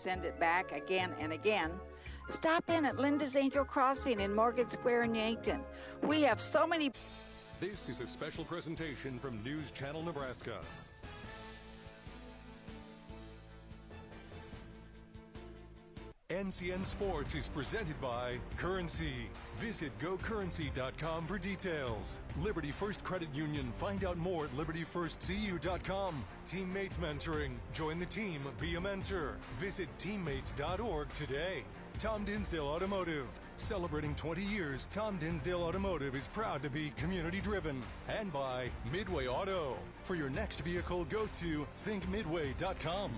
send it back again and again, stop in at Linda's Angel Crossing in Morgan Square in Yankton. We have so many... This is a special presentation from News Channel Nebraska. NCN Sports is presented by Currency. Visit gocurrency.com for details. Liberty First Credit Union. Find out more at libertyfirstcu.com. Teammates Mentoring. Join the team. Be a mentor. Visit teammates.org today. Tom Dinsdale Automotive. Celebrating 20 years, Tom Dinsdale Automotive is proud to be community-driven. And by Midway Auto. For your next vehicle, go to thinkmidway.com.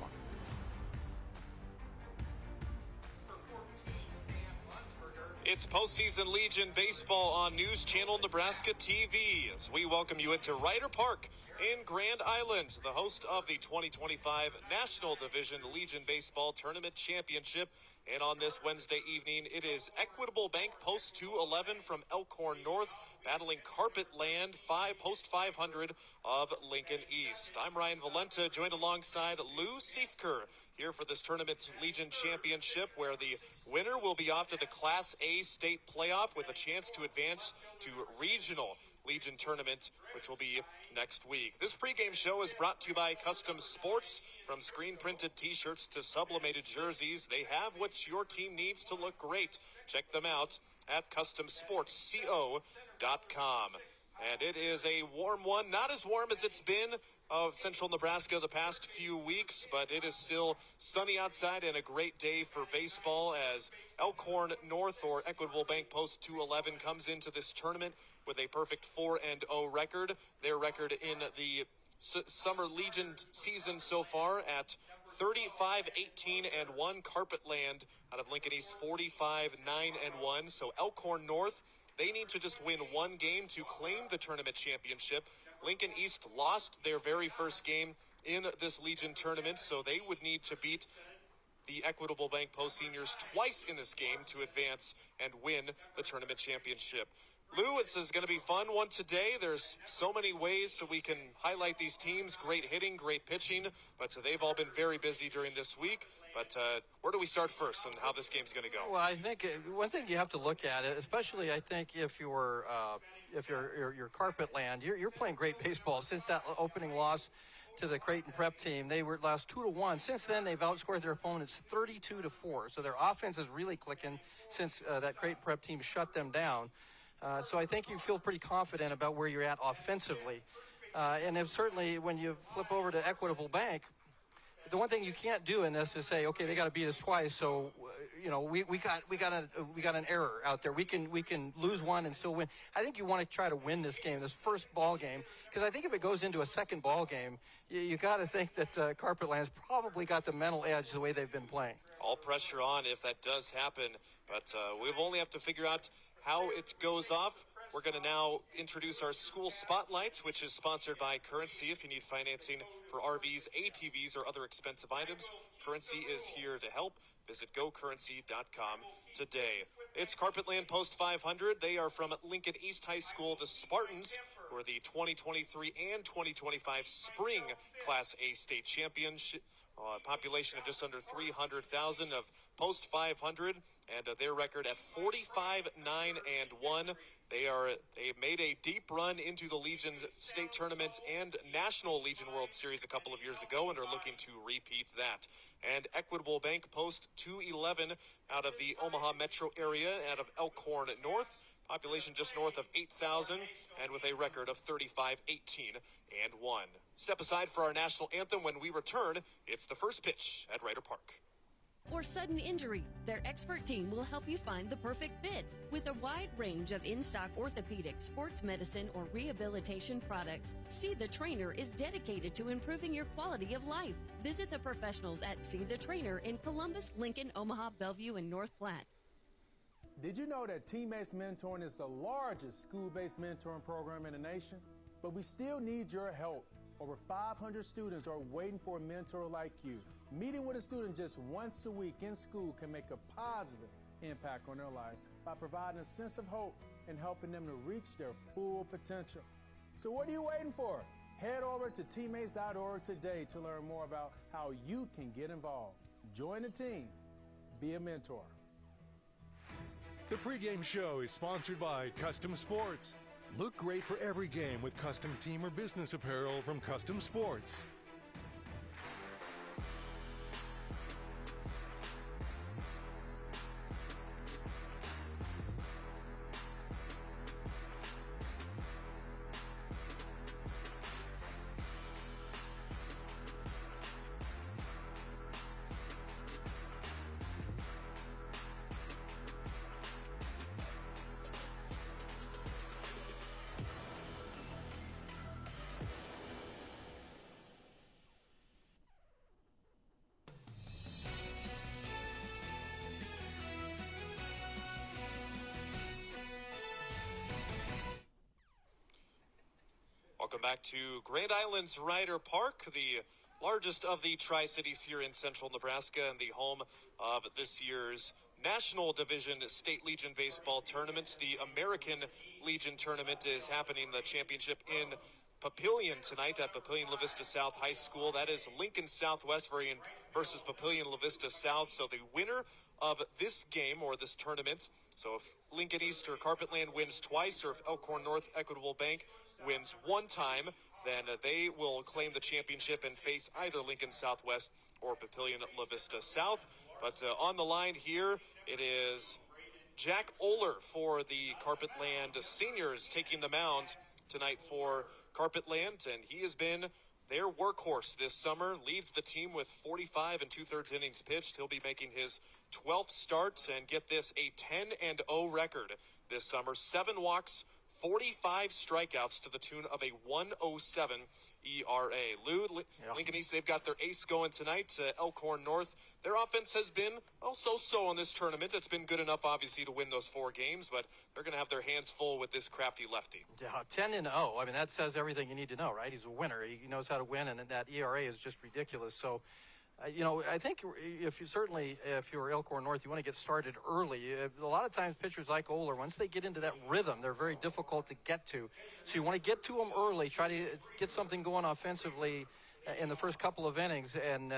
It's postseason Legion baseball on News Channel Nebraska TV as we welcome you into Ryder Park in Grand Island, the host of the 2025 National Division Legion Baseball Tournament Championship. And on this Wednesday evening, it is Equitable Bank Post 211 from Elkhorn North, battling Carpet Land Post 500 of Lincoln East. I'm Ryan Valenta, joined alongside Lou Siefker here for this Tournament Legion Championship, where the winner will be off to the Class A state playoff with a chance to advance to regional Legion tournament, which will be next week. This pregame show is brought to you by Custom Sports. From screen-printed t-shirts to sublimated jerseys, they have what your team needs to look great. Check them out at customsportsco.com. And it is a warm one, not as warm as it's been of central Nebraska the past few weeks, but it is still sunny outside and a great day for baseball as Elkhorn North, or Equitable Bank Post 211, comes into this tournament with a perfect 4-0 record. Their record in the Summer Legion season so far at 35-18-1. Carpet Land out of Lincoln East 45-9-1. So Elkhorn North, they need to just win one game to claim the tournament championship. Lincoln East lost their very first game in this Legion tournament, so they would need to beat the Equitable Bank Post seniors twice in this game to advance and win the tournament championship. Lou, this is going to be fun one today. There's so many ways so we can highlight these teams. Great hitting, great pitching, but they've all been very busy during this week. But where do we start first on how this game's going to go? Well, I think one thing you have to look at, especially I think if you're Carpet Land, you're playing great baseball. Since that opening loss to the Creighton Prep team, they were lost 2-1. Since then, they've outscored their opponents 32-4. So their offense is really clicking since that Creighton Prep team shut them down. So I think you feel pretty confident about where you're at offensively. And certainly when you flip over to Equitable Bank, the one thing you can't do in this is say, okay, they got to beat us twice, so we got an error out there. We can lose one and still win. I think you want to try to win this game, this first ball game, because I think if it goes into a second ball game, you got to think that Carpet Land's probably got the mental edge the way they've been playing. All pressure on if that does happen, but we'll only have to figure out how it goes off. We're going to now introduce our school spotlight, which is sponsored by Currency. If you need financing for RVs, ATVs, or other expensive items, Currency is here to help. Visit gocurrency.com today. It's Carpet Land Post 500. They are from Lincoln East High School. The Spartans, who are the 2023 and 2025 Spring Class A state champions. Population of just under 300,000 of Post 500, and their record at 45-9-1. They made a deep run into the Legion state tournaments and National Legion World Series a couple of years ago and are looking to repeat that. And Equitable Bank Post 211 out of the Omaha metro area, out of Elkhorn North. Population just north of 8,000, and with a record of 35-18-1. Step aside for our national anthem. When we return, it's the first pitch at Ryder Park. Or sudden injury, their expert team will help you find the perfect fit. With a wide range of in-stock orthopedic, sports medicine, or rehabilitation products, See the Trainer is dedicated to improving your quality of life. Visit the professionals at See the Trainer in Columbus, Lincoln, Omaha, Bellevue, and North Platte. Did you know that Teammates Mentoring is the largest school-based mentoring program in the nation? But we still need your help. Over 500 students are waiting for a mentor like you. Meeting with a student just once a week in school can make a positive impact on their life by providing a sense of hope and helping them to reach their full potential. So what are you waiting for? Head over to teammates.org today to learn more about how you can get involved. Join the team. Be a mentor. The pregame show is sponsored by Custom Sports. Look great for every game with custom team or business apparel from Custom Sports. Welcome back to Grand Island's Ryder Park, the largest of the Tri-Cities here in central Nebraska and the home of this year's National Division State Legion Baseball Tournament. The American Legion Tournament is happening, the championship in Papillion tonight at Papillion La Vista South High School. That is Lincoln Southwest versus Papillion La Vista South. So the winner of this game or this tournament, so if Lincoln East or Carpetland wins twice, or if Elkhorn North Equitable Bank wins one time, then they will claim the championship and face either Lincoln Southwest or Papillion La Vista South. But on the line here, it is Jack Oler for the Carpetland Seniors taking the mound tonight for Carpetland, and he has been their workhorse this summer, leads the team with 45 and 2/3 innings pitched. He'll be making his 12th start, and get this, a 10-0 record this summer. 7 walks, 45 strikeouts to the tune of a 1.07 ERA. Lincoln East, they've got their ace going tonight. Elkhorn North, their offense has been, well, so-so in this tournament. It's been good enough, obviously, to win those 4 games, but they're going to have their hands full with this crafty lefty. Yeah, 10-0. I mean, that says everything you need to know, right? He's a winner. He knows how to win, and that ERA is just ridiculous. So, I think if you're Elkhorn North, you want to get started early. A lot of times pitchers like Oler, once they get into that rhythm, they're very difficult to get to. So you want to get to them early, try to get something going offensively in the first couple of innings, and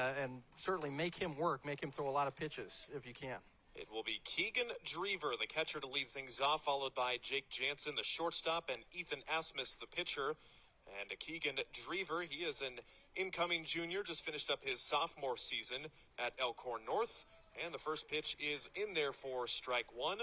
certainly make him work, make him throw a lot of pitches if you can. It will be Keegan Drever, the catcher, to lead things off, followed by Jake Jansen, the shortstop, and Ethan Asmus, the pitcher. And Keegan Drever, he is an incoming junior, just finished up his sophomore season at Elkhorn North. And the first pitch is in there for strike one.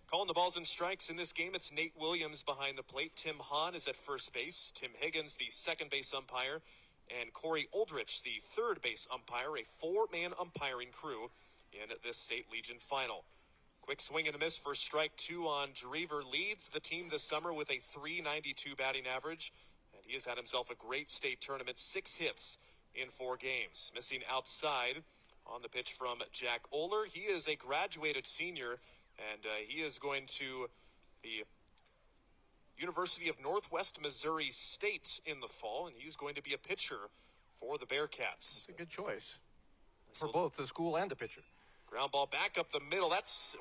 Calling the balls and strikes in this game, it's Nate Williams behind the plate. Tim Hahn is at first base. Tim Higgins, the second base umpire. And Corey Oldrich, the third base umpire. A 4-man umpiring crew in this State Legion final. Quick swing and a miss for strike 2 on Drever. Leads the team this summer with a .392 batting average. He has had himself a great state tournament, 6 hits in 4 games. Missing outside on the pitch from Jack Oler. He is a graduated senior, and he is going to the University of Northwest Missouri State in the fall, and he's going to be a pitcher for the Bearcats. That's a good choice for both the school and the pitcher. Ground ball back up the middle.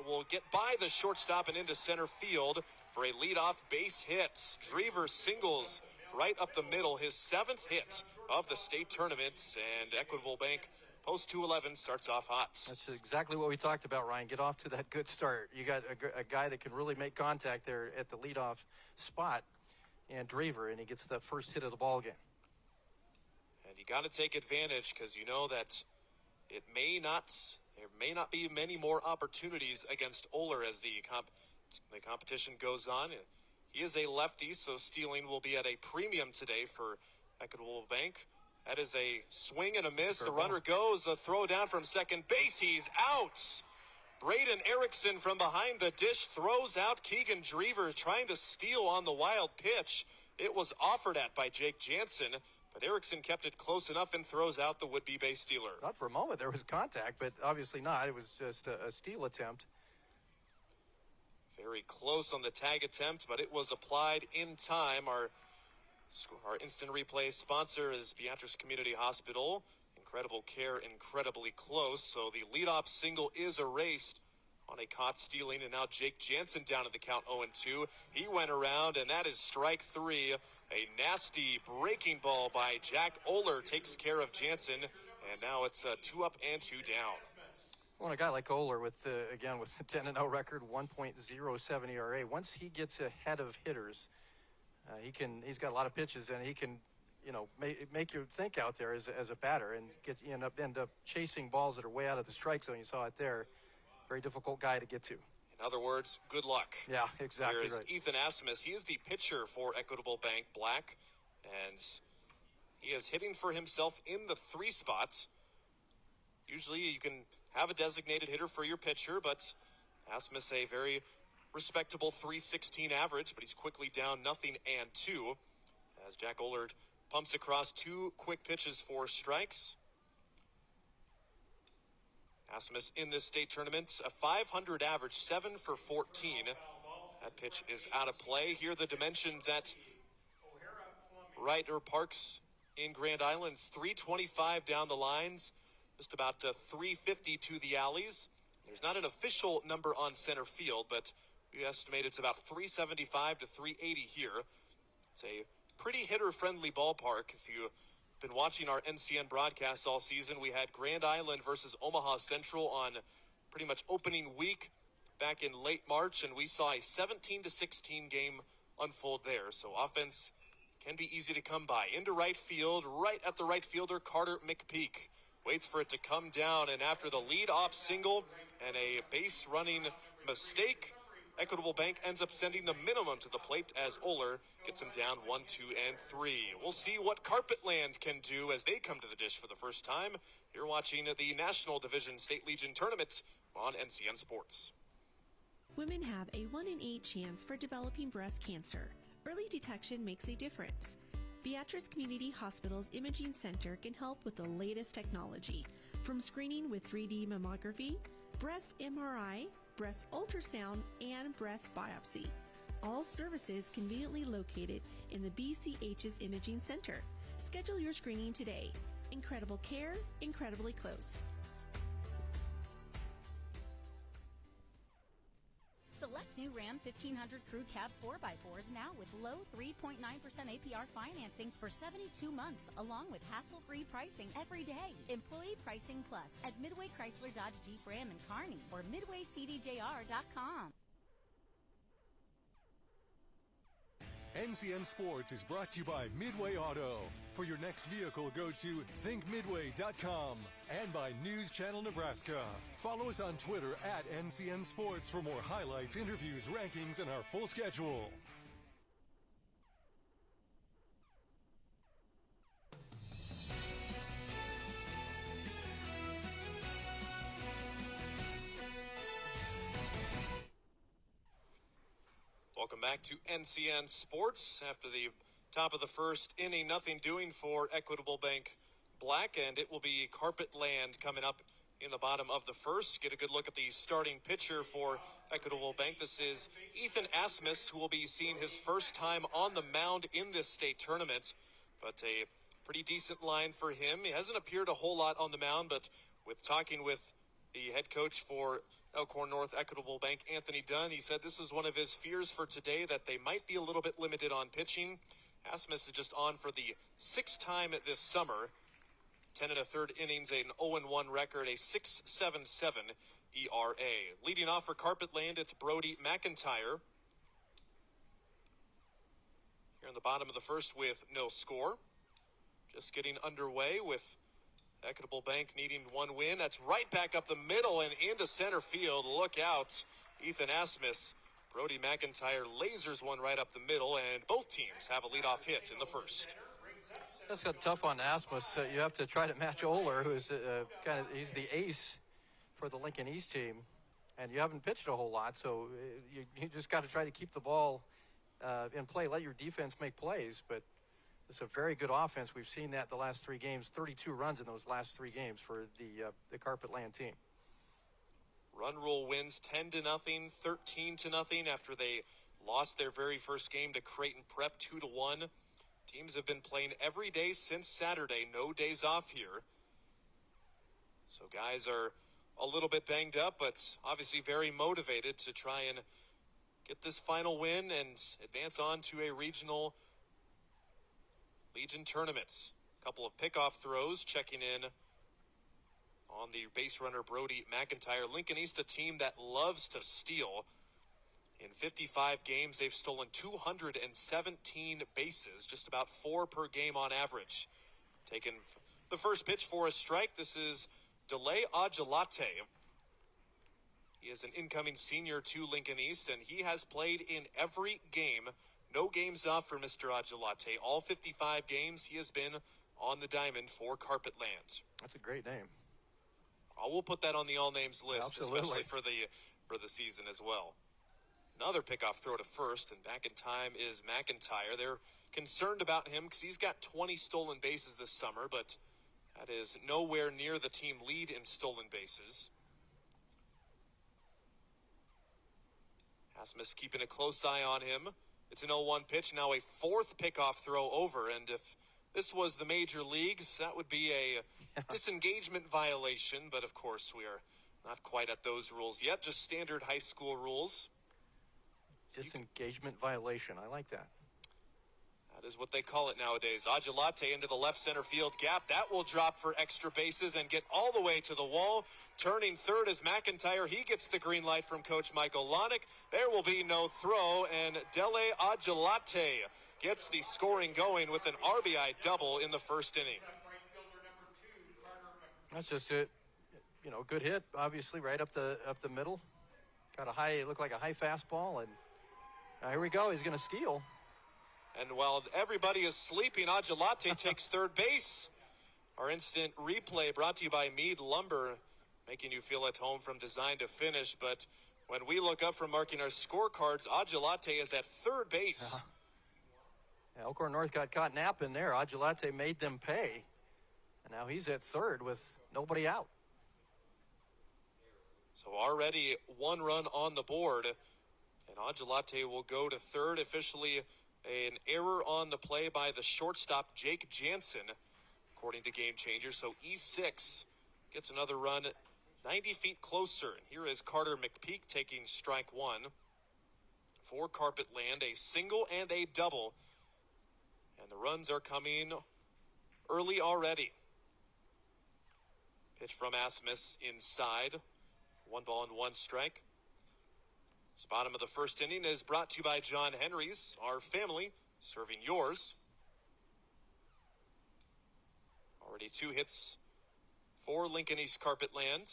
Will get by the shortstop and into center field for a leadoff base hit. Drever singles right up the middle, his 7th hit of the state tournament, and Equitable Bank Post 211 starts off hot. That's exactly what we talked about, Ryan. Get off to that good start. You got a guy that can really make contact there at the leadoff spot, and Drever, and he gets that first hit of the ball game. And you got to take advantage, because you know that there may not be many more opportunities against Oler as the competition goes on. He is a lefty, so stealing will be at a premium today for Equitable Bank. That is a swing and a miss. The runner goes, a throw down from second base. He's out. Braden Erickson from behind the dish throws out Keegan Drever, trying to steal on the wild pitch. It was offered at by Jake Jansen, but Erickson kept it close enough and throws out the would-be base stealer. Not for a moment. There was contact, but obviously not. It was just a steal attempt. Very close on the tag attempt, but it was applied in time. Our instant replay sponsor is Beatrice Community Hospital. Incredible care, incredibly close. So the leadoff single is erased on a caught stealing, and now Jake Jansen down at the count 0-2. He went around, and that is strike 3. A nasty breaking ball by Jack Oler takes care of Jansen, and now it's 2 up and 2 down. Well, a guy like Oler with, again, with the 10-0 record, 1.07 ERA, once he gets ahead of hitters, he's got a lot of pitches, and he can, make you think out there as a batter and end up chasing balls that are way out of the strike zone. You saw it there. Very difficult guy to get to. In other words, good luck. Yeah, exactly. Here is right. Ethan Asmus. He is the pitcher for Equitable Bank Black, and he is hitting for himself in the 3 spots. Usually you can have a designated hitter for your pitcher, but Asmus a very respectable 316 average, but he's quickly down 0-2 as Jack Ollard pumps across 2 quick pitches for strikes. Asmus in this state tournament, a 500 average, 7 for 14. That pitch is out of play. Here are the dimensions at Ryder Parks in Grand Island. It's 325 down the lines, just about 350 to the alleys. There's not an official number on center field, but we estimate it's about 375 to 380 here. It's a pretty hitter-friendly ballpark. If you've been watching our NCN broadcasts all season, we had Grand Island versus Omaha Central on pretty much opening week back in late March, and we saw a 17-16 game unfold there. So offense can be easy to come by. Into right field, right at the right fielder, Carter McPeak. Waits for it to come down, and after the lead-off single and a base-running mistake, Equitable Bank ends up sending the minimum to the plate as Oler gets him down 1, 2, and 3. We'll see what Carpetland can do as they come to the dish for the first time. You're watching the National Division State Legion Tournament on NCN Sports. Women have a 1 in 8 chance for developing breast cancer. Early detection makes a difference. Beatrice Community Hospital's Imaging Center can help with the latest technology, from screening with 3D mammography, breast MRI, breast ultrasound, and breast biopsy. All services conveniently located in the BCH's Imaging Center. Schedule your screening today. Incredible care, incredibly close. Select new Ram 1500 Crew Cab 4x4s now with low 3.9% APR financing for 72 months, along with hassle-free pricing every day. Employee pricing plus at Midway Chrysler Dodge Jeep Ram in Kearney or MidwayCDJR.com. NCN Sports is brought to you by Midway Auto. For your next vehicle, go to thinkmidway.com and by News Channel Nebraska. Follow us on Twitter at NCN Sports for more highlights, interviews, rankings, and our full schedule. Welcome back to NCN Sports. After the top of the first inning, nothing doing for Equitable Bank Black, and it will be Carpetland coming up in the bottom of the first. Get a good look at the starting pitcher for Equitable Bank. This is Ethan Asmus, who will be seeing his first time on the mound in this state tournament, but a pretty decent line for him. He hasn't appeared a whole lot on the mound, but with talking with the head coach for Elkhorn North Equitable Bank, Anthony Dunn, he said this is one of his fears for today, that they might be a little bit limited on pitching. Asmus is just on for the 6th time this summer. 10 1/3 innings, an 0-1 record, a 6.77 ERA. Leading off for Carpetland, it's Brody McIntyre. Here in the bottom of the first with no score. Just getting underway with Equitable Bank needing one win. That's right back up the middle and into center field. Look out, Ethan Asmus. Brody McIntyre lasers one right up the middle, and both teams have a leadoff hit in the first. That's got tough on Asmus. You have to try to match Oler, who's he's the ace for the Lincoln East team, and you haven't pitched a whole lot, so you just got to try to keep the ball in play. Let your defense make plays, but it's a very good offense. We've seen that the last 3 games, 32 runs in those last 3 games for the Carpetland team. Run Rule wins 10-0, 13-0 after they lost their very first game to Creighton Prep 2-1. Teams have been playing every day since Saturday, no days off here. So guys are a little bit banged up, but obviously very motivated to try and get this final win and advance on to a regional Legion tournament. A couple of pickoff throws checking in on the base runner Brody McIntyre. Lincoln East, a team that loves to steal. In 55 games, they've stolen 217 bases, just about 4 per game on average. Taking the first pitch for a strike. This is Delay Agelate. He is an incoming senior to Lincoln East, and he has played in every game. No games off for Mr. Agelate. All 55 games he has been on the diamond for Carpet Land. That's a great name. We'll put that on the all names list, Absolutely. especially for the season as well. Another pickoff throw to first, and back in time is McIntyre. They're concerned about him because he's got 20 stolen bases this summer, but that is nowhere near the team lead in stolen bases. Asmus keeping a close eye on him. It's an 0-1 pitch, now a fourth pickoff throw over, and if this was the major leagues, that would be a disengagement violation, but of course we are not quite at those rules yet, just standard high school rules. Disengagement violation. I like that. That is what they call it nowadays. Agelate into the left center field gap. That will drop for extra bases and get all the way to the wall. Turning third is McIntyre. He gets the green light from Coach Michael Lonick. There will be no throw, and Dele Agelate gets the scoring going with an RBI double in the first inning. That's just it. You know, good hit, obviously, right up the middle. Got a high, it looked like a high fastball, and here we go. He's going to steal. And while everybody is sleeping, Agelate takes third base. Our instant replay brought to you by Mead Lumber, making you feel at home from design to finish. But when we look up from marking our scorecards, Agelate is at third base. Yeah, Elkhorn North got caught napping there. Agelate made them pay. And now he's at third with nobody out. So already one run on the board. And Agelate will go to third. Officially an error on the play by the shortstop, Jake Jansen, according to Game Changer. So E6 gets another run 90 feet closer. And here is Carter McPeak taking strike one. For Carpet Land, a single and a double. And the runs are coming early already. Pitch from Asmus inside. 1-1 strike. This bottom of the first inning is brought to you by John Henry's, our family, serving yours. Already 2 hits for Lincoln East Carpet Land.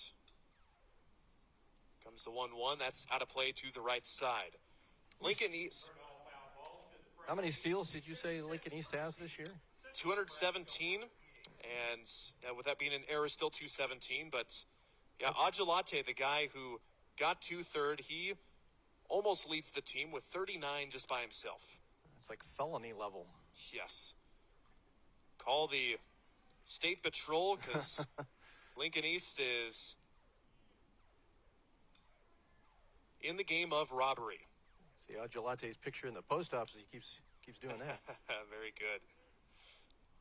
Comes the 1-1. That's out of play to the right side. Lincoln East. How many steals did you say Lincoln East has this year? 217. And with that being an error, still 217. But, yeah, Agelate, the guy who got to third, he almost leads the team with 39 just by himself. It's like felony level. Yes. Call the state patrol because Lincoln East is in the game of robbery. See Agelate's picture in the post office. He keeps doing that. Very good.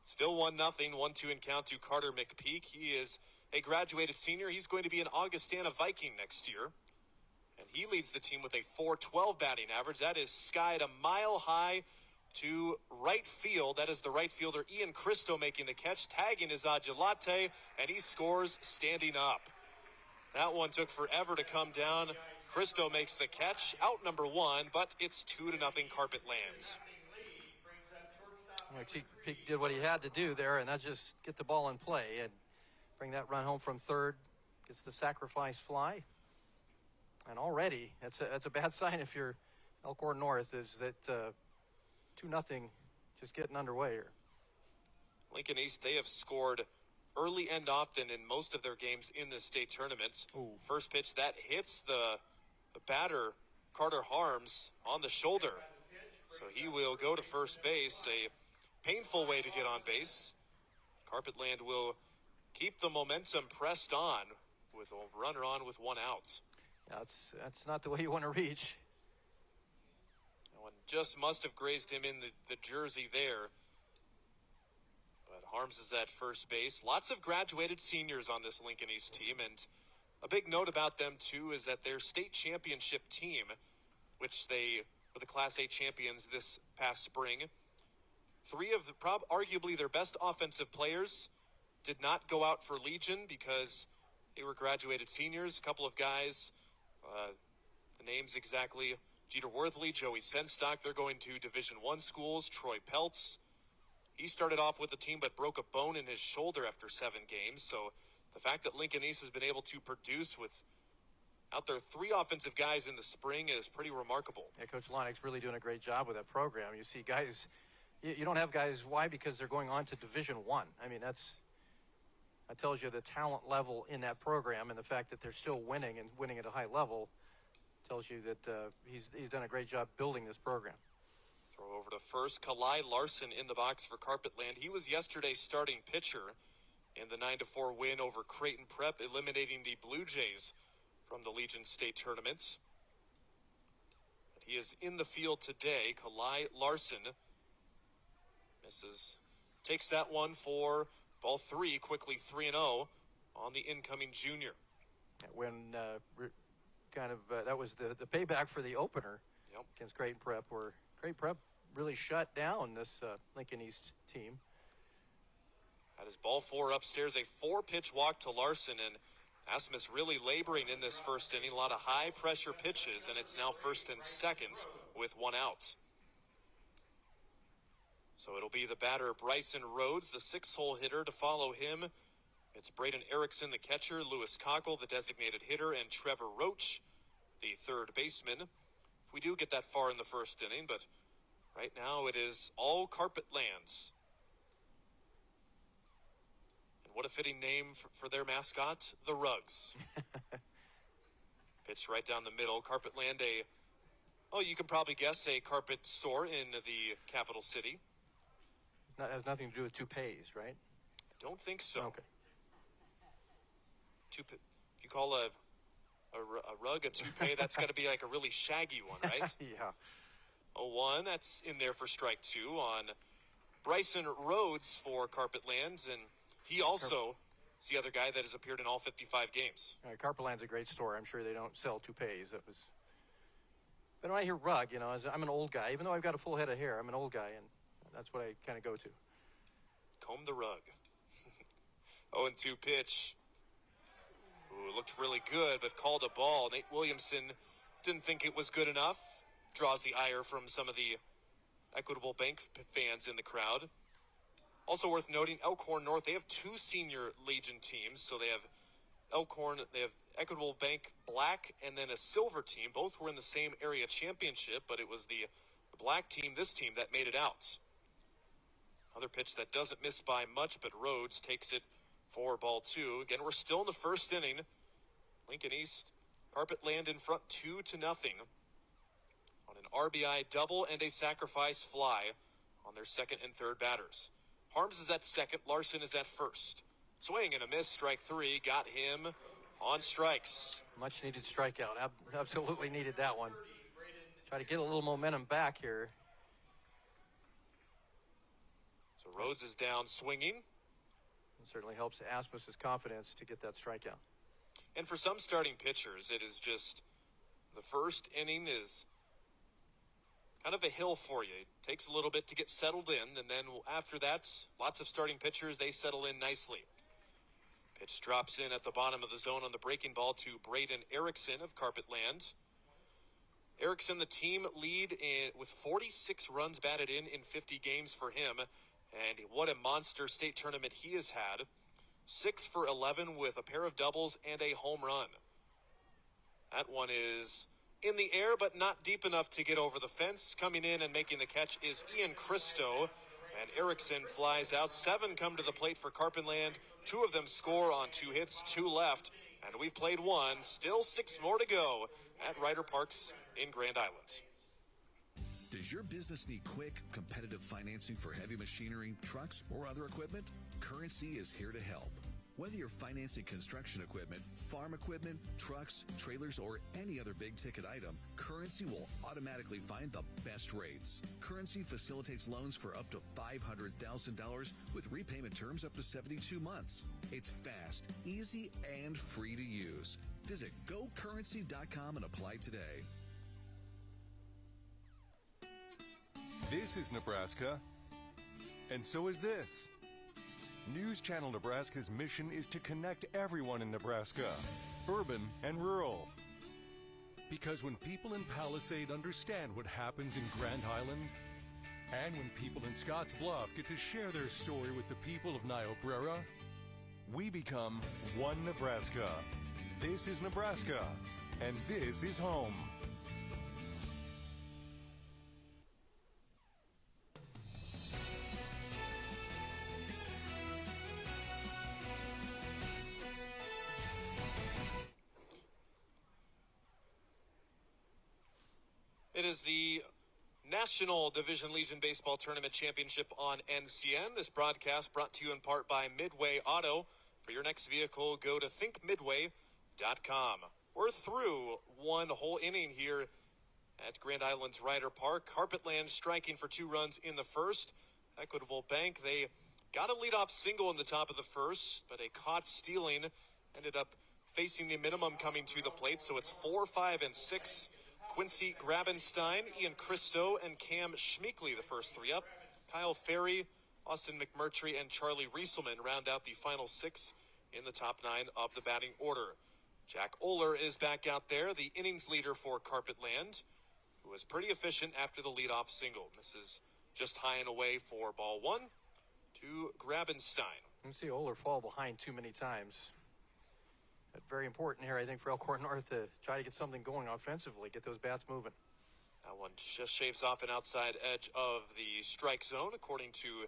Still 1-0, 1-2 in count to Carter McPeak. He is a graduated senior. He's going to be an Augustana Viking next year. And he leads the team with a .412 batting average. That is skied a mile high to right field. That is the right fielder Ian Cristo making the catch. Tagging is Agelate, and he scores standing up. That one took forever to come down. Cristo makes the catch, out number 1, but it's 2-0 Carpet Lands. Peak did what he had to do there, and that's just get the ball in play and bring that run home from third. Gets the sacrifice fly. And already, that's a bad sign if you're Elkhorn North, is that 2-0 just getting underway here. Lincoln East, they have scored early and often in most of their games in the state tournaments. Ooh. First pitch, that hits the batter, Carter Harms, on the shoulder. So he will go to first base, a painful way to get on base. Carpet Land will keep the momentum pressed on with a runner on with 1 out. Yeah, that's not the way you want to reach. That one just must have grazed him in the jersey there. But Harms is at first base. Lots of graduated seniors on this Lincoln East team, and a big note about them, too, is that their state championship team, which they were the Class A champions this past spring, 3 of arguably their best offensive players did not go out for Legion because They were graduated seniors, a couple of guys, the names exactly, Jeter Worthley, Joey Senstock. They're going to Division I schools. Troy Peltz, he started off with the team but broke a bone in his shoulder after 7 games. So the fact that Lincoln East has been able to produce with out there 3 offensive guys in the spring is pretty remarkable. Yeah, Coach Lonnick's really doing a great job with that program. You see guys, you don't have guys, why? Because they're going on to Division I. I mean, that tells you the talent level in that program, and the fact that they're still winning and winning at a high level tells you that he's done a great job building this program. Throw over to first. Kalai Larson in the box for Carpetland. He was yesterday's starting pitcher in the 9-4 win over Creighton Prep, eliminating the Blue Jays from the Legion State Tournament. But he is in the field today. Kalai Larson takes that one for ball 3, quickly 3-0 on the incoming junior. When that was the payback for the opener against Creighton Prep, where Creighton Prep really shut down this Lincoln East team. That is ball 4 upstairs, a 4-pitch walk to Larson, and Asmus really laboring in this first inning. A lot of high-pressure pitches, and it's now first and second with 1 out. So it'll be the batter, Bryson Rhodes, the 6-hole hitter. To follow him, it's Braden Erickson, the catcher, Lewis Cockle, the designated hitter, and Trevor Roach, the third baseman. If we do get that far in the first inning, but right now it is all Carpetlands. And what a fitting name for their mascot, the Rugs. Pitch right down the middle. Carpetland, you can probably guess, a carpet store in the capital city. That has nothing to do with toupees, right? I don't think so. Okay. If you call a rug a toupee, that's got to be like a really shaggy one, right? Yeah. 0-1, that's in there for strike 2 on Bryson Rhodes for Carpetlands, and he also is the other guy that has appeared in all 55 games. Carpetland's a great store. I'm sure they don't sell toupees. But when I hear rug, I'm an old guy. Even though I've got a full head of hair, I'm an old guy, and that's what I kind of go to. Comb the rug. 0-2 pitch. Ooh, looked really good, but called a ball. Nate Williamson didn't think it was good enough. Draws the ire from some of the Equitable Bank fans in the crowd. Also worth noting, Elkhorn North, they have 2 senior Legion teams. So they have Elkhorn, they have Equitable Bank Black, and then a silver team. Both were in the same area championship, but it was the black team, this team, that made it out. Another pitch that doesn't miss by much, but Rhodes takes it for ball 2. Again, we're still in the first inning. Lincoln East, Carpetland in front 2-0 on an RBI double and a sacrifice fly on their second and third batters. Harms is at second, Larson is at first. Swing and a miss, strike 3, got him on strikes. Much needed strikeout, absolutely needed that one. Try to get a little momentum back here. So Rhodes is down swinging. It certainly helps Asmus's confidence to get that strikeout. And for some starting pitchers, it is just the first inning is kind of a hill for you. It takes a little bit to get settled in, and then after that, lots of starting pitchers, they settle in nicely. Pitch drops in at the bottom of the zone on the breaking ball to Braden Erickson of Carpetland. Erickson, the team lead with 46 runs batted in 50 games for him. And what a monster state tournament he has had. 6 for 11 with a pair of doubles and a home run. That one is in the air, but not deep enough to get over the fence. Coming in and making the catch is Ian Christo. And Erickson flies out. 7 come to the plate for Carpetland. 2 of them score on 2 hits, 2 left. And we've played 1. Still 6 more to go at Ryder Parks in Grand Island. Does your business need quick, competitive financing for heavy machinery, trucks, or other equipment? Currency is here to help. Whether you're financing construction equipment, farm equipment, trucks, trailers, or any other big-ticket item, Currency will automatically find the best rates. Currency facilitates loans for up to $500,000 with repayment terms up to 72 months. It's fast, easy, and free to use. Visit GoCurrency.com and apply today. This is Nebraska, and so is this. News Channel Nebraska's mission is to connect everyone in Nebraska, urban and rural. Because when people in Palisade understand what happens in Grand Island, and when people in Scotts Bluff get to share their story with the people of Niobrara, we become one Nebraska. This is Nebraska, and this is home. It is the National Division Legion Baseball Tournament Championship on NCN. This broadcast brought to you in part by Midway Auto. For your next vehicle, go to thinkmidway.com. We're through one whole inning here at Grand Island's Ryder Park. Carpetland striking for 2 runs in the first. Equitable Bank, they got a leadoff single in the top of the first, but a caught stealing ended up facing the minimum coming to the plate. So it's 4, 5, and 6. Quincy Grabenstein, Ian Christo, and Cam Schmeekley, the first 3 up. Kyle Ferry, Austin McMurtry, and Charlie Rieselman round out the final 6 in the top 9 of the batting order. Jack Oler is back out there, the innings leader for Carpetland, who was pretty efficient after the leadoff single. This is just high and away for ball 1 to Grabenstein. You see Oler fall behind too many times. But very important here, I think, for Elkhorn North to try to get something going offensively, get those bats moving. That one just shaves off an outside edge of the strike zone, according to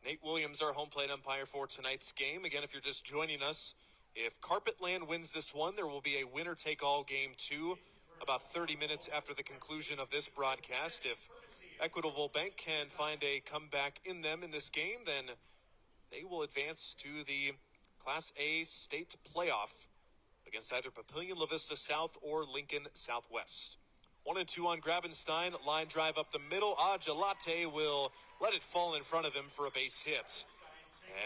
Nate Williams, our home plate umpire for tonight's game. Again, if you're just joining us, if Carpetland wins this one, there will be a winner-take-all game 2 about 30 minutes after the conclusion of this broadcast. If Equitable Bank can find a comeback in them in this game, then they will advance to the Class A state playoff against either Papillion La Vista South or Lincoln Southwest. 1 and 2 on Grabenstein. Line drive up the middle. Ajalate will let it fall in front of him for a base hit.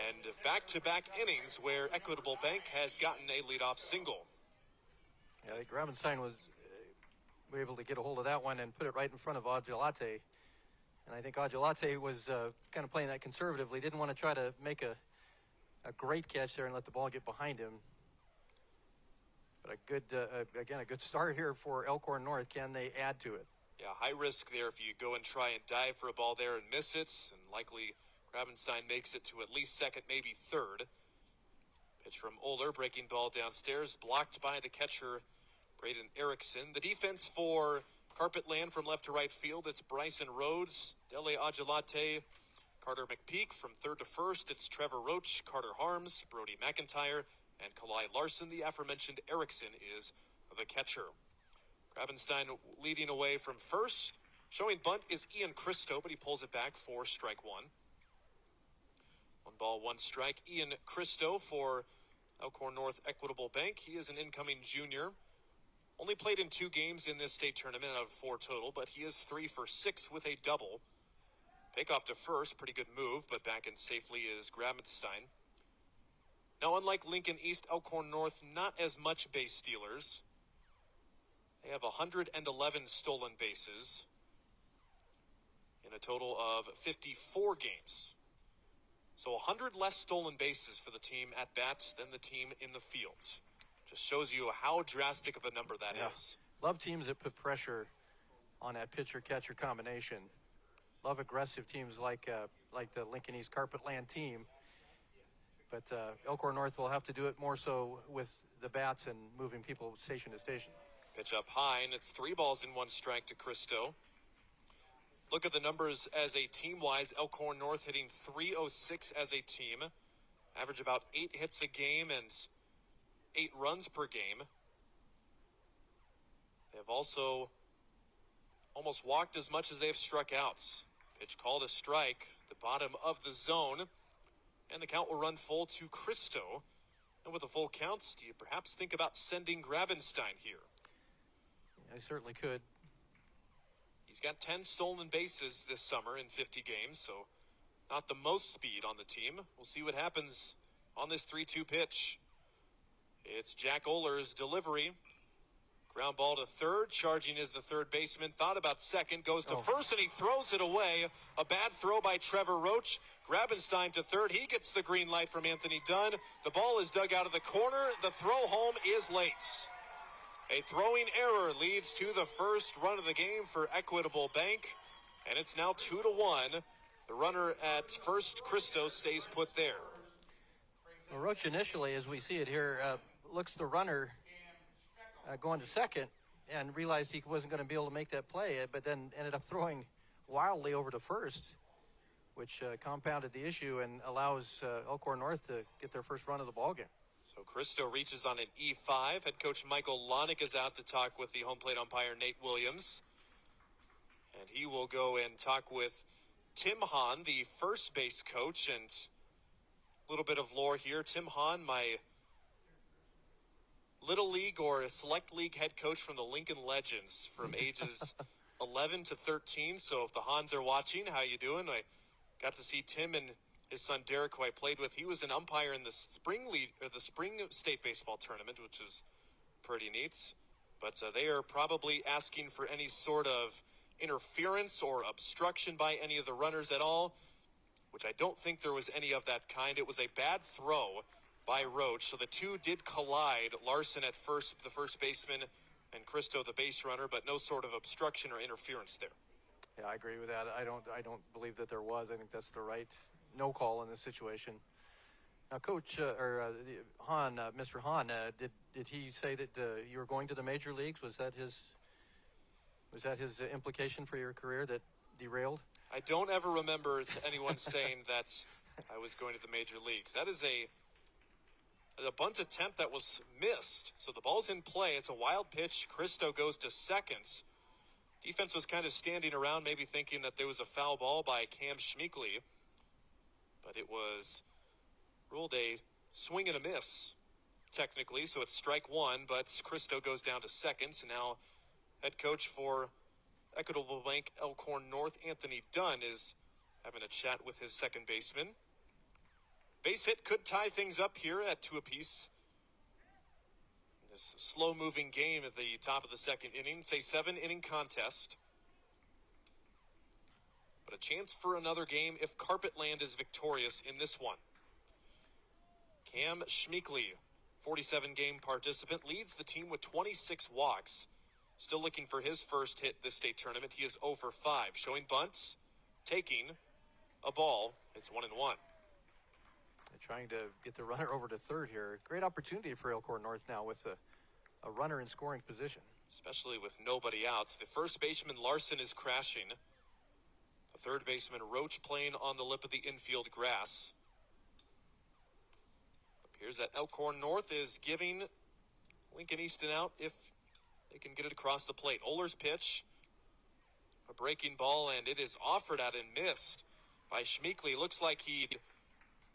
And back-to-back innings where Equitable Bank has gotten a leadoff single. Yeah, I think Grabenstein was able to get a hold of that one and put it right in front of Ajalate. And I think Ajalate was kind of playing that conservatively. Didn't want to try to make a great catch there and let the ball get behind him. But a good start here for Elkhorn North. Can they add to it? Yeah, high risk there if you go and try and dive for a ball there and miss it. And likely Grabenstein makes it to at least second, maybe third. Pitch from Oler, breaking ball downstairs, blocked by the catcher, Braden Erickson. The defense for Carpetland from left to right field, it's Bryson Rhodes, Dele Ajalate, Carter McPeak. From third to first, it's Trevor Roach, Carter Harms, Brody McIntyre, and Kalai Larson. The aforementioned Erickson is the catcher. Grabenstein leading away from first. Showing bunt is Ian Christo, but he pulls it back for strike 1. 1 ball, 1 strike. Ian Christo for Elkhorn North Equitable Bank. He is an incoming junior. Only played in 2 games in this state tournament out of 4 total, but he is 3 for 6 with a double. Pick off to first, pretty good move, but back in safely is Grabenstein. Now, unlike Lincoln East, Elkhorn North, not as much base stealers. They have 111 stolen bases in a total of 54 games. So 100 less stolen bases for the team at bats than the team in the fields. Just shows you how drastic of a number that is. Love teams that put pressure on that pitcher-catcher combination. Love aggressive teams like the Lincoln East Carpetland team. But Elkhorn North will have to do it more so with the bats and moving people station to station. Pitch up high, and it's 3 balls and 1 strike to Christo. Look at the numbers as a team-wise. Elkhorn North hitting .306 as a team. Average about 8 hits a game and 8 runs per game. They have also almost walked as much as they have struck outs. Pitch called a strike, the bottom of the zone. And the count will run full to Christo. And with a full count, do you perhaps think about sending Grabenstein here? I certainly could. He's got 10 stolen bases this summer in 50 games, so not the most speed on the team. We'll see what happens on this 3-2 pitch. It's Jack Oler's delivery. Ground ball to third. Charging is the third baseman. Thought about second. Goes to first, and he throws it away. A bad throw by Trevor Roach. Grabenstein to third. He gets the green light from Anthony Dunn. The ball is dug out of the corner. The throw home is late. A throwing error leads to the first run of the game for Equitable Bank, and it's now 2-1. The runner at first, Christo, stays put there. Well, Roach initially, as we see it here, looks the runner going to second and realized he wasn't going to be able to make that play, but then ended up throwing wildly over to first, which compounded the issue and allows Elkhorn North to get their first run of the ballgame. So Christo reaches on an E5. Head coach Michael Lonick is out to talk with the home plate umpire Nate Williams. And he will go and talk with Tim Hahn, the first base coach. And a little bit of lore here. Tim Hahn, my Little League or Select League head coach from the Lincoln Legends from ages 11 to 13. So if the Hahns are watching, how you doing? I got to see Tim and his son Derek, who I played with. He was an umpire in the spring state baseball tournament, which is pretty neat. But they are probably asking for any sort of interference or obstruction by any of the runners at all, which I don't think there was any of that kind. It was a bad throw by Roach, so the two did collide. Larson at first, the first baseman, and Christo, the base runner, but no sort of obstruction or interference there. Yeah, I agree with that. I don't believe that there was. I think that's the right no call in this situation. Now, Coach Hahn, Mr. Hahn, did he say that you were going to the major leagues? Was that his implication for your career that derailed? I don't ever remember anyone saying that I was going to the major leagues. That is a bunt attempt that was missed. So the ball's in play. It's a wild pitch. Christo goes to second. Defense was kind of standing around, maybe thinking that there was a foul ball by Cam Schmeekley. But it was ruled a swing and a miss, technically, so it's strike one, but Christo goes down to second. So now head coach for Equitable Bank Elkhorn North, Anthony Dunn, is having a chat with his second baseman. Base hit could tie things up here at 2 apiece. This slow-moving game at the top of the second inning. It's a 7-inning contest. But a chance for another game if Carpetland is victorious in this one. Cam Schmeekley, 47-game participant, leads the team with 26 walks. Still looking for his first hit this state tournament. He is 0 for 5, showing bunts, taking a ball. It's 1-1. They're trying to get the runner over to third here. Great opportunity for Elkhorn North now with a runner in scoring position. Especially with nobody out. The first baseman, Larson, is crashing. The third baseman, Roach, playing on the lip of the infield grass. Appears that Elkhorn North is giving Lincoln Easton out if they can get it across the plate. Oler's pitch, a breaking ball, and it is offered at and missed by Schmeekley. Looks like he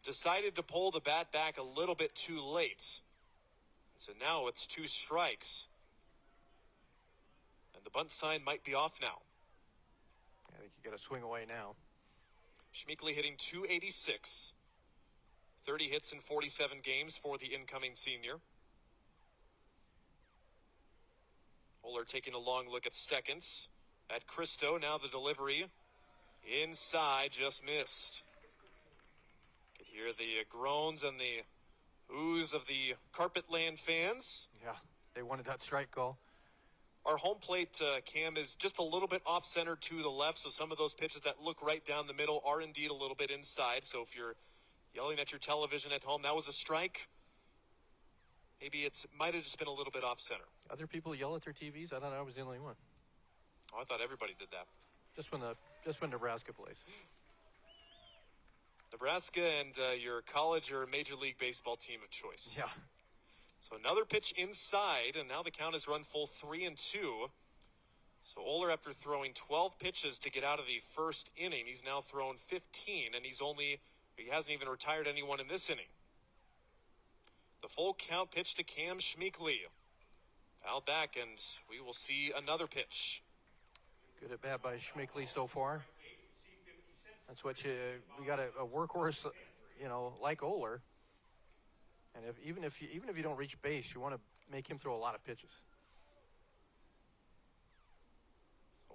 decided to pull the bat back a little bit too late. So now it's 2 strikes. And the bunt sign might be off now. I think you got to swing away now. Schmeekley hitting .286. 30 hits in 47 games for the incoming senior. Oler taking a long look at seconds. At Christo, now the delivery. Inside, just missed. Could hear the groans and the oohs of the Carpetland fans. Yeah, they wanted that strike call. Our home plate cam is just a little bit off-center to the left, so some of those pitches that look right down the middle are indeed a little bit inside. So if you're yelling at your television at home, that was a strike. Maybe it might have just been a little bit off-center. Other people yell at their TVs? I thought I was the only one. Oh, I thought everybody did that. Just when Nebraska plays. Nebraska and your college or Major League Baseball team of choice. Yeah. So another pitch inside, and now the count has run full 3-2. So Oler, after throwing 12 pitches to get out of the first inning, he's now thrown 15, and he hasn't even retired anyone in this inning. The full count pitch to Cam Schmeekley. Fouled back, and we will see another pitch. Good at bat by Schmeekley so far. That's what we got a workhorse, like Oler. And even if you don't reach base, you want to make him throw a lot of pitches.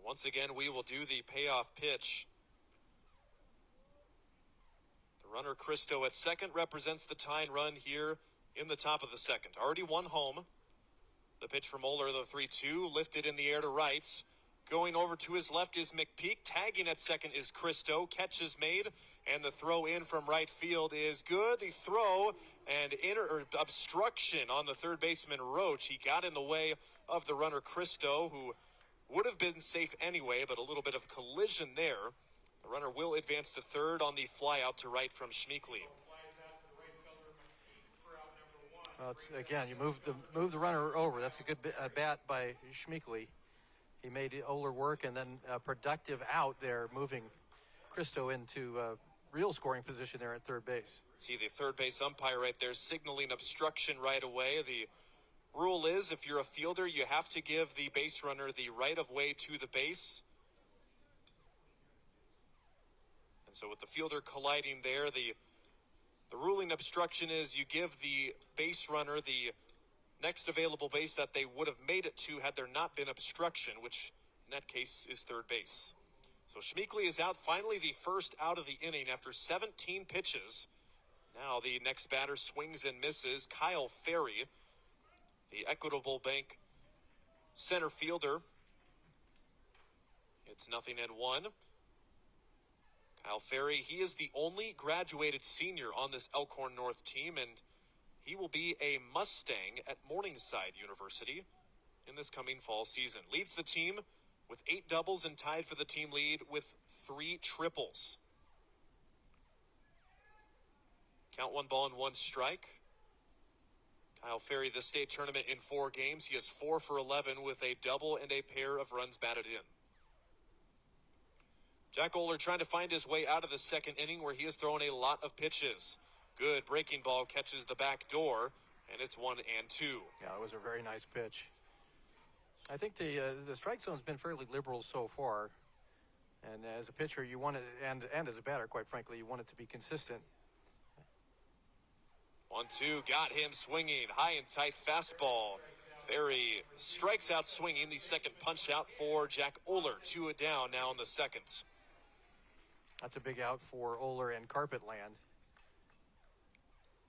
Once again, we will do the payoff pitch. The runner, Cristo, at second represents the tying run here in the top of the second. Already one home. The pitch from Oler, the 3-2, lifted in the air to right. Going over to his left is McPeak. Tagging at second is Cristo. Catch is made, and the throw in from right field is good. The throw and obstruction on the third baseman, Roach. He got in the way of the runner, Cristo, who would have been safe anyway, but a little bit of collision there. The runner will advance to third on the fly out to right from Schmeekley. Well, again, you move the runner over. That's a good bat by Schmeekley. He made Oler work, and then a productive out there, moving Cristo into real scoring position there at third base. See the third base umpire right there signaling obstruction right away. The rule is if you're a fielder, you have to give the base runner the right of way to the base. And so with the fielder colliding there, the ruling obstruction is you give the base runner the next available base that they would have made it to had there not been obstruction, which in that case is third base. So Schmeekley is out, finally the first out of the inning after 17 pitches. Now the next batter swings and misses. Kyle Ferry, the Equitable Bank center fielder. It's 0-1. Kyle Ferry, he is the only graduated senior on this Elkhorn North team, and he will be a Mustang at Morningside University in this coming fall season. Leads the team with 8 doubles and tied for the team lead with 3 triples. Count 1 ball and 1 strike. Kyle Ferry, the state tournament in 4 games. He is 4 for 11 with a double and a pair of runs batted in. Jack Oler trying to find his way out of the second inning where he has thrown a lot of pitches. Good breaking ball catches the back door, and it's 1-2. Yeah, it was a very nice pitch. I think the strike zone's been fairly liberal so far. And as a pitcher, you want it, and as a batter, quite frankly, you want it to be consistent. 1-2, got him swinging. High and tight fastball. Ferry strikes out swinging. The second punch out for Jack Oler. 2 down now in the second. That's a big out for Oler and Carpetland.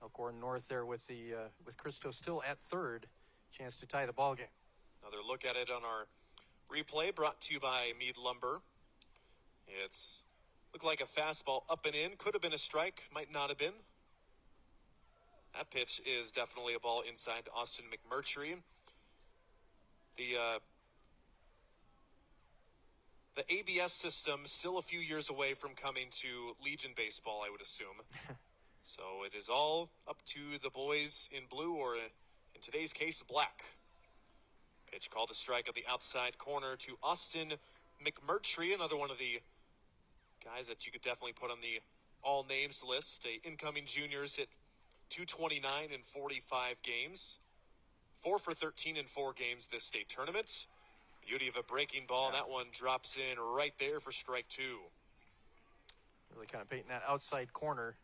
Elkhorn North there with Cristo still at third. Chance to tie the ball game. Another look at it on our replay brought to you by Meade Lumber. It's looked like a fastball up and in. Could have been a strike. Might not have been. That pitch is definitely a ball inside Austin McMurtry. The ABS system still a few years away from coming to Legion baseball, I would assume. So it is all up to the boys in blue, or in today's case, black. Pitch called a strike at the outside corner to Austin McMurtry, another one of the guys that you could definitely put on the all names list. Incoming juniors hit .229 in 45 games. 4 for 13 in 4 games this state tournament. Beauty of a breaking ball. Yeah. That one drops in right there for strike 2. Really kind of painting that outside corner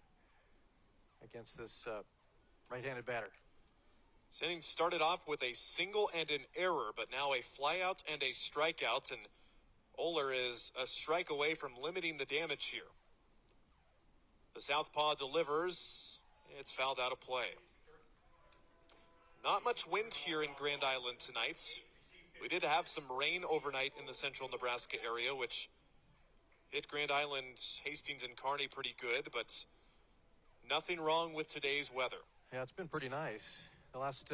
against this right-handed batter. This inning started off with a single and an error, but now a flyout and a strikeout, and Oler is a strike away from limiting the damage here. The southpaw delivers. It's fouled out of play. Not much wind here in Grand Island tonight. We did have some rain overnight in the central Nebraska area, which hit Grand Island, Hastings, and Kearney pretty good, but nothing wrong with today's weather. Yeah, it's been pretty nice. The last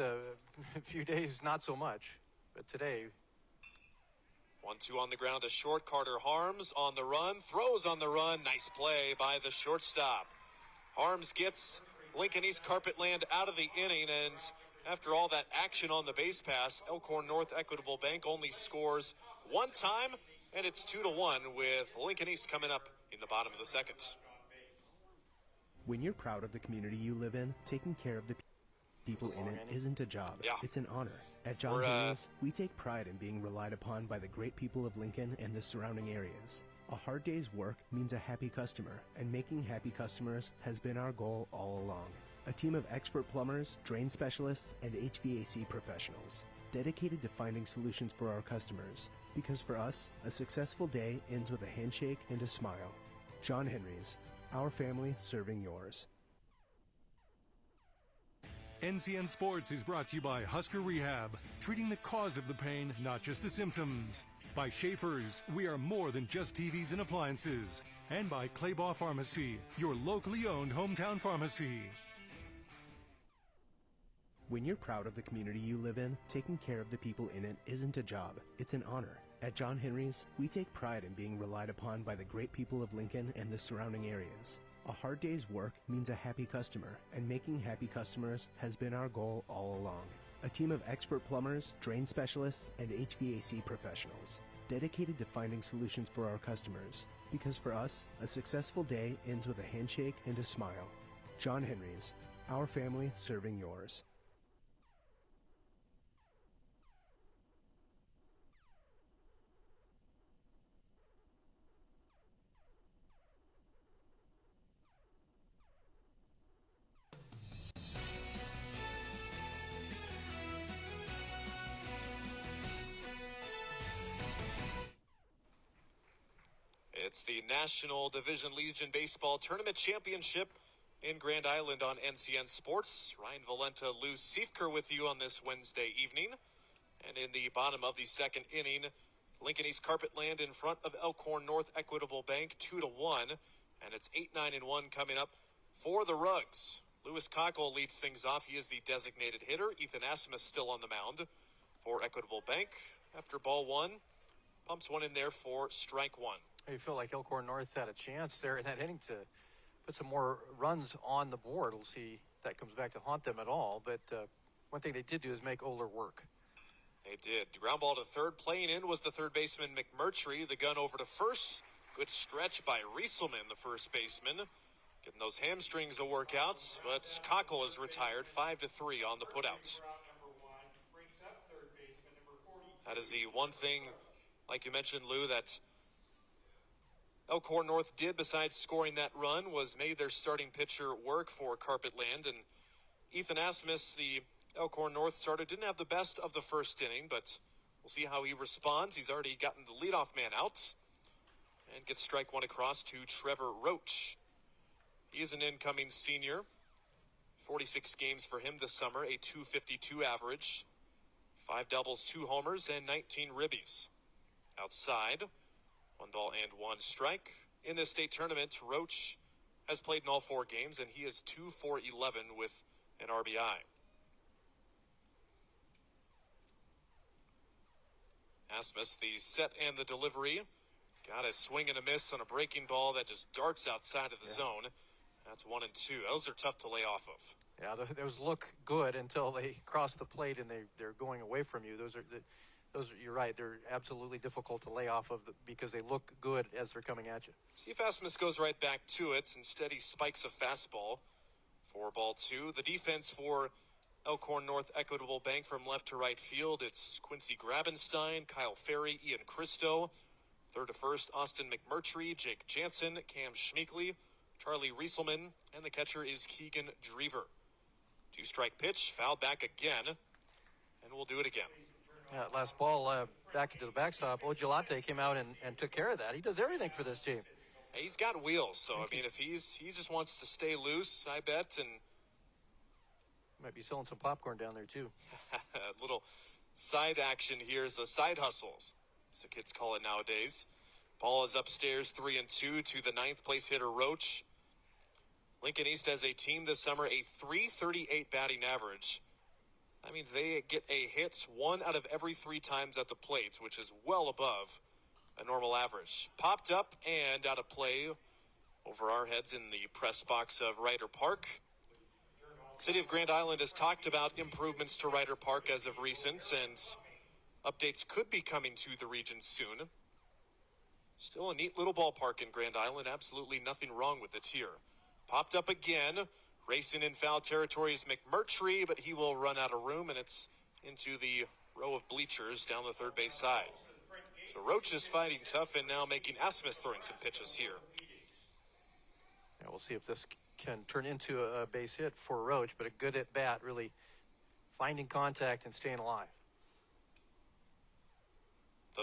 few days, not so much, but today. 1-2 on the ground, a short. Carter Harms on the run, throws on the run. Nice play by the shortstop. Harms gets Lincoln East Carpetland out of the inning, and after all that action on the base pass, Elkhorn North Equitable Bank only scores 1 time, and it's 2-1 with Lincoln East coming up in the bottom of the second. When you're proud of the community you live in, taking care of the people in it isn't a job. Yeah. It's an honor. At John Henry's, we take pride in being relied upon by the great people of Lincoln and the surrounding areas. A hard day's work means a happy customer, and making happy customers has been our goal all along. A team of expert plumbers, drain specialists, and HVAC professionals. dedicated to finding solutions for our customers. Because for us, a successful day ends with a handshake and a smile. John Henry's, our family serving yours. NCN Sports is brought to you by Husker Rehab, treating the cause of the pain, not just the symptoms. By Schaefer's, we are more than just TVs and appliances. And by Claybaugh Pharmacy, your locally owned hometown pharmacy. When you're proud of the community you live in, taking care of the people in it isn't a job, it's an honor. At John Henry's, we take pride in being relied upon by the great people of Lincoln and the surrounding areas. A hard day's work means a happy customer, and making happy customers has been our goal all along. A team of expert plumbers, drain specialists, and HVAC professionals, dedicated to finding solutions for our customers. Because for us, a successful day ends with a handshake and a smile. John Henry's, our family serving yours. It's the National Division Legion Baseball Tournament Championship in Grand Island on NCN Sports. Ryan Valenta, Lou Siefker with you on this Wednesday evening. And in the bottom of the second inning, Lincoln East Carpetland in front of Elkhorn North Equitable Bank 2-1. And it's 8-9-1 coming up for the Rugs. Lewis Cockle leads things off. He is the designated hitter. Ethan Asmus still on the mound for Equitable Bank. After ball one, pumps one in there for strike one. You feel like Elkhorn North had a chance there in that inning to put some more runs on the board. We'll see if that comes back to haunt them at all. But one thing they did do is make Oler work. They did. The ground ball to third. Playing in was the third baseman, McMurtry. The gun over to first. Good stretch by Rieselman, the first baseman. Getting those hamstrings a workout. But Cockle is retired 5-3 on the putouts. That is the one thing, like you mentioned, Lou, that Elkhorn North did, besides scoring that run, was made their starting pitcher work for Carpetland. And Ethan Asmus, the Elkhorn North starter, didn't have the best of the first inning, but we'll see how he responds. He's already gotten the leadoff man out and gets strike one across to Trevor Roach. He is an incoming senior. 46 games for him this summer, a .252 average, 5 doubles, 2 homers, and 19 ribbies. Outside, 1 ball and 1 strike. In this state tournament, Roach has played in all 4 games, and he is 2 for 11 with an RBI. Asmus, the set and the delivery. Got a swing and a miss on a breaking ball that just darts outside of the zone. That's 1 and 2. Those are tough to lay off of. Yeah, those look good until they cross the plate and they're going away from you. Those are you're right. They're absolutely difficult to lay off of because they look good as they're coming at you. See if Asmus goes right back to it. Instead, he spikes a fastball for ball 2. The defense for Elkhorn North Equitable Bank from left to right field. It's Quincy Grabenstein, Kyle Ferry, Ian Christo. Third to first, Austin McMurtry, Jake Jansen, Cam Schmeekley, Charlie Rieselman, and the catcher is Keegan Drever. 2-strike pitch, fouled back again, and we'll do it again. Yeah, last ball back into the backstop. Ojolate came out and took care of that. He does everything for this team. He's got wheels, so I mean, if he just wants to stay loose, I bet, and might be selling some popcorn down there too. A little side action here is a side hustles, as the kids call it nowadays. Ball is upstairs, 3-2 to the 9th place hitter Roach. Lincoln East has a team this summer, a .338 batting average. That means they get a hit 1 out of every 3 times at the plate, which is well above a normal average. Popped up and out of play over our heads in the press box of Ryder Park. City of Grand Island has talked about improvements to Ryder Park as of recent, and updates could be coming to the region soon. Still a neat little ballpark in Grand Island. Absolutely nothing wrong with it here. Popped up again. Racing in foul territory is McMurtry, but he will run out of room, and it's into the row of bleachers down the third base side. So Roach is fighting tough and now making Asmus throwing some pitches here. Yeah, we'll see if this can turn into a base hit for Roach, but a good at bat, really finding contact and staying alive.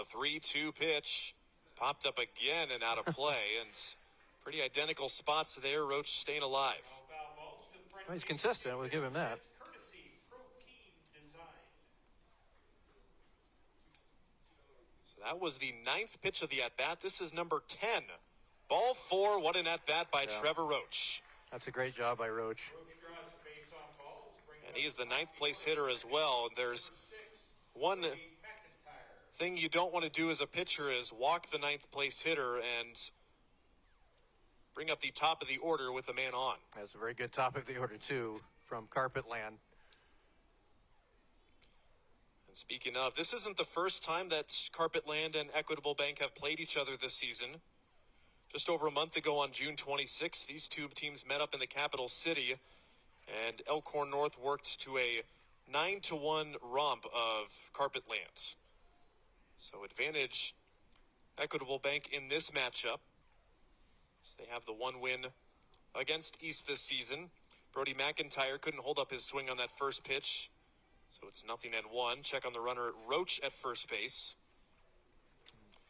The 3-2 pitch popped up again and out of play, and pretty identical spots there. Roach staying alive. Well, he's consistent. We'll give him that. So that was the 9th pitch of the at-bat. This is number 10. Ball 4, what an at-bat by Trevor Roach. That's a great job by Roach. And he's the 9th place hitter as well. And there's one thing you don't want to do as a pitcher is walk the 9th place hitter and bring up the top of the order with a man on. That's a very good top of the order, too, from Carpet Land. And speaking of, this isn't the first time that Carpet Land and Equitable Bank have played each other this season. Just over a month ago on June 26th, these two teams met up in the capital city, and Elkhorn North worked to a 9-1 romp of Carpet Land. So advantage Equitable Bank in this matchup. So they have the one win against East this season. Brody McIntyre couldn't hold up his swing on that first pitch. So it's 0-1. Check on the runner, Roach at first base.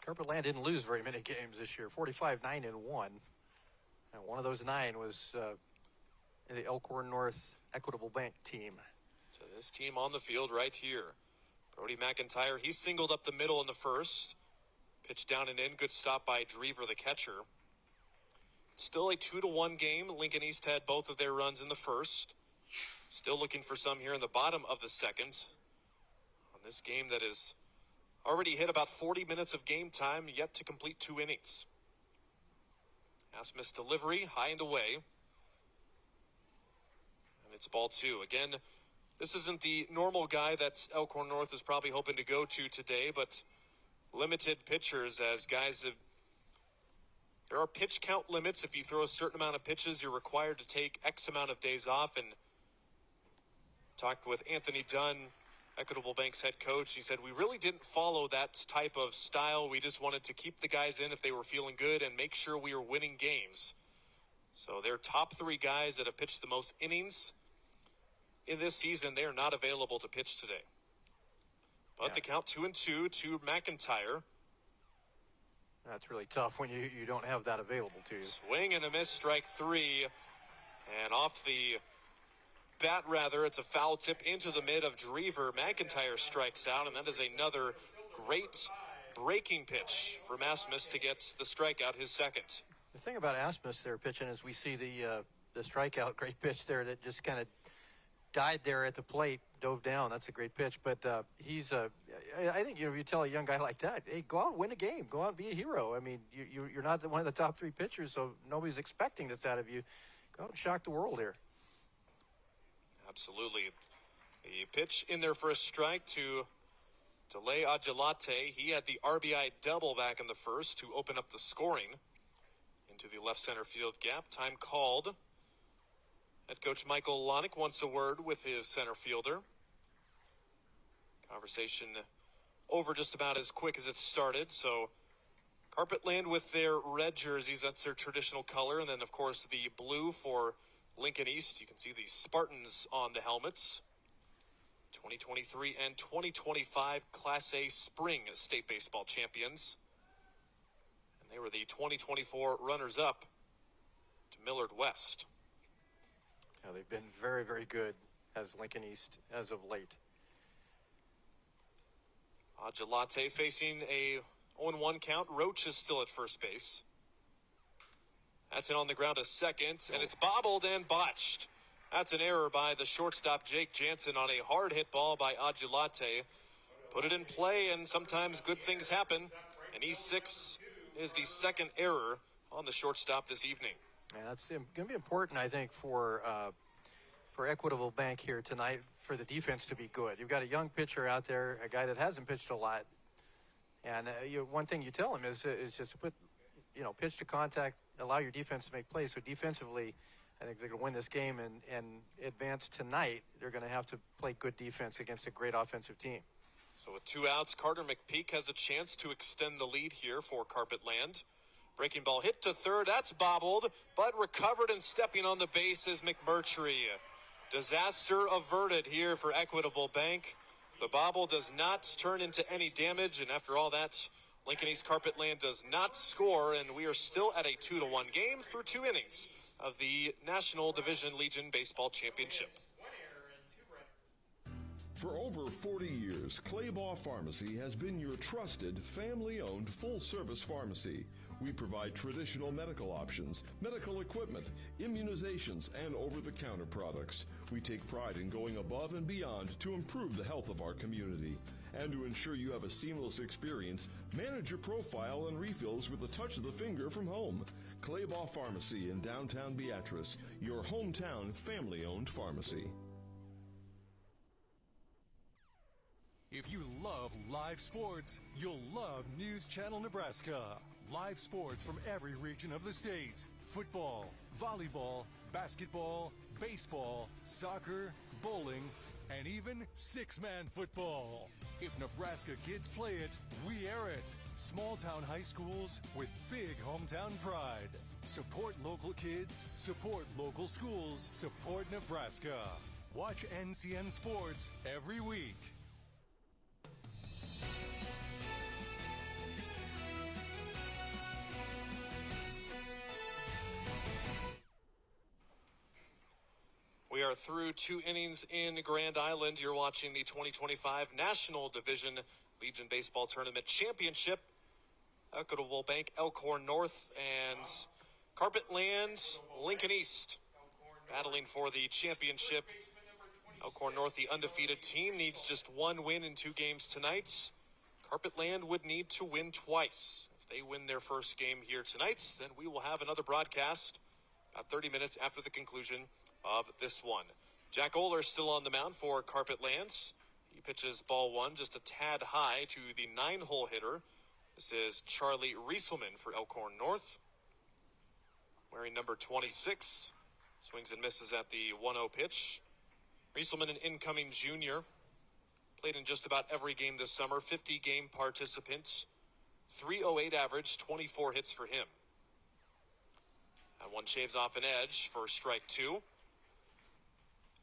Carpet Land didn't lose very many games this year. 45-9-1. And one of those 9 was the Elkhorn North Equitable Bank team. So this team on the field right here. Brody McIntyre, he singled up the middle in the first. Pitch down and in. Good stop by Drever, the catcher. Still a 2-1 game. Lincoln East had both of their runs in the first. Still looking for some here in the bottom of the second. On this game that is already hit about 40 minutes of game time, yet to complete 2 innings. Asmus delivery, high and away. And it's ball 2. Again, this isn't the normal guy that Elkhorn North is probably hoping to go to today, but limited pitchers as guys have... There are pitch count limits. If you throw a certain amount of pitches, you're required to take X amount of days off. And talked with Anthony Dunn, Equitable Bank's head coach. He said, we really didn't follow that type of style. We just wanted to keep the guys in if they were feeling good and make sure we were winning games. So their top 3 guys that have pitched the most innings in this season, they are not available to pitch today. But the count 2-2 to McIntyre. That's really tough when you don't have that available to you. Swing and a miss, strike 3. And off the bat, rather, it's a foul tip into the mid of Drever. McIntyre strikes out, and that is another great breaking pitch for Asmus to get the strikeout, his second. The thing about Asmus there pitching is we see the strikeout, great pitch there that just kind of died there at the plate, dove down. That's a great pitch. But he's I think, you tell a young guy like that, hey, go out and win a game. Go out and be a hero. I mean, you're not one of the top 3 pitchers, so nobody's expecting this out of you. Go out and shock the world here. Absolutely. The pitch in there for a strike to delay Agelate. He had the RBI double back in the first to open up the scoring into the left center field gap. Time called. Head coach Michael Lonick wants a word with his center fielder. Conversation over just about as quick as it started. So Carpet Land with their red jerseys, that's their traditional color. And then, of course, the blue for Lincoln East. You can see the Spartans on the helmets. 2023 and 2025 Class A Spring State Baseball champions. And they were the 2024 runners-up to Millard West. Yeah, they've been very, very good as Lincoln East as of late. Agelate facing a 0-1 count. Roach is still at first base. That's it on the ground, a second, and it's bobbled and botched. That's an error by the shortstop, Jake Jansen, on a hard hit ball by Agelate. Put it in play, and sometimes good things happen. And E6 is the second error on the shortstop this evening. Yeah, that's going to be important, I think, for Equitable Bank here tonight for the defense to be good. You've got a young pitcher out there, a guy that hasn't pitched a lot. And one thing you tell him is just to put, pitch to contact, allow your defense to make plays. So defensively, I think they're going to win this game and advance tonight. They're going to have to play good defense against a great offensive team. So with 2 outs, Carter McPeak has a chance to extend the lead here for Carpet Land. Breaking ball hit to third. That's bobbled, but recovered and stepping on the base is McMurtry. Disaster averted here for Equitable Bank. The bobble does not turn into any damage, and after all that, Lincoln East Carpetland does not score, and we are still at a 2-1 game through 2 innings of the National Division Legion Baseball Championship. For over 40 years, Claybaugh Pharmacy has been your trusted, family-owned, full-service pharmacy. We provide traditional medical options, medical equipment, immunizations, and over-the-counter products. We take pride in going above and beyond to improve the health of our community. And to ensure you have a seamless experience, manage your profile and refills with a touch of the finger from home. Claybaugh Pharmacy in downtown Beatrice, your hometown family-owned pharmacy. If you love live sports, you'll love News Channel Nebraska. Live sports from every region of the state. Football, volleyball, basketball, baseball, soccer, bowling, and even six-man football. If Nebraska kids play it, we air it. Small-town high schools with big hometown pride. Support local kids, support local schools, support Nebraska. Watch NCN Sports every week. We are through 2 innings in Grand Island. You're watching the 2025 National Division Legion Baseball Tournament Championship. Equitable Bank, Elkhorn North, and Carpetland, Lincoln East battling for the championship. Elkhorn North, the undefeated team, needs just 1 win in 2 games tonight. Carpetland would need to win twice. If they win their first game here tonight, then we will have another broadcast about 30 minutes after the conclusion of this one. Jack Oler still on the mound for Carpetlands. He pitches ball 1 just a tad high to the 9-hole hitter. This is Charlie Rieselman for Elkhorn North. Wearing number 26. Swings and misses at the 1-0 pitch. Rieselman, an incoming junior. Played in just about every game this summer. 50-game participant. .308 average, 24 hits for him. That one shaves off an edge for strike 2.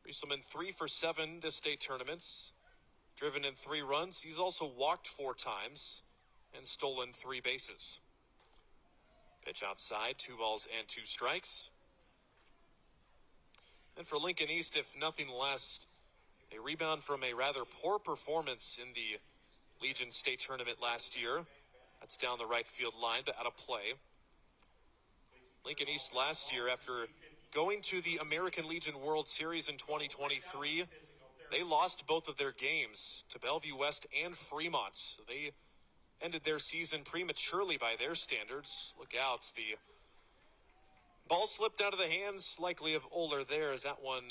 Rieselman 3 for 7 this state tournaments. Driven in 3 runs. He's also walked 4 times and stolen 3 bases. Pitch outside, 2 balls and 2 strikes. And for Lincoln East, if nothing less, a rebound from a rather poor performance in the Legion State Tournament last year. That's down the right field line, but out of play. Lincoln East last year, after going to the American Legion World Series in 2023, they lost both of their games to Bellevue West and Fremont. So they ended their season prematurely by their standards. Look out, the ball slipped out of the hands, likely of Oler there, as that one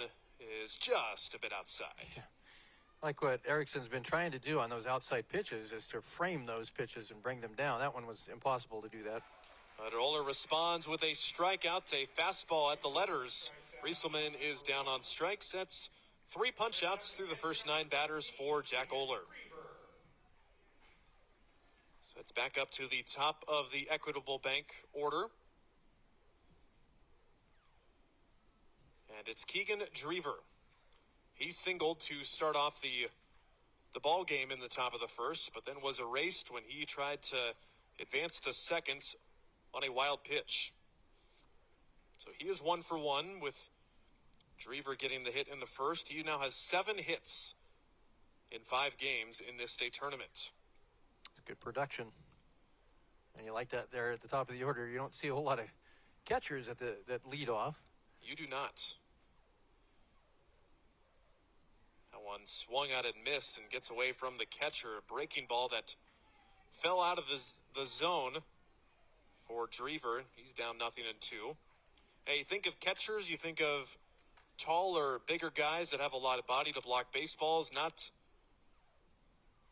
is just a bit outside. Like what Erickson's been trying to do on those outside pitches is to frame those pitches and bring them down. That one was impossible to do that. But Oler responds with a strikeout, a fastball at the letters. Rieselman is down on strikes. That's 3 punch-outs through the first 9 batters for Jack Oler. So it's back up to the top of the Equitable Bank order. And it's Keegan Drever. He singled to start off the ball game in the top of the first, but then was erased when he tried to advance to second on a wild pitch. So he is 1 for 1 with Drever getting the hit in the first. He now has 7 hits in 5 games in this state tournament. Good production. And you like that there at the top of the order. You don't see a whole lot of catchers that lead off. You do not. That one swung out and missed and gets away from the catcher. A breaking ball that fell out of the zone for Drever. He's down 0-2. Hey, you think of catchers, you think of taller, bigger guys that have a lot of body to block baseballs, not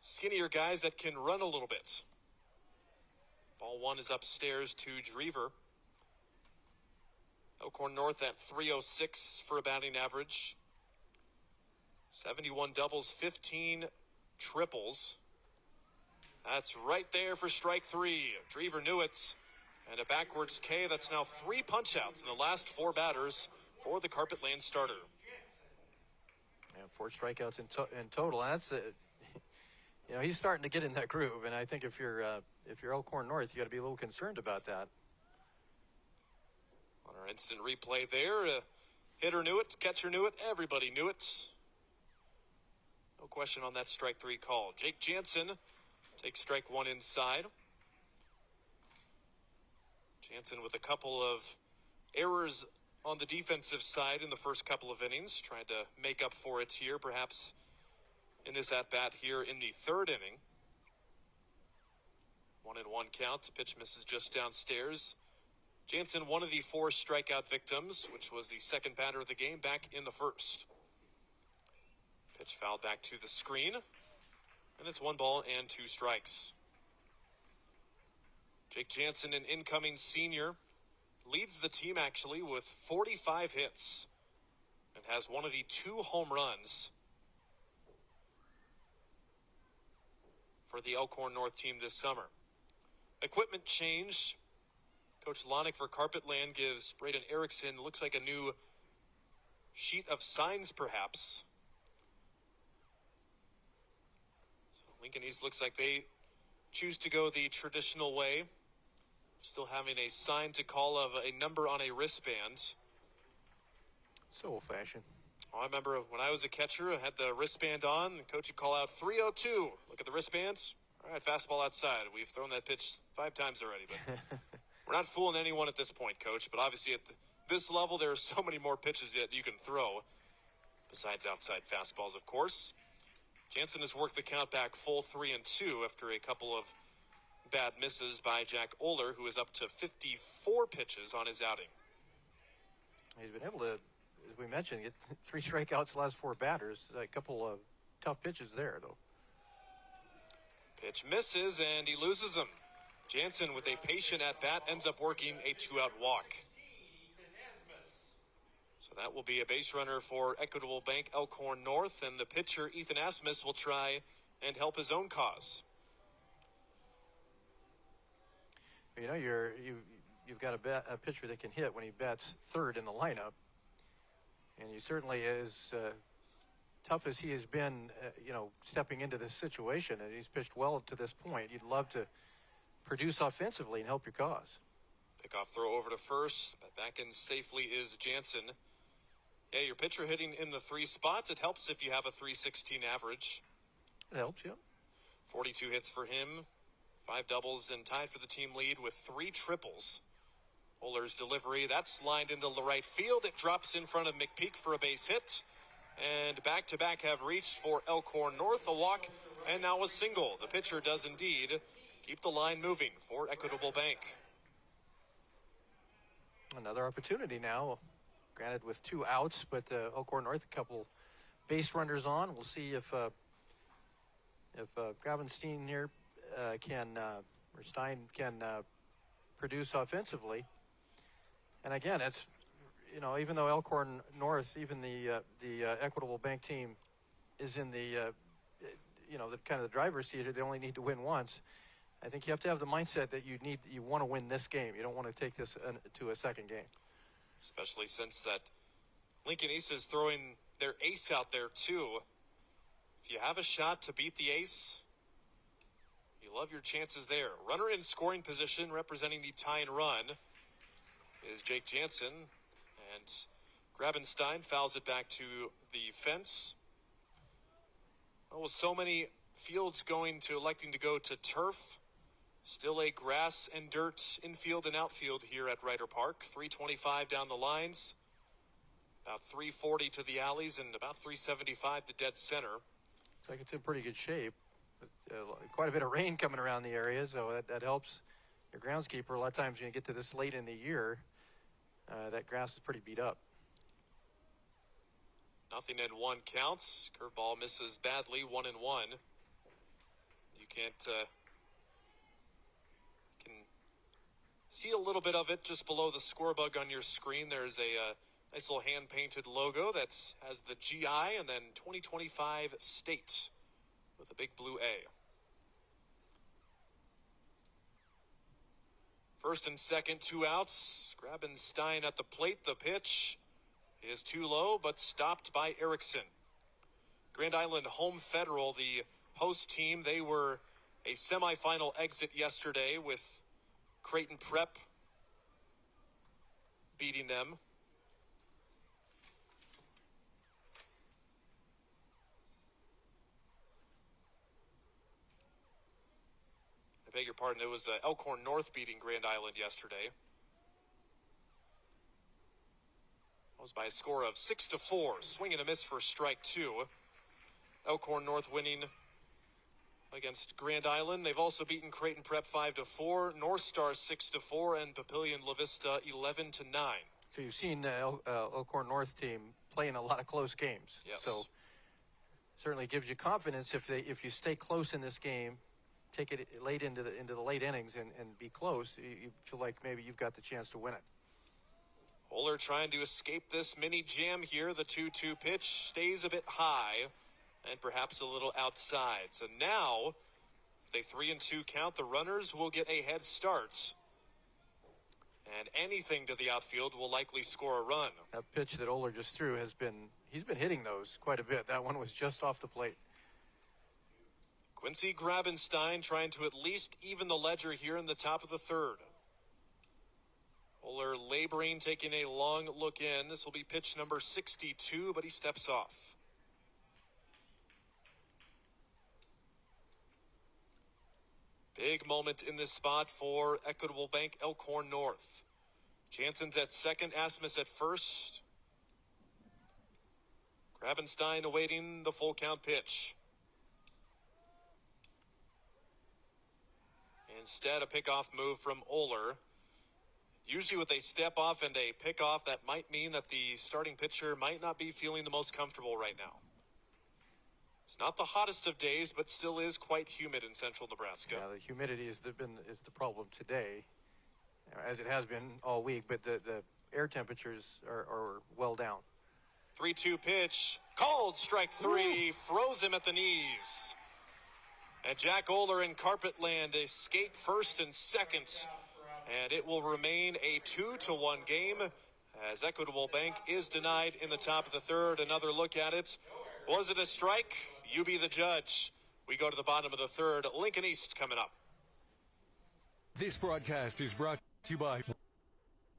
skinnier guys that can run a little bit. Ball 1 is upstairs to Drever. Elkhorn North at .306 for a batting average. 71 doubles, 15 triples. That's right there for strike 3. Drever knew it. And a backwards K. That's now 3 punch-outs in the last 4 batters for the Carpetland starter. And 4 strikeouts in total. And that's he's starting to get in that groove, and I think if you're Elkhorn North, you got to be a little concerned about that. On our instant replay there, hitter knew it, catcher knew it, everybody knew it. No question on that strike three call. Jake Jansen takes strike one inside. Jansen with a couple of errors on the defensive side in the first couple of innings, trying to make up for it here, perhaps in this at-bat here in the third inning. 1-1 count. Pitch misses just downstairs. Jansen, one of the 4 strikeout victims, which was the second batter of the game back in the first. Pitch fouled back to the screen, and it's 1 ball and 2 strikes. Jake Jansen, an incoming senior, leads the team actually with 45 hits and has one of the 2 home runs for the Elkhorn North team this summer. Equipment change. Coach Lonick for Carpetland gives Braden Erickson, looks like a new sheet of signs perhaps. So Lincoln East looks like they choose to go the traditional way. Still having a sign to call of a number on a wristband. So old-fashioned. Oh, I remember when I was a catcher, I had the wristband on, and coach would call out 302. Look at the wristbands. All right, fastball outside. We've thrown that pitch 5 times already, but we're not fooling anyone at this point, Coach. But obviously at this level, there are so many more pitches that you can throw, besides outside fastballs, of course. Jansen has worked the count back full 3-2 after a couple of bad misses by Jack Oler, who is up to 54 pitches on his outing. He's been able to, as we mentioned, get 3 strikeouts the last 4 batters. A couple of tough pitches there, though. Pitch misses, and he loses them. Jansen, with a patient at-bat, ends up working a 2-out walk. So that will be a base runner for Equitable Bank Elkhorn North, and the pitcher, Ethan Asmus, will try and help his own cause. You know, you've got a pitcher that can hit when he bats third in the lineup, and he certainly is tough as he has been. Stepping into this situation, and he's pitched well to this point. You'd love to produce offensively and help your cause. Pickoff throw over to first, but back in safely is Jansen. Yeah, your pitcher hitting in the 3 spots. It helps if you have a .316 average. It helps, yeah. 42 hits for him. 5 doubles and tied for the team lead with 3 triples. Oler's delivery, that's lined into the right field. It drops in front of McPeak for a base hit. And back-to-back have reached for Elkhorn North, a walk, and now a single. The pitcher does indeed keep the line moving for Equitable Bank. Another opportunity now, granted with 2 outs, but Elkhorn North, a couple base runners on. We'll see if Gravenstein here Stein can produce offensively. And again, it's, even though Elkhorn North, even the Equitable Bank team is in the kind of the driver's seat, they only need to win once. I think you have to have the mindset that you want to win this game. You don't want to take this to a second game. Especially since that Lincoln East is throwing their ace out there too. If you have a shot to beat the ace, you love your chances there. Runner in scoring position representing the tying run is Jake Jansen. And Grabenstein fouls it back to the fence. Oh, with so many fields electing to go to turf, still a grass and dirt infield and outfield here at Ryder Park. 325 down the lines, about 340 to the alleys, and about 375 to dead center. Looks like it's in pretty good shape. Quite a bit of rain coming around the area, so that helps your groundskeeper. A lot of times when you get to this late in the year, that grass is pretty beat up. 0-1 counts. Curveball misses badly, 1-1. You can see a little bit of it just below the score bug on your screen. There's a nice little hand-painted logo that has the GI and then 2025 state with a big blue A. First and second, 2 outs. Grabenstein at the plate. The pitch is too low, but stopped by Erickson. Grand Island Home Federal, the Post team. They were a semifinal exit yesterday with Creighton Prep beating them. I beg your pardon, it was Elkhorn North beating Grand Island yesterday. That was by a score of 6-4. Swing and a miss for strike two. Elkhorn North winning against Grand Island. They've also beaten Creighton Prep 5-4, North Star 6-4, and Papillion La Vista 11-9. So you've seen Elkhorn North team playing a lot of close games. Yes. So certainly gives you confidence if you stay close in this game, take it late into the late innings and be close. You feel like maybe you've got the chance to win it. Oler trying to escape this mini jam here. The 2-2 pitch stays a bit high and perhaps a little outside. So now, with a 3-2 count, the runners will get a head start. And anything to the outfield will likely score a run. That pitch that Oler just threw he's been hitting those quite a bit. That one was just off the plate. Quincy Grabenstein trying to at least even the ledger here in the top of the third. Oler laboring, taking a long look in. This will be pitch number 62, but he steps off. Big moment in this spot for Equitable Bank Elkhorn North. Jansen's at second, Asmus at first. Grabenstein awaiting the full count pitch. Instead, a pickoff move from Oler. Usually with a step off and a pickoff, that might mean that the starting pitcher might not be feeling the most comfortable right now. It's not the hottest of days, but still is quite humid in central Nebraska. Yeah, the humidity is the problem today, as it has been all week, but the air temperatures are well down. 3-2 pitch, called strike three, froze him at the knees. And Jack Oler in Carpetland escape first and second, and it will remain a 2-1 game as Equitable Bank is denied in the top of the third. Another look at it. Was it a strike? You be the judge. We go to the bottom of the third. Lincoln East coming up. This broadcast is brought to you by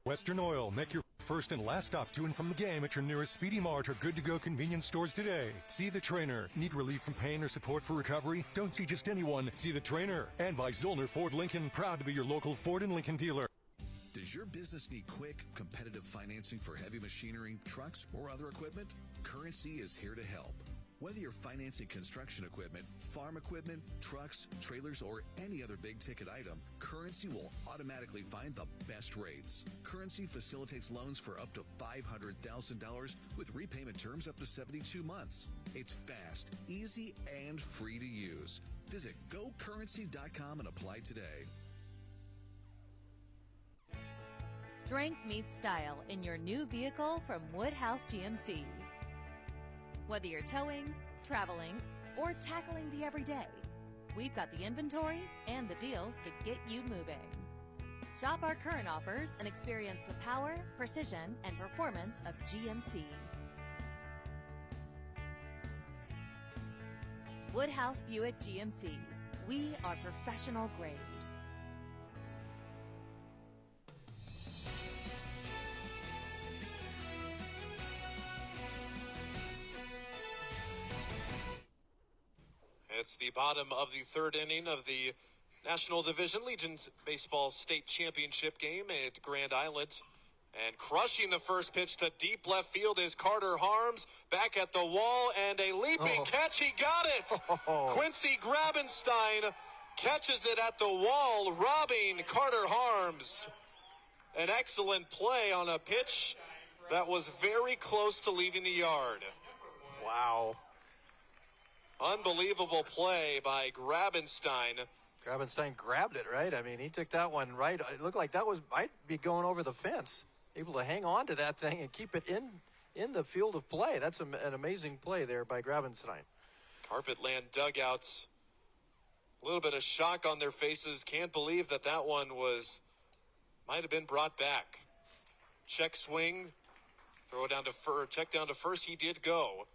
Western Oil. Make your first and last stop to and from the game at your nearest Speedy Mart or good-to-go convenience stores today. See the trainer. Need relief from pain or support for recovery? Don't see just anyone. See the trainer. And by Zollner Ford Lincoln, proud to be your local Ford and Lincoln dealer. Does your business need quick, competitive financing for heavy machinery, trucks, or other equipment? Currency is here to help. Whether you're financing construction equipment, farm equipment, trucks, trailers, or any other big-ticket item, Currency will automatically find the best rates. Currency facilitates loans for up to $500,000 with repayment terms up to 72 months. It's fast, easy, and free to use. Visit GoCurrency.com and apply today. Strength meets style in your new vehicle from Woodhouse GMC. Whether you're towing, traveling, or tackling the everyday, we've got the inventory and the deals to get you moving. Shop our current offers and experience the power, precision, and performance of GMC. Woodhouse Buick GMC. We are professional grade. It's the bottom of the third inning of the National Division Legion's Baseball State Championship game at Grand Island. And crushing the first pitch to deep left field is Carter Harms. Back at the wall and a leaping catch. He got it. Quincy Grabenstein catches it at the wall, robbing Carter Harms. An excellent play on a pitch that was very close to leaving the yard. Wow. Unbelievable play by Grabenstein. Grabenstein grabbed it, right? I mean, he took that one right. It looked like that might be going over the fence. Able to hang on to that thing and keep it in the field of play. That's an amazing play there by Grabenstein. Carpetland dugouts. A little bit of shock on their faces. Can't believe that one might have been brought back. Check swing. Throw it down to first. Check down to first. He did go.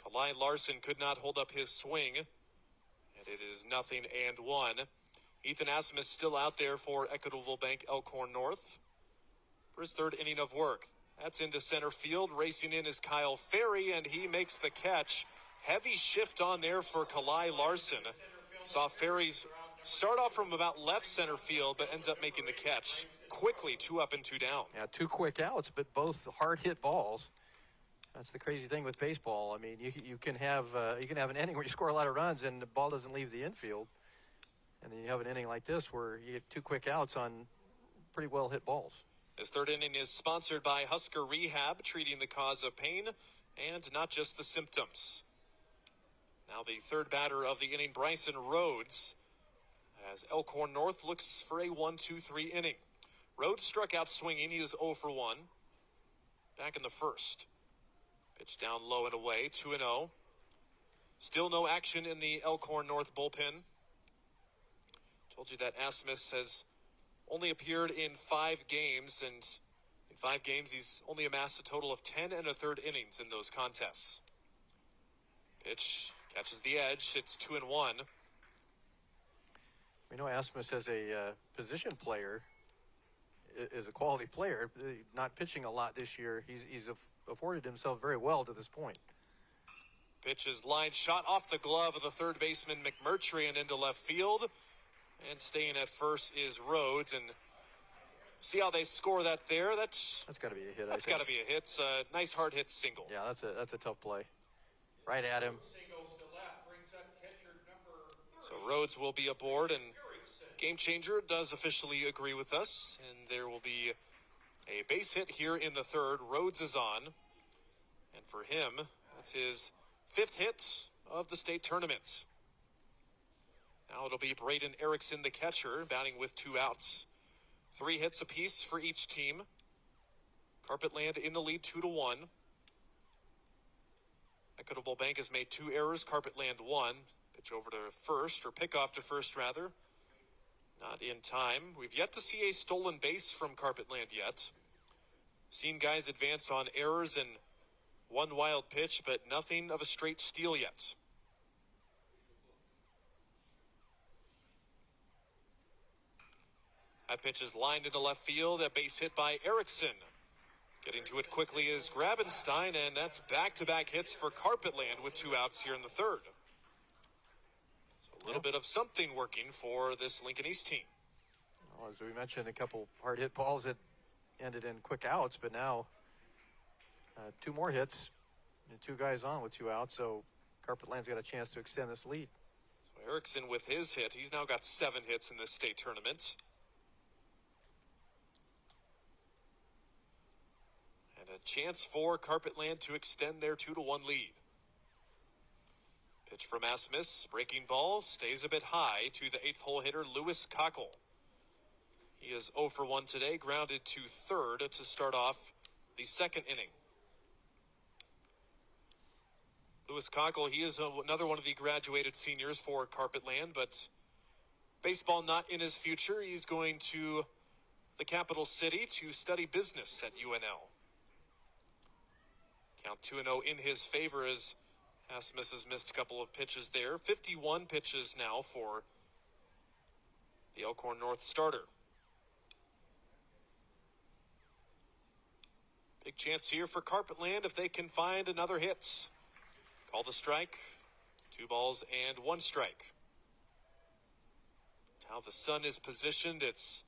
Kalai Larson could not hold up his swing. And it is 0-1. Ethan Asmus still out there for Equitable Bank Elkhorn North for his third inning of work. That's into center field. Racing in is Kyle Ferry, and he makes the catch. Heavy shift on there for Kalai Larson. Saw Ferry's start off from about left center field, but ends up making the catch quickly. 2 up and 2 down. Yeah, 2 quick outs, but both hard hit balls. That's the crazy thing with baseball. I mean, you can have an inning where you score a lot of runs and the ball doesn't leave the infield, and then you have an inning like this where you get 2 quick outs on pretty well hit balls. This third inning is sponsored by Husker Rehab, treating the cause of pain and not just the symptoms. Now the third batter of the inning, Bryson Rhodes, as Elkhorn North looks for a 1-2-3 inning. Rhodes struck out swinging. He is 0 for 1. Back in the first. Pitch down low and away, 2-0. Still no action in the Elkhorn North bullpen. Told you that Asmus has only appeared in 5 games, and in 5 games he's only amassed a total of 10 1/3 innings in those contests. Pitch catches the edge. It's 2-1. We know Asmus as a position player is a quality player, not pitching a lot this year. He's afforded himself very well to this point. Pitch is lined, shot off the glove of the third baseman McMurtry and into left field. And staying at first is Rhodes. And see how they score that there? That's got to be a hit. That's got to be a hit. It's a nice hard hit single. Yeah, that's a tough play. Right at him. So Rhodes will be aboard, and Game Changer does officially agree with us, and there will be a base hit here in the third. Rhodes is on, and for him, that's his 5th hit of the state tournament. Now it'll be Braden Erickson, the catcher, batting with 2 outs. 3 hits apiece for each team. Carpetland in the lead 2-1. Equitable Bank has made 2 errors. Carpetland 1. Pitch over to first, or pick off to first rather. Not in time. We've yet to see a stolen base from Carpetland yet. Seen guys advance on errors and 1 wild pitch, but nothing of a straight steal yet. That pitch is lined into left field. A base hit by Erickson. Getting to it quickly is Grabenstein, and that's back-to-back hits for Carpetland with 2 outs here in the third. A little bit of something working for this Lincoln East team. Well, as we mentioned, a couple hard hit balls that ended in quick outs, but now 2 more hits and 2 guys on with 2 outs, so Carpetland's got a chance to extend this lead. So Erickson with his hit, he's now got 7 hits in this state tournament. And a chance for Carpetland to extend their 2-1 lead. Pitch from Asmus, breaking ball, stays a bit high to the 8th hole hitter, Lewis Cockle. He is 0 for 1 today, grounded to third to start off the 2nd inning. Lewis Cockle, he is another one of the graduated seniors for Carpetland, but baseball not in his future. He's going to the capital city to study business at UNL. Count 2-0 in his favor as Asmus has missed a couple of pitches there. 51 pitches now for the Elkhorn North starter. Big chance here for Carpetland if they can find another hit. Call the strike. 2 balls and 1 strike. How the sun is positioned, it's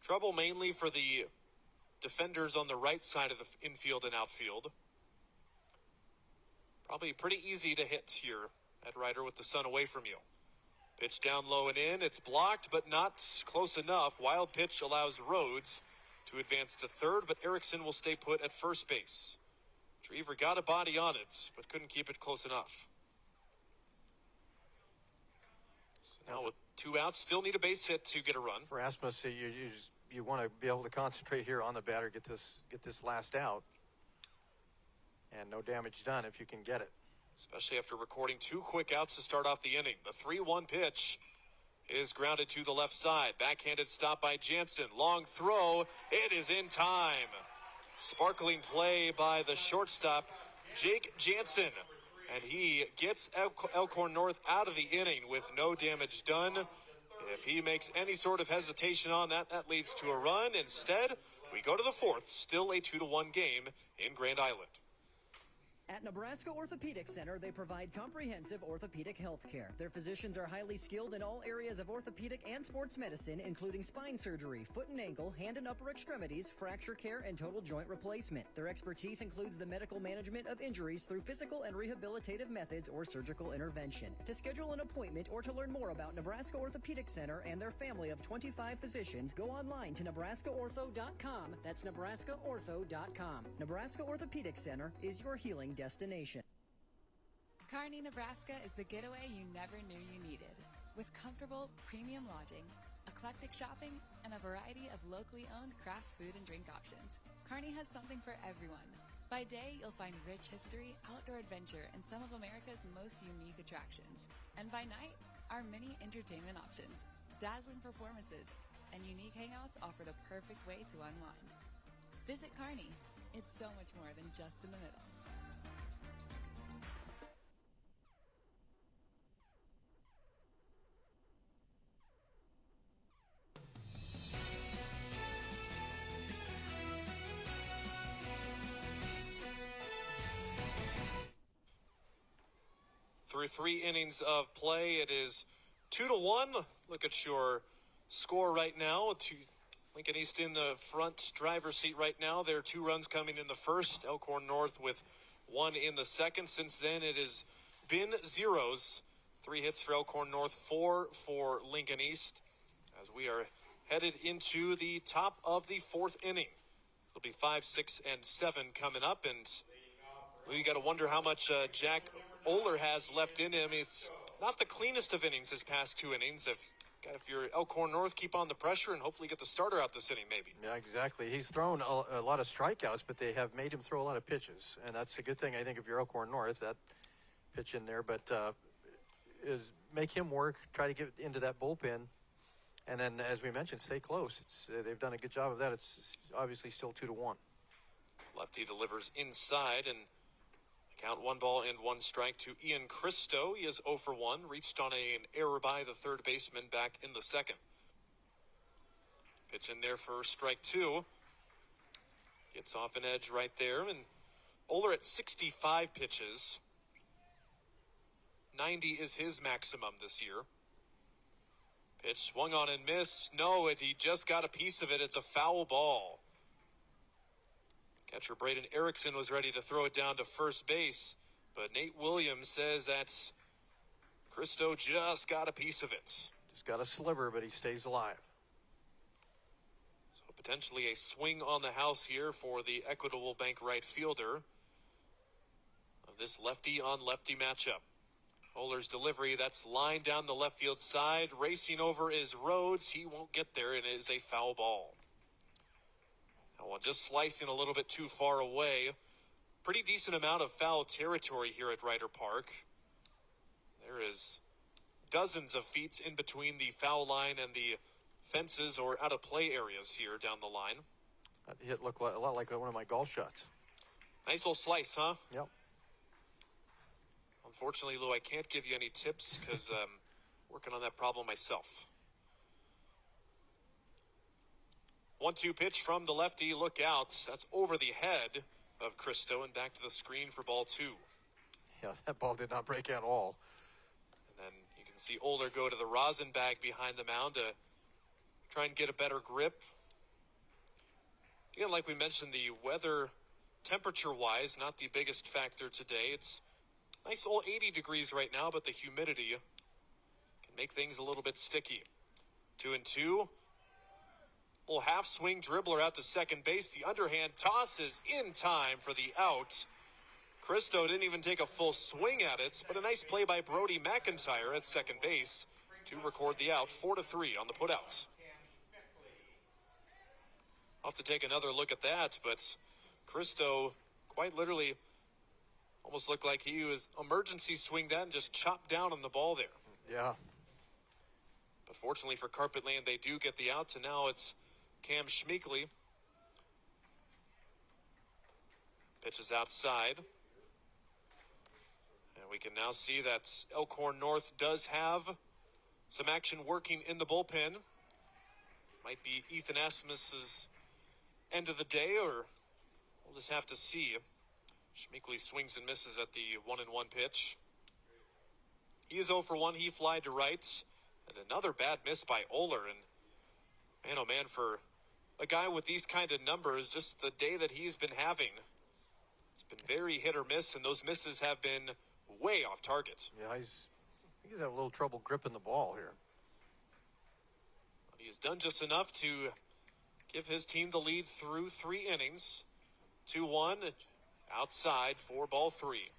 trouble mainly for the defenders on the right side of the infield and outfield. Probably pretty easy to hit here at Ryder with the sun away from you. Pitch down low and in. It's blocked, but not close enough. Wild pitch allows Rhodes to advance to third, but Erickson will stay put at first base. Drever got a body on it, but couldn't keep it close enough. So now with 2 outs, still need a base hit to get a run. For Asmus, you want to be able to concentrate here on the batter, get this last out. And no damage done if you can get it. Especially after recording 2 quick outs to start off the inning. The 3-1 pitch is grounded to the left side. Backhanded stop by Jansen. Long throw. It is in time. Sparkling play by the shortstop, Jake Jansen. and he gets Elkhorn North out of the inning with no damage done. If he makes any sort of hesitation on that, that leads to a run. Instead, we go to the fourth, still a 2-1 game in Grand Island. At Nebraska Orthopedic Center, they provide comprehensive orthopedic health care. Their physicians are highly skilled in all areas of orthopedic and sports medicine, including spine surgery, foot and ankle, hand and upper extremities, fracture care, and total joint replacement. Their expertise includes the medical management of injuries through physical and rehabilitative methods or surgical intervention. To schedule an appointment or to learn more about Nebraska Orthopedic Center and their family of 25 physicians, go online to nebraskaortho.com. That's nebraskaortho.com. Nebraska Orthopedic Center is your healing destination. Kearney, Nebraska is the getaway you never knew you needed. With comfortable, premium lodging, eclectic shopping, and a variety of locally owned craft food and drink options, Kearney has something for everyone. By day, you'll find rich history, outdoor adventure, and some of America's most unique attractions. And by night, our many entertainment options, dazzling performances, and unique hangouts offer the perfect way to unwind. Visit Kearney. It's so much more than just in the middle. Through 3 innings of play, it is 2-1. Look at your score right now. Lincoln East in the front driver's seat right now. There are 2 runs coming in the first. Elkhorn North with 1 in the second. Since then, it has been zeros. 3 hits for Elkhorn North, 4 for Lincoln East. As we are headed into the top of the 4th inning. It'll be 5, 6, and 7 coming up, and we got to wonder how much Jack Oler has left in him. It's not the cleanest of innings his past 2 innings. If you're Elkhorn North, keep on the pressure and hopefully get the starter out this inning maybe. Yeah, exactly. He's thrown a lot of strikeouts, but they have made him throw a lot of pitches. And that's a good thing, I think, if you're Elkhorn North, that pitch in there. But is make him work, try to get into that bullpen. And then, as we mentioned, stay close. They've done a good job of that. It's obviously still 2-1. Lefty delivers inside, and count 1 ball and 1 strike to Ian Christo. He is 0 for 1, reached on an error by the third baseman back in the second. Pitch in there for strike 2. Gets off an edge right there, and Oler at 65 pitches. 90 is his maximum this year. Pitch swung on and missed. No, he just got a piece of it. It's a foul ball. Catcher Braden Erickson was ready to throw it down to first base, but Nate Williams says that Christo just got a piece of it. Just got a sliver, but he stays alive. So potentially a swing on the house here for the Equitable Bank right fielder of this lefty-on-lefty matchup. Oler's delivery, that's line down the left field side. Racing over is Rhodes. He won't get there, and it is a foul ball. Well, just slicing a little bit too far away. Pretty decent amount of foul territory here at Ryder Park. There is dozens of feet in between the foul line and the fences or out of play areas here down the line. That hit looked a lot like one of my golf shots. Nice little slice, huh? Yep. Unfortunately, Lou, I can't give you any tips because I'm working on that problem myself. 1-2 pitch from the lefty. Look out. That's over the head of Christo and back to the screen for ball 2. Yeah, that ball did not break at all. And then you can see Oler go to the rosin bag behind the mound to try and get a better grip. Again, like we mentioned, the weather temperature-wise, not the biggest factor today. It's nice old 80 degrees right now, but the humidity can make things a little bit sticky. 2-2. Little half swing dribbler out to second base. The underhand toss is in time for the out. Christo didn't even take a full swing at it, but a nice play by Brody McIntyre at second base to record the out. 4-3 on the putouts. I'll have to take another look at that, but Christo quite literally almost looked like he was emergency swing that and just chopped down on the ball there. Yeah. But fortunately for Carpetland, they do get the out, and now it's Cam Schmeekley. Pitches outside. And We can now see that Elkhorn North does have some action working in the bullpen. Might be Ethan Asmus's end of the day, or we'll just have to see. Schmeekley swings and misses at the 1-1 pitch. He is 0 for 1. He flied to right. And another bad miss by Oler. And man, oh man, for a guy with these kind of numbers, just the day that he's been having, it's been very hit or miss, and those misses have been way off target. Yeah, he's having a little trouble gripping the ball here. He has done just enough to give his team the lead through 3 innings. 2-1 outside for ball 3.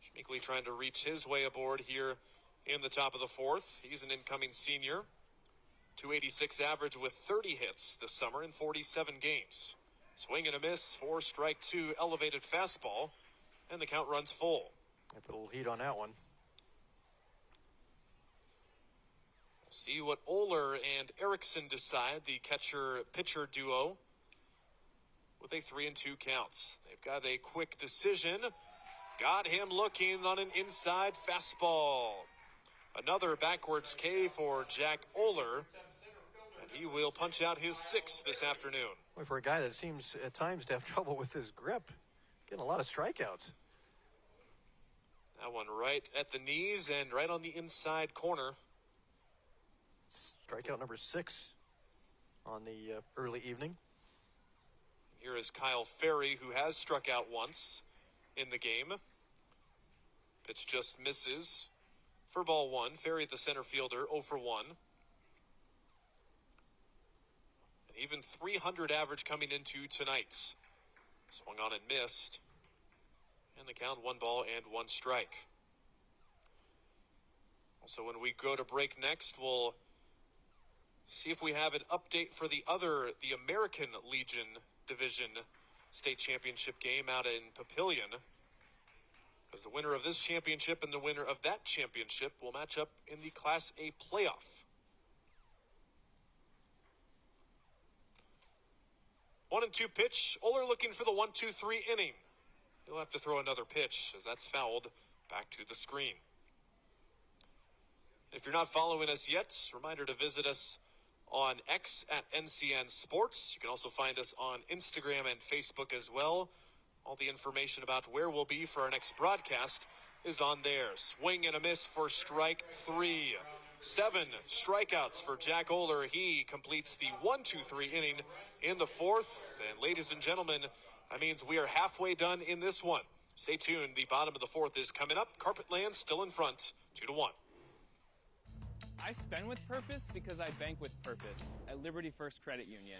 Schmeekley trying to reach his way aboard here in the top of the 4th. He's an incoming senior. 286 average with 30 hits this summer in 47 games. Swing and a miss for strike 2, elevated fastball, and the count runs full. Put a little heat on that one. See what Oler and Erickson decide, the catcher-pitcher duo, with a 3-2 counts. They've got a quick decision. Got him looking on an inside fastball. Another backwards K for Jack Oler, and he will punch out his 6th this afternoon. Boy, for a guy that seems at times to have trouble with his grip, getting a lot of strikeouts. That one right at the knees and right on the inside corner. Strikeout number 6 on the early evening. Here is Kyle Ferry, who has struck out once in the game. Pitch just misses for ball 1. Ferry, the center fielder, 0 for 1. And even 300 average coming into tonight. Swung on and missed. And the count 1 ball and 1 strike. Also, when we go to break next, we'll see if we have an update for the American Legion Division State Championship game out in Papillion. As the winner of this championship and the winner of that championship will match up in the Class A playoff. 1-2 pitch. Oler looking for the 1-2-3 inning. He'll have to throw another pitch as that's fouled back to the screen. If you're not following us yet, reminder to visit us on X at NCN Sports. You can also find us on Instagram and Facebook as well. All the information about where we'll be for our next broadcast is on there. Swing and a miss for strike 3. 7 strikeouts for Jack Oler. He completes the 1-2-3 inning in the 4th. And ladies and gentlemen, that means we are halfway done in this one. Stay tuned. The bottom of the 4th is coming up. Carpetland still in front, 2-1. I spend with purpose because I bank with purpose at Liberty First Credit Union.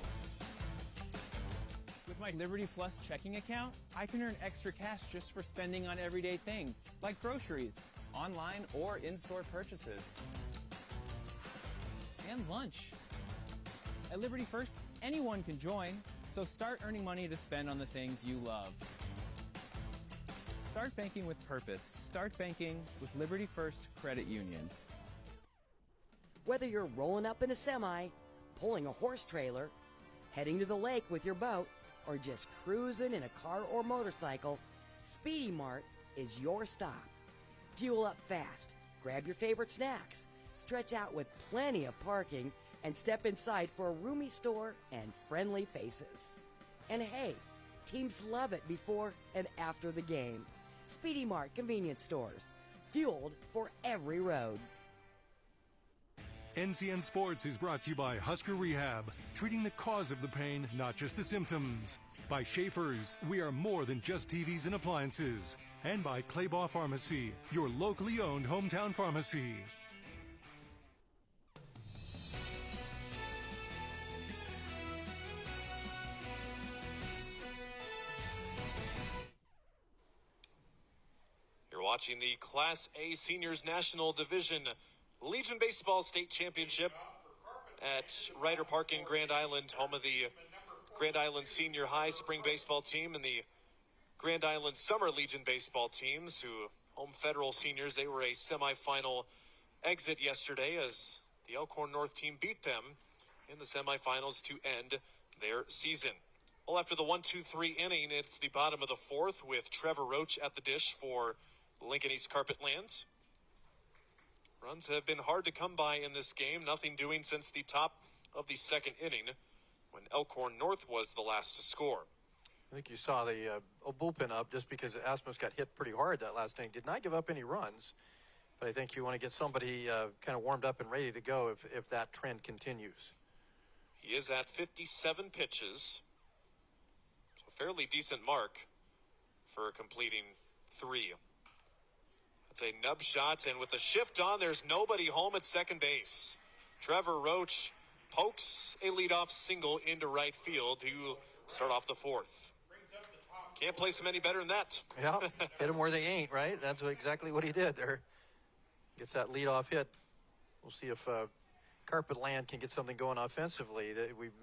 With my Liberty Plus checking account, I can earn extra cash just for spending on everyday things, like groceries, online or in-store purchases, and lunch. At Liberty First, anyone can join, so start earning money to spend on the things you love. Start banking with purpose. Start banking with Liberty First Credit Union. Whether you're rolling up in a semi, pulling a horse trailer, heading to the lake with your boat, or just cruising in a car or motorcycle, Speedy Mart is your stop. Fuel up fast, grab your favorite snacks, stretch out with plenty of parking, and step inside for a roomy store and friendly faces. And hey, teams love it before and after the game. Speedy Mart convenience stores, fueled for every road. NCN Sports is brought to you by Husker Rehab, treating the cause of the pain, not just the symptoms. By Schaefer's, we are more than just TVs and appliances. And by Claybaugh Pharmacy, your locally owned hometown pharmacy. You're watching the Class A Seniors National Division Legion Baseball State Championship at Ryder Park in Grand Island, home of the Grand Island Senior High Spring Baseball Team and the Grand Island Summer Legion Baseball teams, who home Federal Seniors. They were a semifinal exit yesterday as the Elkhorn North team beat them in the semifinals to end their season. Well, after the 1-2-3 inning, it's the bottom of the 4th with Trevor Roach at the dish for Lincoln East Carpetland. Runs have been hard to come by in this game. Nothing doing since the top of the second inning when Elkhorn North was the last to score. I think you saw the bullpen up just because Asmus got hit pretty hard that last inning. Did not give up any runs, but I think you want to get somebody kind of warmed up and ready to go if that trend continues. He is at 57 pitches. So a fairly decent mark for completing 3. That's a nub shot, and with the shift on, there's nobody home at second base. Trevor Roach pokes a leadoff single into right field to start off the 4th. Can't place him any better than that. Yeah, hit him where they ain't, right? That's exactly what he did there. Gets that leadoff hit. We'll see if Carpetland can get something going offensively.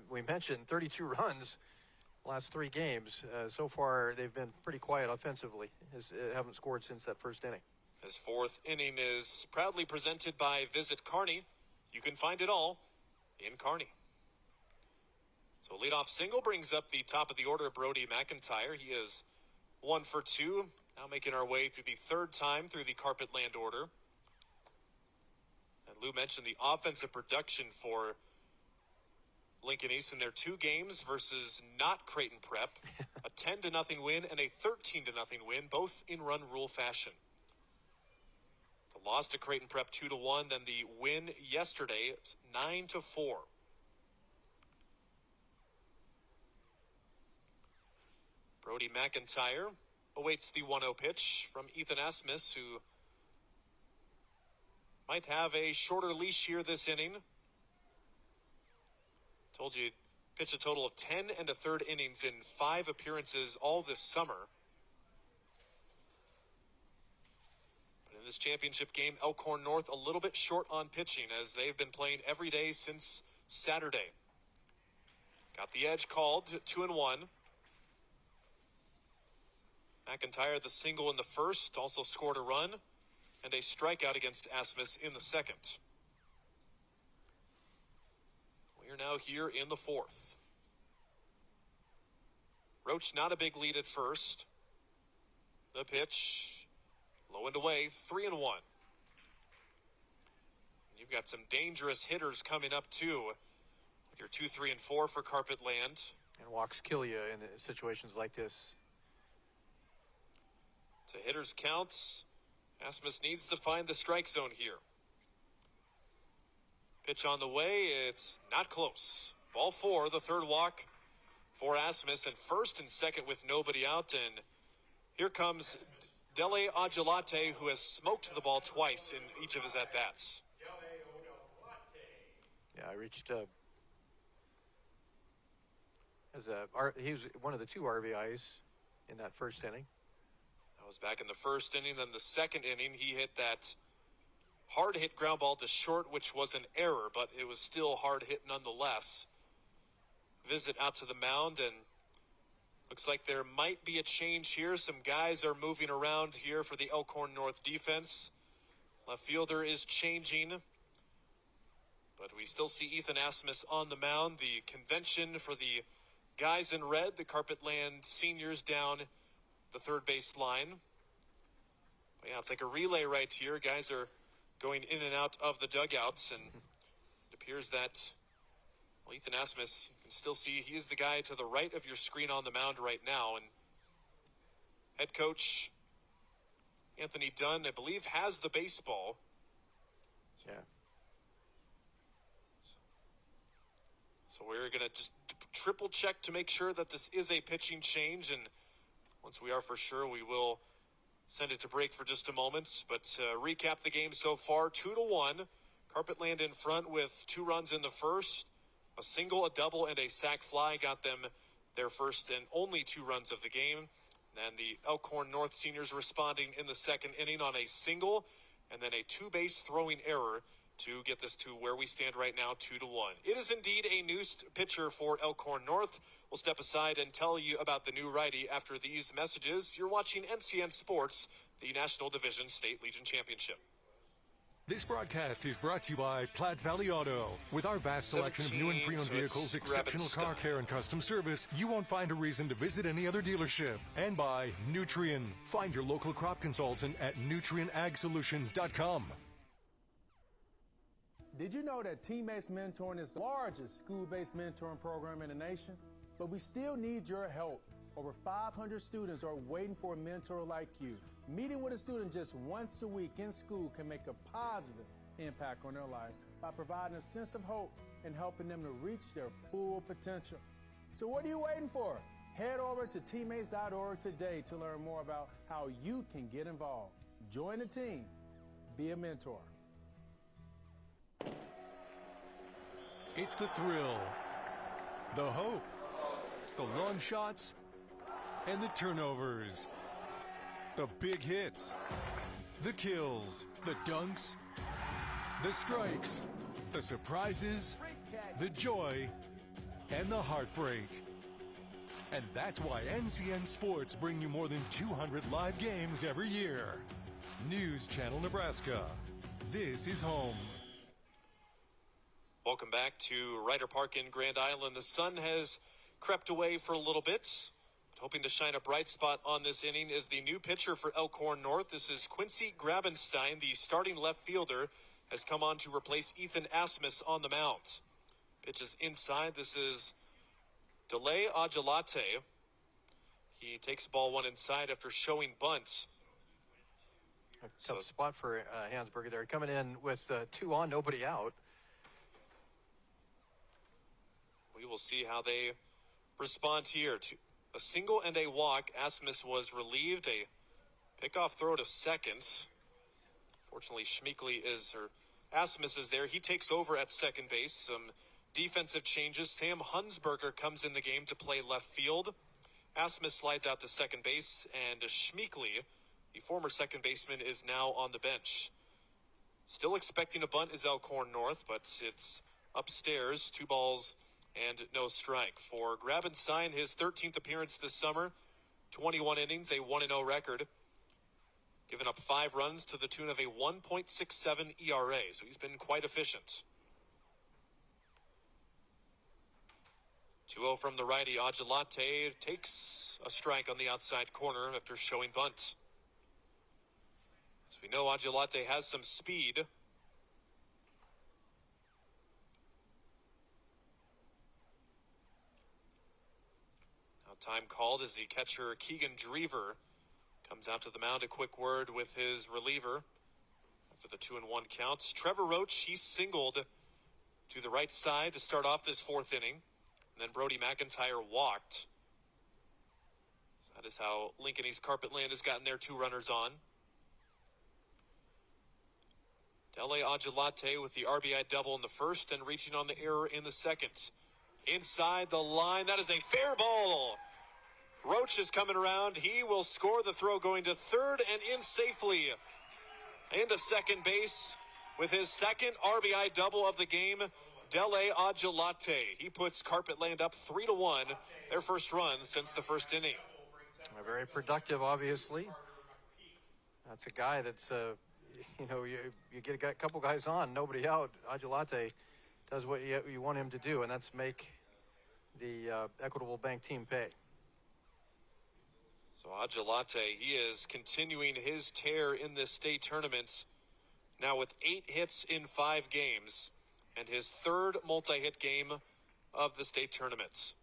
We mentioned 32 runs last 3 games. So far, they've been pretty quiet offensively. Haven't scored since that first inning. His 4th inning is proudly presented by Visit Kearney. You can find it all in Kearney. So leadoff single brings up the top of the order, Brody McIntyre. He is 1 for 2. Now making our way through the 3rd time through the Carpetland order. And Lou mentioned the offensive production for Lincoln East in their 2 games versus not Creighton Prep. A 10-0 win and a 13-0 win, both in run rule fashion. The loss to Creighton Prep 2-1, then the win yesterday 9-4. Brody McIntyre awaits the 1-0 pitch from Ethan Asmus, who might have a shorter leash here this inning. Told you, pitched a total of 10 1/3 innings in 5 appearances all this summer. But in this championship game, Elkhorn North a little bit short on pitching as they've been playing every day since Saturday. Got the edge called, 2-1. McIntyre, the single in the first, also scored a run and a strikeout against Asmus in the second. We are now here in the 4th. Roach not a big lead at first. The pitch, low and away, 3-1. You've got some dangerous hitters coming up too, with your 2, 3, and 4 for Carpetland. And walks kill you in situations like this. To hitters counts, Asmus needs to find the strike zone here. Pitch on the way, it's not close. Ball 4, the 3rd walk for Asmus, and 1st and 2nd with nobody out, and here comes Dele Agelate, who has smoked the ball twice in each of his at-bats. Yeah, I reached he was one of the 2 RBIs in that first inning. That was back in the 1st inning. Then the 2nd inning, he hit that hard hit ground ball to short, which was an error, but it was still hard hit nonetheless. Visit out to the mound, and looks like there might be a change here. Some guys are moving around here for the Elkhorn North defense. Left fielder is changing, but we still see Ethan Asmus on the mound. The convention for the guys in red, the Carpetland seniors down the 3rd base line. But yeah, it's like a relay right here. Guys are going in and out of the dugouts, and it appears that Ethan Asmus, you can still see he is the guy to the right of your screen on the mound right now. And head coach Anthony Dunn, I believe, has the baseball. Yeah. So we're going to just triple check to make sure that this is a pitching change, and once we are for sure, we will send it to break for just a moment. But recap the game so far, 2-1. Carpetland in front with 2 runs in the first. A single, a double, and a sac fly got them their first and only 2 runs of the game. And the Elkhorn North seniors responding in the 2nd inning on a single and then a 2-base throwing error to get this to where we stand right now, 2-1. It is indeed a new pitcher for Elkhorn North. We'll step aside and tell you about the new righty after these messages. You're watching NCN Sports, the National Division State Legion Championship. This broadcast is brought to you by Platte Valley Auto. With our vast selection of new and pre-owned vehicles, exceptional car care, and custom service, you won't find a reason to visit any other dealership. And by Nutrien. Find your local crop consultant at nutrienagsolutions.com. Did you know that Teammates Mentoring is the largest school-based mentoring program in the nation? But we still need your help. Over 500 students are waiting for a mentor like you. Meeting with a student just once a week in school can make a positive impact on their life by providing a sense of hope and helping them to reach their full potential. So what are you waiting for? Head over to teammates.org today to learn more about how you can get involved. Join the team. Be a mentor. It's the thrill, the hope, the long shots, and the turnovers. The big hits, the kills, the dunks, the strikes, the surprises, the joy, and the heartbreak. And that's why NCN Sports bring you more than 200 live games every year. News Channel Nebraska. This is home. Welcome back to Ryder Park in Grand Island. The sun has crept away for a little bit. Hoping to shine a bright spot on this inning is the new pitcher for Elkhorn North. This is Quincy Grabenstein, the starting left fielder, has come on to replace Ethan Asmus on the mound. Pitches inside. This is Delay Agelate. He takes ball one inside after showing bunts. A tough spot for Hansberger there. Coming in with 2 on, nobody out. We will see how they respond here. To a single and a walk. Asmus was relieved. A pickoff throw to second. Fortunately, Asmus is there. He takes over at second base. Some defensive changes. Sam Hunsberger comes in the game to play left field. Asmus slides out to second base, and Schmeekley, the former second baseman, is now on the bench. Still expecting a bunt is Elkhorn North, but it's upstairs. 2 balls and no strike. For Grabenstein, his 13th appearance this summer, 21 innings, a 1-0 record. Given up 5 runs to the tune of a 1.67 ERA, so he's been quite efficient. 2-0 from the righty. Agelate takes a strike on the outside corner after showing bunt. As we know, Agelate has some speed. Time called as the catcher Keegan Drever comes out to the mound. A quick word with his reliever after the 2-1 counts. Trevor Roach, he singled to the right side to start off this 4th inning. And then Brody McIntyre walked. So that is how Lincoln East Carpet Land has gotten their 2 runners on. Dele Agelate with the RBI double in the first and reaching on the error in the second. Inside the line, that is a fair ball. Roach is coming around. He will score the throw going to third and in safely into second base with his second RBI double of the game. Dele Agelate. He puts Carpet Land up 3-1, their first run since the first inning. Very productive, obviously. That's a guy that's, you get a couple guys on, nobody out. Agelate does what you want him to do, and that's make the Equitable Bank team pay. So Agelate, he is continuing his tear in this state tournament, now with 8 hits in 5 games, and his 3rd multi-hit game of the state tournament.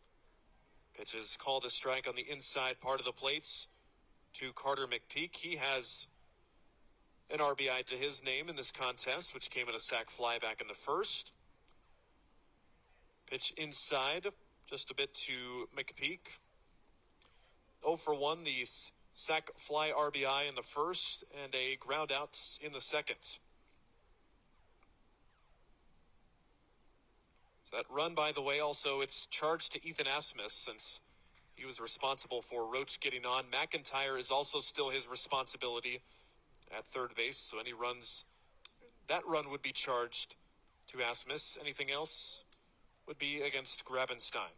Pitch is called a strike on the inside part of the plates to Carter McPeak. He has an RBI to his name in this contest, which came in a sac fly back in the first. Pitch inside, just a bit to McPeak. 0 for 1, the sac fly RBI in the first, and a ground out in the second. So that run, by the way, also it's charged to Ethan Asmus since he was responsible for Roach getting on. McIntyre is also still his responsibility at third base, so any runs, that run would be charged to Asmus. Anything else would be against Grabenstein.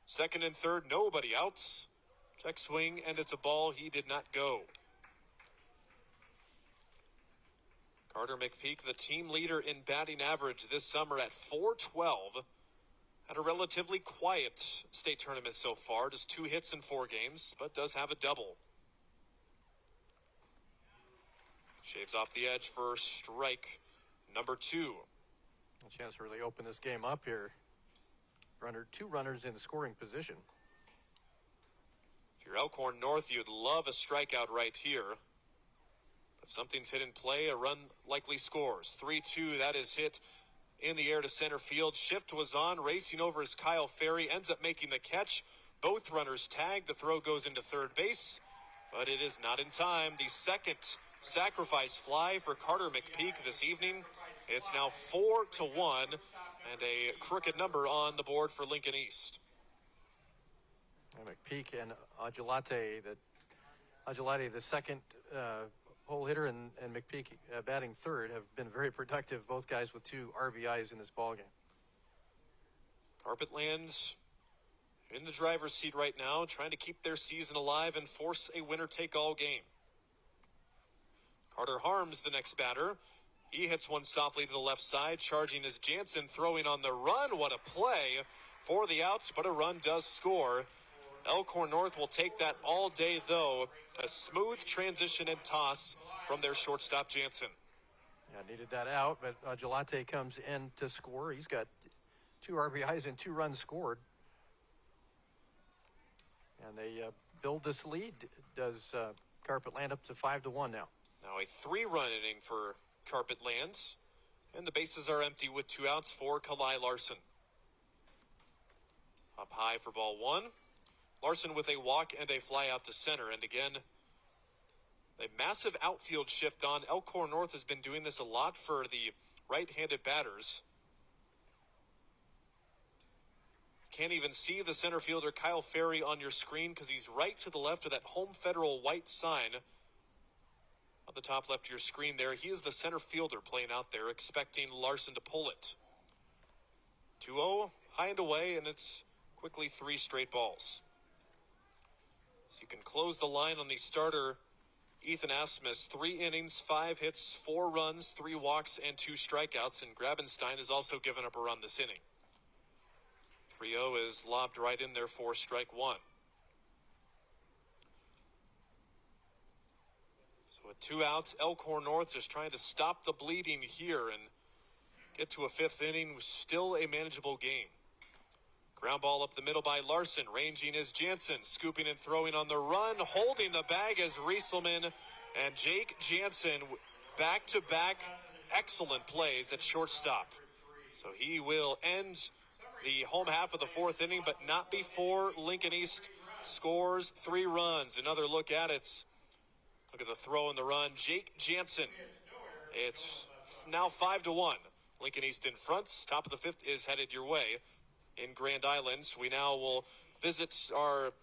Second and third, nobody outs. Check swing, and it's a ball. He did not go. Carter McPeak, the team leader in batting average this summer at .412. Had a relatively quiet state tournament so far, just 2 hits in 4 games, but does have a double. Shaves off the edge for strike number 2. A chance to really open this game up here. 2 runners in scoring position. If you're Elkhorn North, you'd love a strikeout right here. If something's hit in play, a run likely scores. 3-2, that is hit in the air to center field. Shift was on, racing over is Kyle Ferry, ends up making the catch. Both runners tag, the throw goes into third base, but it is not in time. The second sacrifice fly for Carter McPeak this evening. It's now 4-1, and a crooked number on the board for Lincoln East. And McPeak and Agilate, the second hole hitter, and McPeak batting third, have been very productive. Both guys with 2 RBIs in this ballgame. Carpetlands in the driver's seat right now, trying to keep their season alive and force a winner-take-all game. Carter Harms, the next batter. He hits one softly to the left side, charging is Jansen, throwing on the run. What a play for the outs, but a run does score. Elkhorn North will take that all day, though. A smooth transition and toss from their shortstop, Jansen. Yeah, needed that out, but Agilate comes in to score. He's got 2 RBIs and 2 runs scored. And they build this lead. Does Carpetland up to 5-1 now? Now a 3-run inning for Carpetlands. And the bases are empty with 2 outs for Kalai Larson. Up high for ball 1. Larson with a walk and a fly out to center. And again, a massive outfield shift on. Elkhorn North has been doing this a lot for the right-handed batters. Can't even see the center fielder Kyle Ferry on your screen because he's right to the left of that Home Federal white sign on the top left of your screen there. He is the center fielder playing out there, expecting Larson to pull it. 2-0, high and away, and it's quickly 3 straight balls. So you can close the line on the starter, Ethan Asmus. 3 innings, 5 hits, 4 runs, 3 walks, and 2 strikeouts. And Grabenstein has also given up a run this inning. 3-0 is lobbed right in there for strike 1. So with 2 outs, Elkhorn North just trying to stop the bleeding here and get to a 5th inning with still a manageable game. Ground ball up the middle by Larson. Ranging is Jansen. Scooping and throwing on the run. Holding the bag is Rieselman. And Jake Jansen, back-to-back excellent plays at shortstop. So he will end the home half of the 4th inning, but not before Lincoln East scores 3 runs. Another look at it. Look at the throw and the run. Jake Jansen. It's now 5-1. Lincoln East in front. Top of the 5th is headed your way in Grand Island. We now will visit our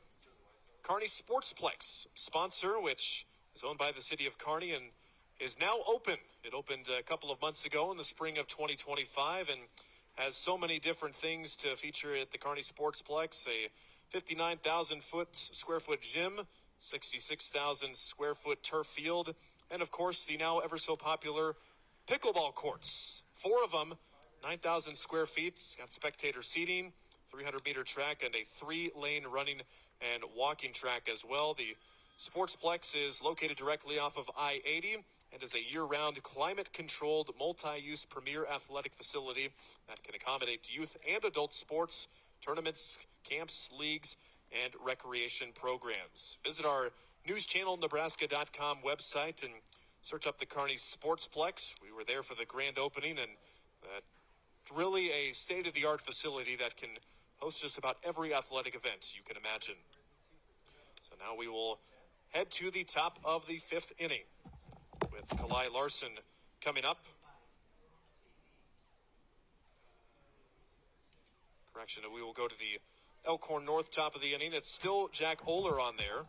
Kearney Sportsplex sponsor, which is owned by the city of Kearney and is now open. It opened a couple of months ago in the spring of 2025 and has so many different things to feature at the Kearney Sportsplex. A 59,000 square foot gym, 66,000 square foot turf field, and of course the now ever so popular pickleball courts. 4 of them, 9,000 square feet. It's got spectator seating, 300-meter track, and a 3-lane running and walking track as well. The Sportsplex is located directly off of I-80 and is a year-round climate-controlled multi-use premier athletic facility that can accommodate youth and adult sports, tournaments, camps, leagues, and recreation programs. Visit our newschannelnebraska.com website and search up the Kearney Sportsplex. We were there for the grand opening, and really a state-of-the-art facility that can host just about every athletic event you can imagine. So now we will head to the top of the 5th inning with Kalai Larson coming up. Correction, we will go to the Elkhorn North top of the inning. It's still Jack Oler on there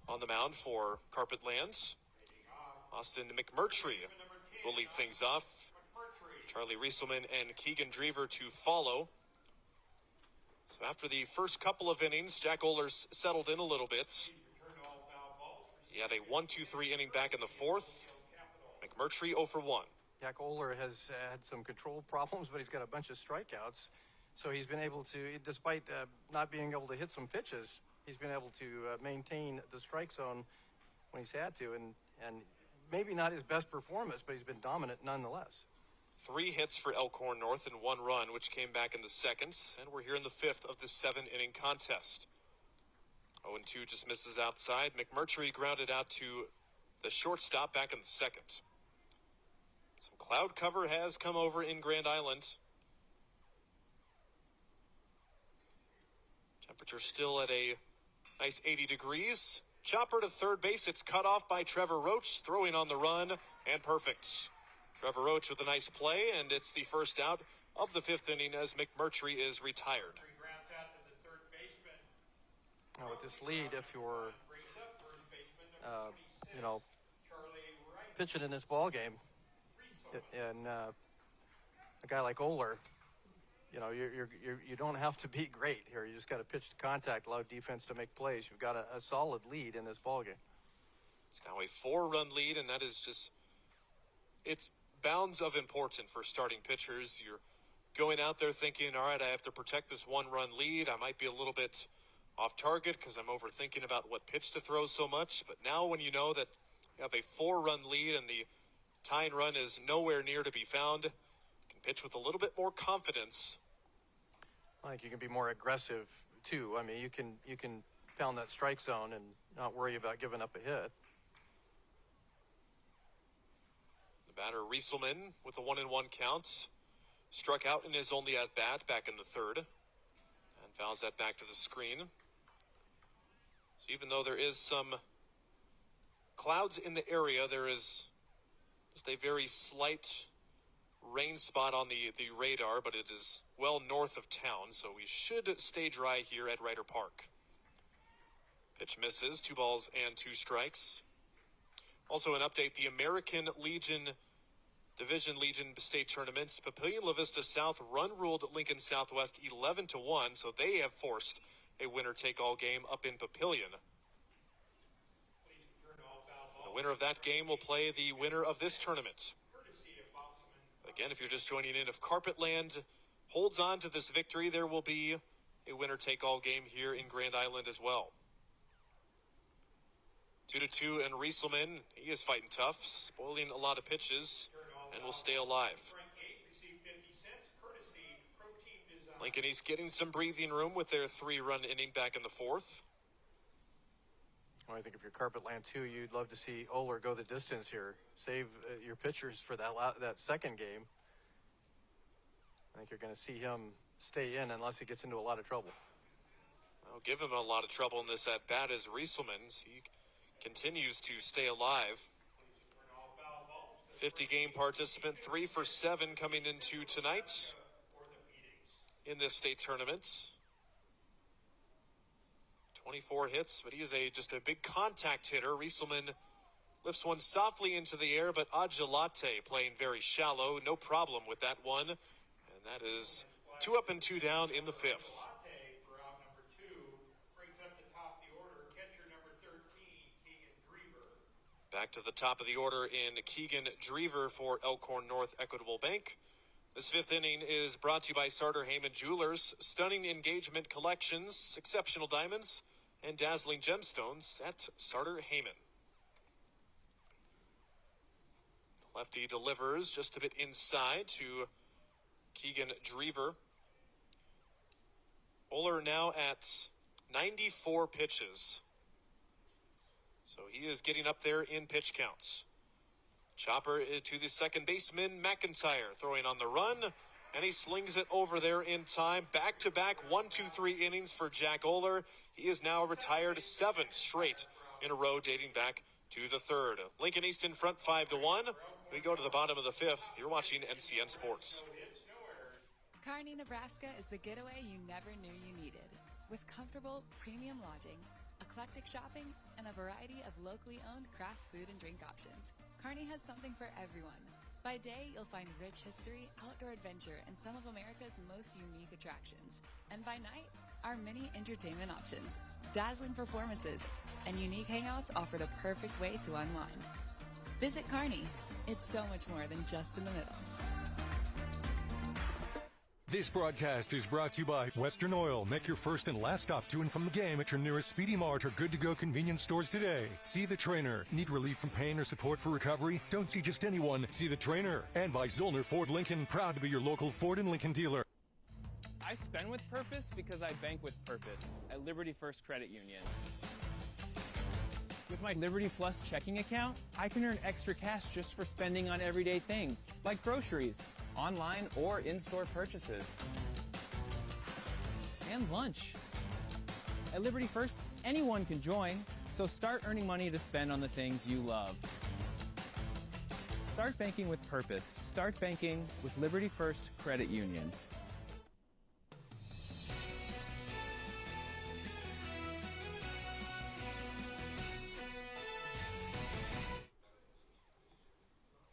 on the mound for Carpetlands. Austin McMurtry will lead things off. Charlie Rieselman and Keegan Drever to follow. So after the first couple of innings, Jack Oler's settled in a little bit. He had a 1-2-3 inning back in the 4th. McMurtry 0 for 1. Jack Oler has had some control problems, but he's got a bunch of strikeouts. So he's been able to, despite not being able to hit some pitches, he's been able to maintain the strike zone when he's had to. And maybe not his best performance, but he's been dominant nonetheless. 3 hits for Elkhorn North and 1 run, which came back in the second. And we're here in the 5th of the 7-inning contest. 0-2 just misses outside. McMurtry grounded out to the shortstop back in the second. Some cloud cover has come over in Grand Island. Temperature still at a nice 80 degrees. Chopper to third base. It's cut off by Trevor Roach, throwing on the run, and perfect. Trevor Roach with a nice play, and it's the first out of the 5th inning as McMurtry is retired. Now with this lead, if you're, pitching in this ball game, and a guy like Oler, you don't have to be great here. You just got to pitch to contact, allow defense to make plays. You've got a solid lead in this ball game. It's now a 4-run lead, and that is just, it's bounds of important for starting pitchers. You're going out there thinking, all right, I have to protect this 1-run lead. I might be a little bit off target because I'm overthinking about what pitch to throw so much. But now when you know that you have a 4-run lead and the tying run is nowhere near to be found, you can pitch with a little bit more confidence. I think you can be more aggressive too. I mean, you can pound that strike zone and not worry about giving up a hit. The batter Rieselman with the 1-1 count struck out in his only at bat back in the third and fouls that back to the screen. So even though there is some clouds in the area, there is just a very slight rain spot on the radar, but it is well north of town, so we should stay dry here at Ryder Park. Pitch misses, 2 balls and 2 strikes. Also an update, the American Legion Division Legion State Tournaments, Papillion La Vista South run-ruled Lincoln Southwest 11-1, so they have forced a winner-take-all game up in Papillion. The winner of that game will play the winner of this tournament. Again, if you're just joining in, if Carpetland holds on to this victory, there will be a winner-take-all game here in Grand Island as well. 2-2, and Rieselman, he is fighting tough, spoiling a lot of pitches, and will stay alive. Lincoln East getting some breathing room with their 3-run inning back in the 4th. Well, I think if you're Carpetland too, you'd love to see Oler go the distance here. Save your pitchers for that second game. I think you're going to see him stay in unless he gets into a lot of trouble. I'll give him a lot of trouble in this at-bat as Rieselman. He continues to stay alive. 50-game participant, 3 for 7 coming into tonight in this state tournament. 24 hits, but he is just a big contact hitter. Rieselman lifts one softly into the air, but Adjalate playing very shallow. No problem with that one. And that is 2 up and 2 down in the 5th. Back to the top of the order in Keegan Drever for Elkhorn North Equitable Bank. This 5th inning is brought to you by Sartor Heyman Jewelers. Stunning engagement collections, exceptional diamonds, and dazzling gemstones at Sartor Heyman. Lefty delivers just a bit inside to Keegan Drever. Oler now at 94 pitches. So he is getting up there in pitch counts. Chopper to the second baseman, McIntyre, throwing on the run, and he slings it over there in time. Back-to-back 1-2-3 innings for Jack Oler. He is now retired 7 straight in a row, dating back to the 3rd. Lincoln East in front 5-1. We go to the bottom of the 5th. You're watching NCN Sports. Kearney, Nebraska is the getaway you never knew you needed. With comfortable, premium lodging, eclectic shopping, and a variety of locally owned craft food and drink options, Kearney has something for everyone. By day, you'll find rich history, outdoor adventure, and some of America's most unique attractions. And by night, our many entertainment options, dazzling performances, and unique hangouts offer the perfect way to unwind. Visit Kearney, It's so much more than just in the middle. This broadcast is brought to you by Western Oil. Make your first and last stop to and from the game at your nearest Speedy Mart or good-to-go convenience stores today. See the trainer. Need relief from pain or support for recovery? Don't see just anyone. See the trainer. And by Zollner Ford Lincoln. Proud to be your local Ford and Lincoln dealer. I spend with purpose because I bank with purpose at Liberty First Credit Union. With my Liberty Plus checking account, I can earn extra cash just for spending on everyday things, like groceries, online or in-store purchases, and lunch. At Liberty First, anyone can join, so start earning money to spend on the things you love. Start banking with purpose. Start banking with Liberty First Credit Union.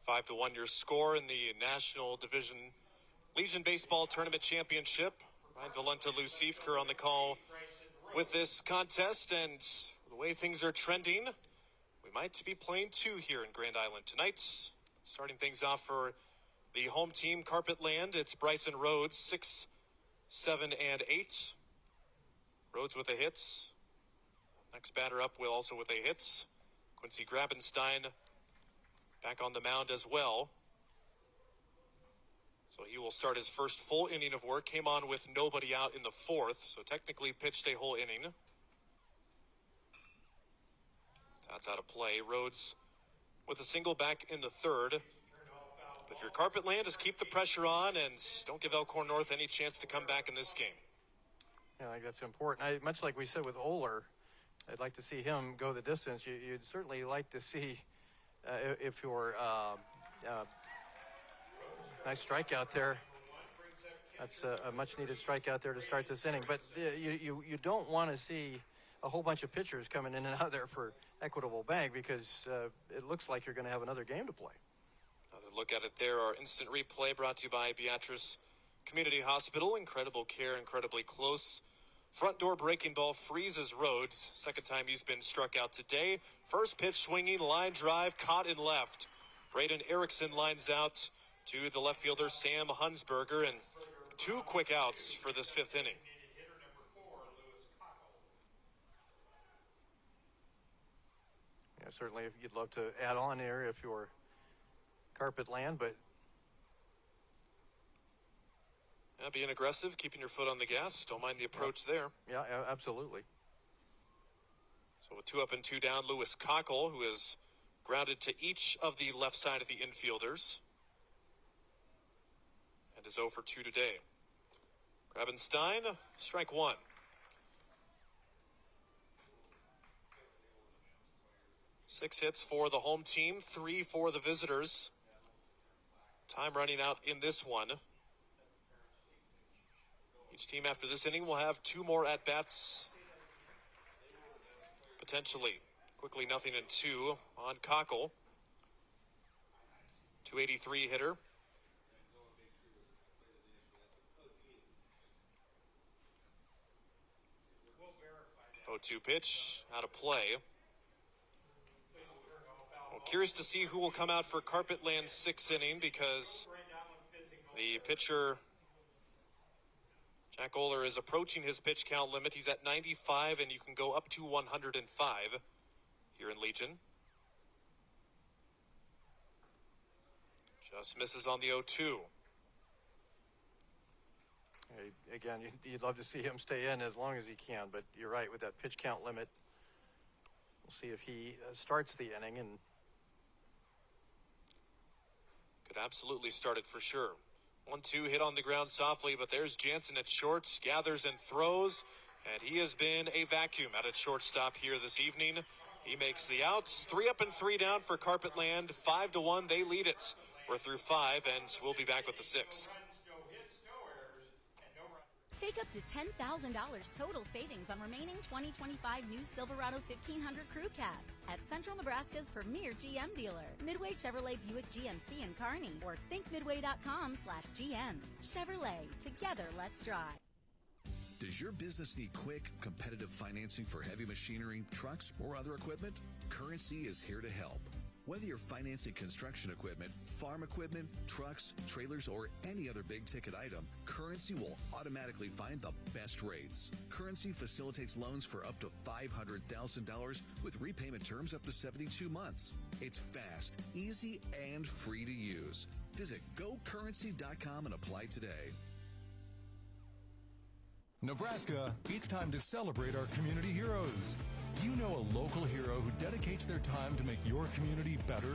Five to 1 your score in the National Division Legion Baseball Tournament Championship. Ryan Valenta-Lucifker on the call with this contest, and the way things are trending, we might be playing two here in Grand Island tonight. Starting things off for the home team, Carpet Land, it's Bryson Rhodes, 6, 7, and 8. Rhodes with the hits. Next batter up will also with a hits. Quincy Grabenstein back on the mound as well. So he will start his first full inning of work. Came on with nobody out in the fourth, so technically pitched a whole inning. That's out of play. Rhodes with a single back in the third. If your Carpet Land, is keep the pressure on and don't give Elkhorn North any chance to come back in this game. Yeah, I think that's important. Much like we said with Oler, I'd like to see him go the distance. You'd certainly like to see if you're nice strikeout there. That's a much-needed strikeout there to start this inning. But you don't want to see a whole bunch of pitchers coming in and out there for Equitable Bank because it looks like you're going to have another game to play. Another look at it there. Our instant replay brought to you by Beatrice Community Hospital. Incredible care, incredibly close. Front door breaking ball freezes Rhodes. Second time he's been struck out today. First pitch swinging, line drive, caught in left. Braden Erickson lines out to the left fielder, Sam Hunsberger, and two quick outs for this fifth inning. Yeah, certainly if you'd love to add on there if you're Carpet Land, but yeah, being aggressive, keeping your foot on the gas. Don't mind the approach there. Yeah, absolutely. So with 2 up and 2 down, Lewis Cockle, who is grounded to each of the left side of the infielders, and is 0 for 2 today. Grabenstein, strike one. Six hits for the home team, 3 for the visitors. Time running out in this one. Each team after this inning will have 2 more at-bats, potentially. Quickly 0-2 on Cockle. 283 hitter. 0-2 pitch, out of play. Well, curious to see who will come out for Carpet Land's 6th inning, because the pitcher Jack Oler is approaching his pitch count limit. He's at 95, and you can go up to 105 here in Legion. Just misses on the 0-2. Again, you'd love to see him stay in as long as he can, but you're right, with that pitch count limit, we'll see if he starts the inning. And could absolutely start it for sure. 1-2 hit on the ground softly, but there's Jansen at shorts, gathers and throws, and he has been a vacuum out at shortstop here this evening. He makes the outs. 3 up and 3 down for Carpet Land. 5-1, they lead it. We're through 5, and we'll be back with the 6th. Take up to $10,000 total savings on remaining 2025 new Silverado 1500 crew cabs at Central Nebraska's premier GM dealer, Midway Chevrolet Buick GMC in Kearney, or thinkmidway.com/GM. Chevrolet, together let's drive. Does your business need quick, competitive financing for heavy machinery, trucks, or other equipment? Currency is here to help. Whether you're financing construction equipment, farm equipment, trucks, trailers, or any other big-ticket item, Currency will automatically find the best rates. Currency facilitates loans for up to $500,000 with repayment terms up to 72 months. It's fast, easy, and free to use. Visit GoCurrency.com and apply today. Nebraska, it's time to celebrate our community heroes. Do you know a local hero who dedicates their time to make your community better?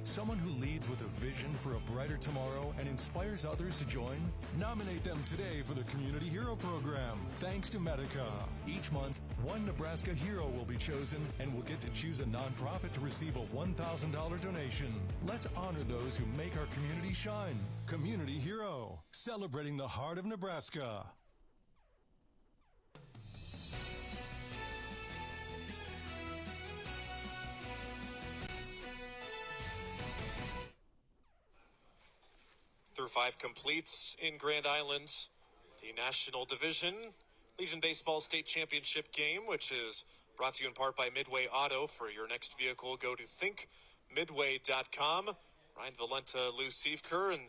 Someone who leads with a vision for a brighter tomorrow and inspires others to join? Nominate them today for the Community Hero Program, thanks to Medica. Each month, one Nebraska hero will be chosen and will get to choose a nonprofit to receive a $1,000 donation. Let's honor those who make our community shine. Community Hero, celebrating the heart of Nebraska. Through 5 completes in Grand Island, the National Division Legion Baseball State Championship game, which is brought to you in part by Midway Auto. For your next vehicle, go to thinkmidway.com. Ryan Valenta, Lou Siefker, and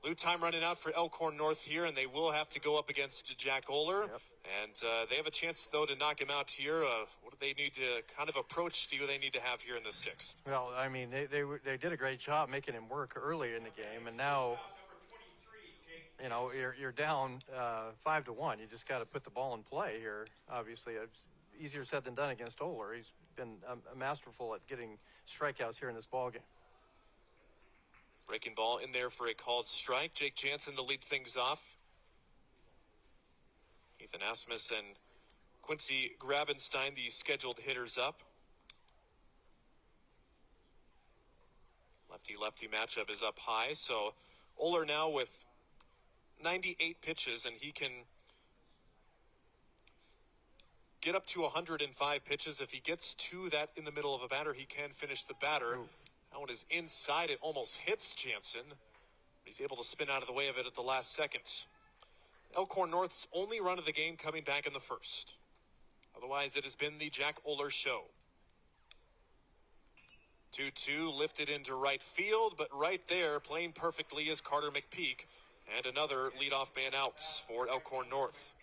Lou, time running out for Elkhorn North here, and they will have to go up against Jack Oler. Yep. And they have a chance, though, to knock him out here. What do they need to kind of approach do they need to have here in the 6th? Well, I mean, they did a great job making him work early in the game, and now, you know, you're down 5-1. You just got to put the ball in play here. Obviously, it's easier said than done against Oler. He's been masterful at getting strikeouts here in this ball game. Breaking ball in there for a called strike. Jake Jansen to lead things off. Ethan Asmus and Quincy Grabenstein, the scheduled hitters up. Lefty-lefty matchup is up high, so Oler now with 98 pitches, and he can get up to 105 pitches. If he gets to that in the middle of a batter, he can finish the batter. Ooh. That one is inside. It almost hits Jansen. He's able to spin out of the way of it at the last second. Elkhorn North's only run of the game coming back in the 1st. Otherwise, it has been the Jack Oler show. 2-2 lifted into right field, but right there, playing perfectly, is Carter McPeak. And another leadoff man out for Elkhorn North.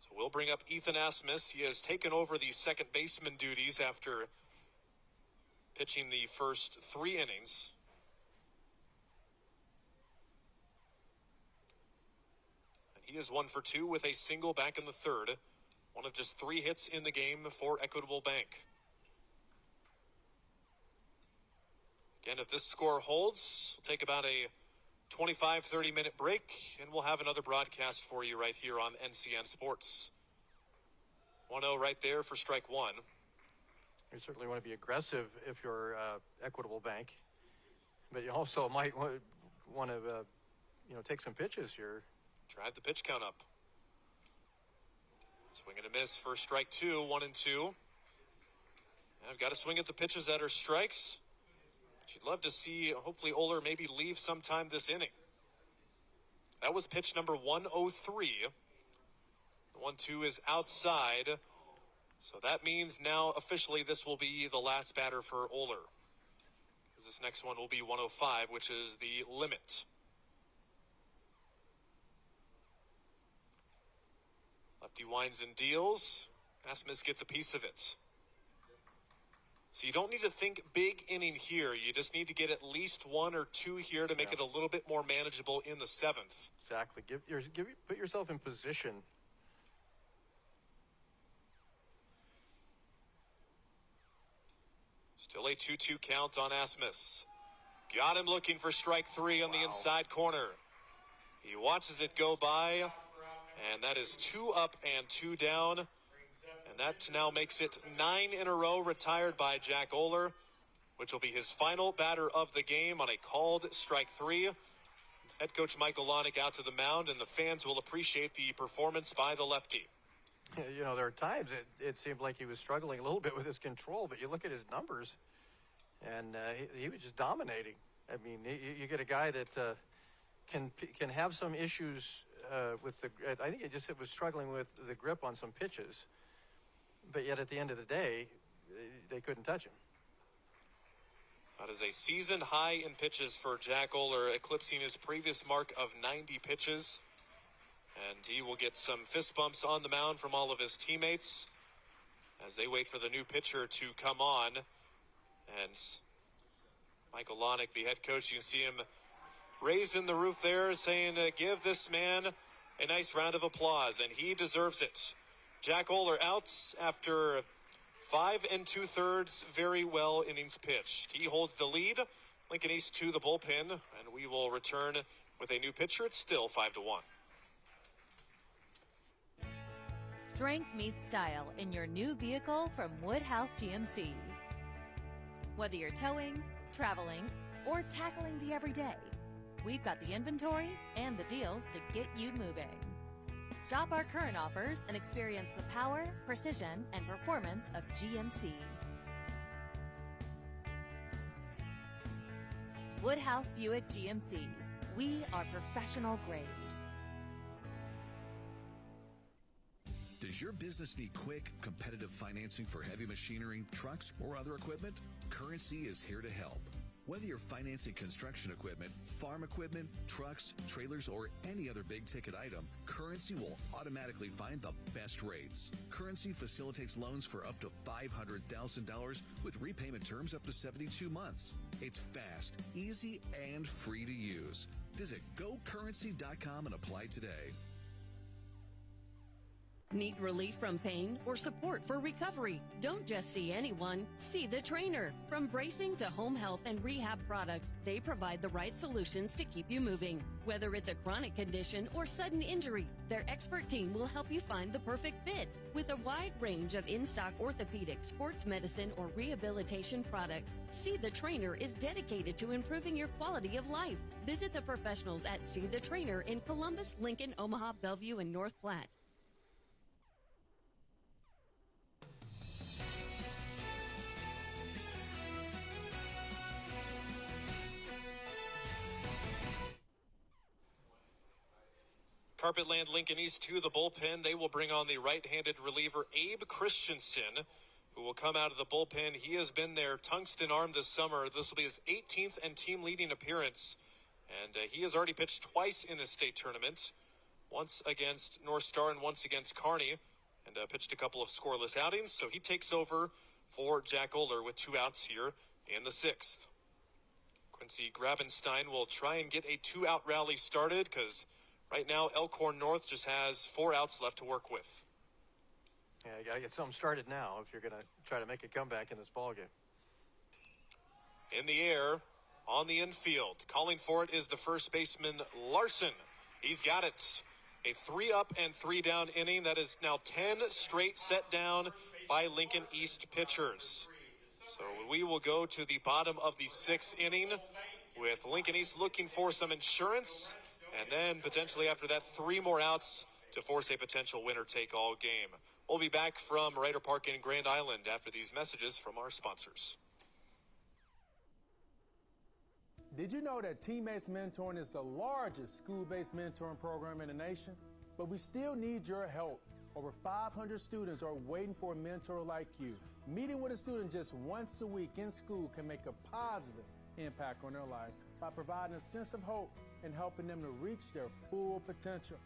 So we'll bring up Ethan Asmus. He has taken over the second baseman duties after pitching the first 3 innings. And he is 1 for 2 with a single back in the 3rd. One of just 3 hits in the game for Equitable Bank. Again, if this score holds, we'll take about a 25-30 minute break, and we'll have another broadcast for you right here on NCN Sports. 1-0 right there for strike 1. You certainly want to be aggressive if you're Equitable Bank, but you also might want to, take some pitches here. Drive the pitch count up. Swing and a miss for strike 2, 1-2. I've got to swing at the pitches that are strikes. But you'd love to see, hopefully, Oler maybe leave sometime this inning. That was pitch number 103. The 1-2 is outside. So that means now officially this will be the last batter for Oler. This next one will be 105, which is the limit. Lefty winds and deals. Asmus gets a piece of it. So you don't need to think big inning here. You just need to get at least 1 or 2 here to make it a little bit more manageable in the 7th. Exactly. Put yourself in position. Still a 2-2 count on Asmus. Got him looking for strike 3 on the inside corner. He watches it go by, and that is 2 up and 2 down. And that now makes it 9 in a row retired by Jack Oler, which will be his final batter of the game on a called strike 3. Head coach Michael Lonick out to the mound, and the fans will appreciate the performance by the lefty. You know, there are times it seemed like he was struggling a little bit with his control, but you look at his numbers, and he was just dominating. I mean, you get a guy that can have some issues with the. I think it was struggling with the grip on some pitches, but yet at the end of the day, they couldn't touch him. That is a season high in pitches for Jack Oler, eclipsing his previous mark of 90 pitches. And he will get some fist bumps on the mound from all of his teammates as they wait for the new pitcher to come on. And Michael Lonick, the head coach, you can see him raising the roof there, saying, give this man a nice round of applause, and he deserves it. Jack Oler out after 5 2/3 very well innings pitched. He holds the lead. Lincoln East to the bullpen, and we will return with a new pitcher. It's still 5-1. Strength meets style in your new vehicle from Woodhouse GMC. Whether you're towing, traveling, or tackling the everyday, we've got the inventory and the deals to get you moving. Shop our current offers and experience the power, precision, and performance of GMC. Woodhouse Buick GMC. We are professional grade. Does your business need quick, competitive financing for heavy machinery, trucks, or other equipment? Currency is here to help. Whether you're financing construction equipment, farm equipment, trucks, trailers, or any other big-ticket item, Currency will automatically find the best rates. Currency facilitates loans for up to $500,000 with repayment terms up to 72 months. It's fast, easy, and free to use. Visit GoCurrency.com and apply today. Need relief from pain or support for recovery? Don't just see anyone, see the trainer. From bracing to home health and rehab products, they provide the right solutions to keep you moving. Whether it's a chronic condition or sudden injury, their expert team will help you find the perfect fit. With a wide range of in-stock orthopedic, sports medicine, or rehabilitation products, See the Trainer is dedicated to improving your quality of life. Visit the professionals at See the Trainer in Columbus, Lincoln, Omaha, Bellevue, and North Platte. Carpetland Lincoln East to the bullpen. They will bring on the right-handed reliever Abe Christensen, who will come out of the bullpen. He has been their tungsten arm this summer. This will be his 18th and team-leading appearance, and he has already pitched twice in the state tournament, once against North Star and once against Kearney, and pitched a couple of scoreless outings. So he takes over for Jack Oler with 2 outs here in the 6th. Quincy Grabenstein will try and get a 2-out rally started because right now, Elkhorn North just has 4 outs left to work with. Yeah, you got to get something started now if you're going to try to make a comeback in this ballgame. In the air, on the infield, calling for it is the first baseman Larson. He's got it. A 3-up and 3-down inning. That is now 10 straight set down by Lincoln East pitchers. So we will go to the bottom of the 6th inning with Lincoln East looking for some insurance. And then potentially after that, 3 more outs to force a potential winner-take-all game. We'll be back from Ryder Park in Grand Island after these messages from our sponsors. Did you know that Teammates Mentoring is the largest school-based mentoring program in the nation? But we still need your help. Over 500 students are waiting for a mentor like you. Meeting with a student just once a week in school can make a positive impact on their life by providing a sense of hope and helping them to reach their full potential.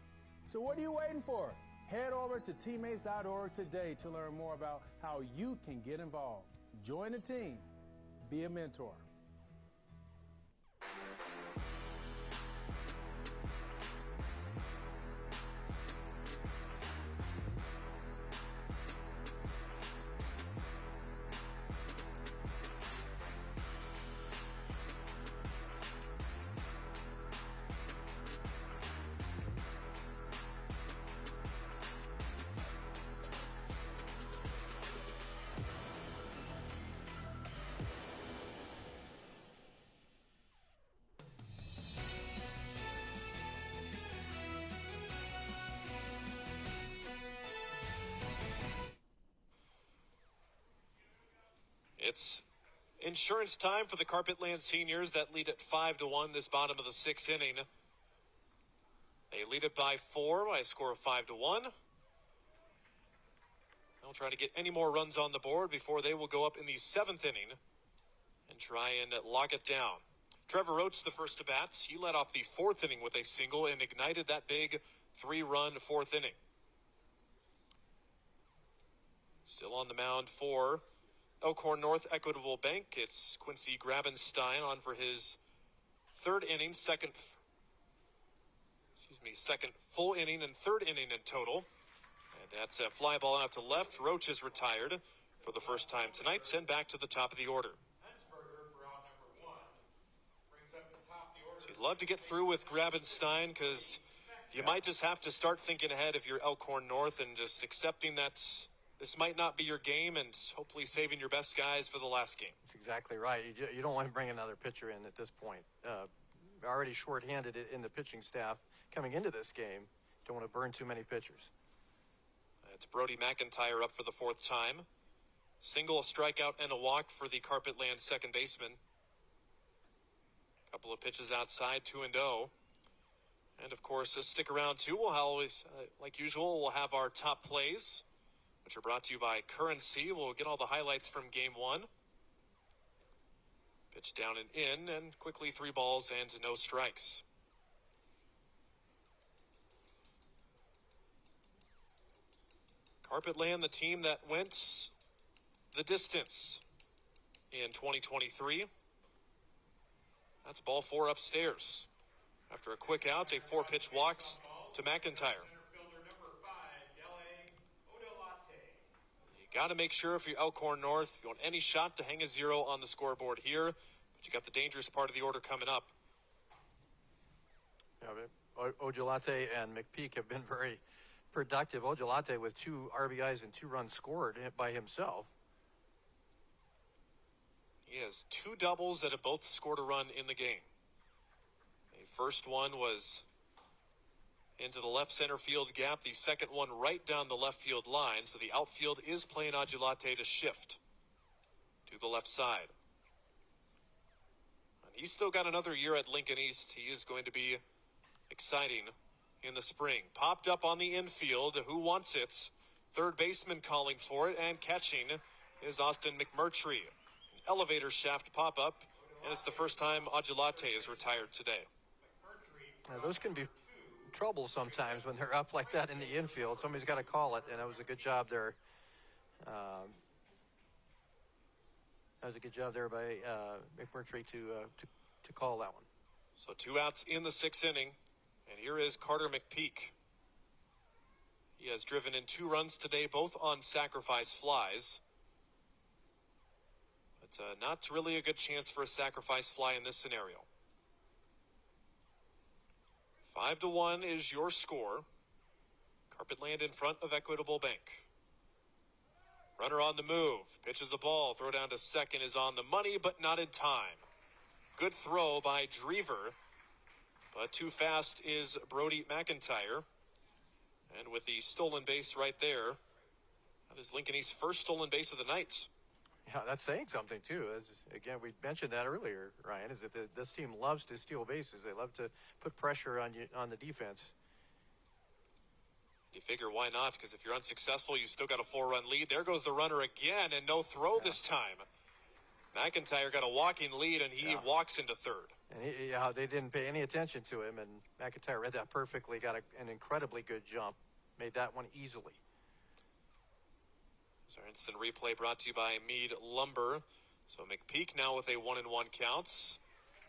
So what are you waiting for? Head over to teammates.org today to learn more about how you can get involved. Join the team. Be a mentor. It's insurance time for the Carpetland seniors that lead at 5-1 this bottom of the 6th inning. They lead it by 4 by a score of 5-1. They'll try to get any more runs on the board before they will go up in the 7th inning and try and lock it down. Trevor Roach, the first to bat, he led off the 4th inning with a single and ignited that big 3-run 4th inning. Still on the mound for Elkhorn North Equitable Bank, it's Quincy Grabenstein on for his 3rd inning, second full inning and 3rd inning in total. And that's a fly ball out to left. Roach is retired for the first time tonight, sent back to the top of the order. So you'd love to get through with Grabenstein because you might just have to start thinking ahead if you're Elkhorn North and just accepting that this might not be your game and hopefully saving your best guys for the last game. That's exactly right. You don't want to bring another pitcher in at this point. Already shorthanded in the pitching staff coming into this game. Don't want to burn too many pitchers. It's Brody McIntyre up for the 4th time. Single, a strikeout, and a walk for the Carpetland second baseman. Couple of pitches outside, 2-0. And of course, stick around too. We'll always, like usual, we'll have our top plays, which are brought to you by Currency. We'll get all the highlights from Game 1. Pitch down and in, and quickly 3 balls and no strikes. Carpetland, the team that went the distance in 2023. That's ball 4 upstairs. After a quick out, a 4-pitch walks to McIntyre. You got to make sure if you're Elkhorn North, if you want any shot to hang a 0 on the scoreboard here, but you got the dangerous part of the order coming up. Yeah, Ojolate and McPeak have been very productive. Ojolate with 2 RBIs and 2 runs scored by himself. He has 2 doubles that have both scored a run in the game. The first one was into the left center field gap. The second one right down the left field line. So the outfield is playing Ojolate to shift to the left side. And he's still got another year at Lincoln East. He is going to be exciting in the spring. Popped up on the infield. Who wants it? Third baseman calling for it, and catching is Austin McMurtry. An elevator shaft pop-up, and it's the first time Ojolate is retired today. Those can be trouble sometimes when they're up like that in the infield. Somebody's got to call it, and that was a good job there. That was a good job there by McMurtry to call that one. So 2 outs in the 6th inning. And here is Carter McPeak. He has driven in 2 runs today, both on sacrifice flies. But not really a good chance for a sacrifice fly in this scenario. 5-1 is your score. Carpetland in front of Equitable Bank. Runner on the move. Pitches a ball. Throw down to second is on the money, but not in time. Good throw by Drever. But too fast is Brody McIntyre. And with the stolen base right there, that is Lincoln East's first stolen base of the night. Yeah, that's saying something, too. Again, we mentioned that earlier, Ryan, is that this team loves to steal bases. They love to put pressure on the defense. You figure why not? Because if you're unsuccessful, you still got a 4-run lead. There goes the runner again, and no throw this time. McIntyre got a walking lead, and he walks into third. And they didn't pay any attention to him, and McIntyre read that perfectly, got an incredibly good jump, made that one easily. So instant replay brought to you by Meade Lumber. So McPeak now with a 1-1 count.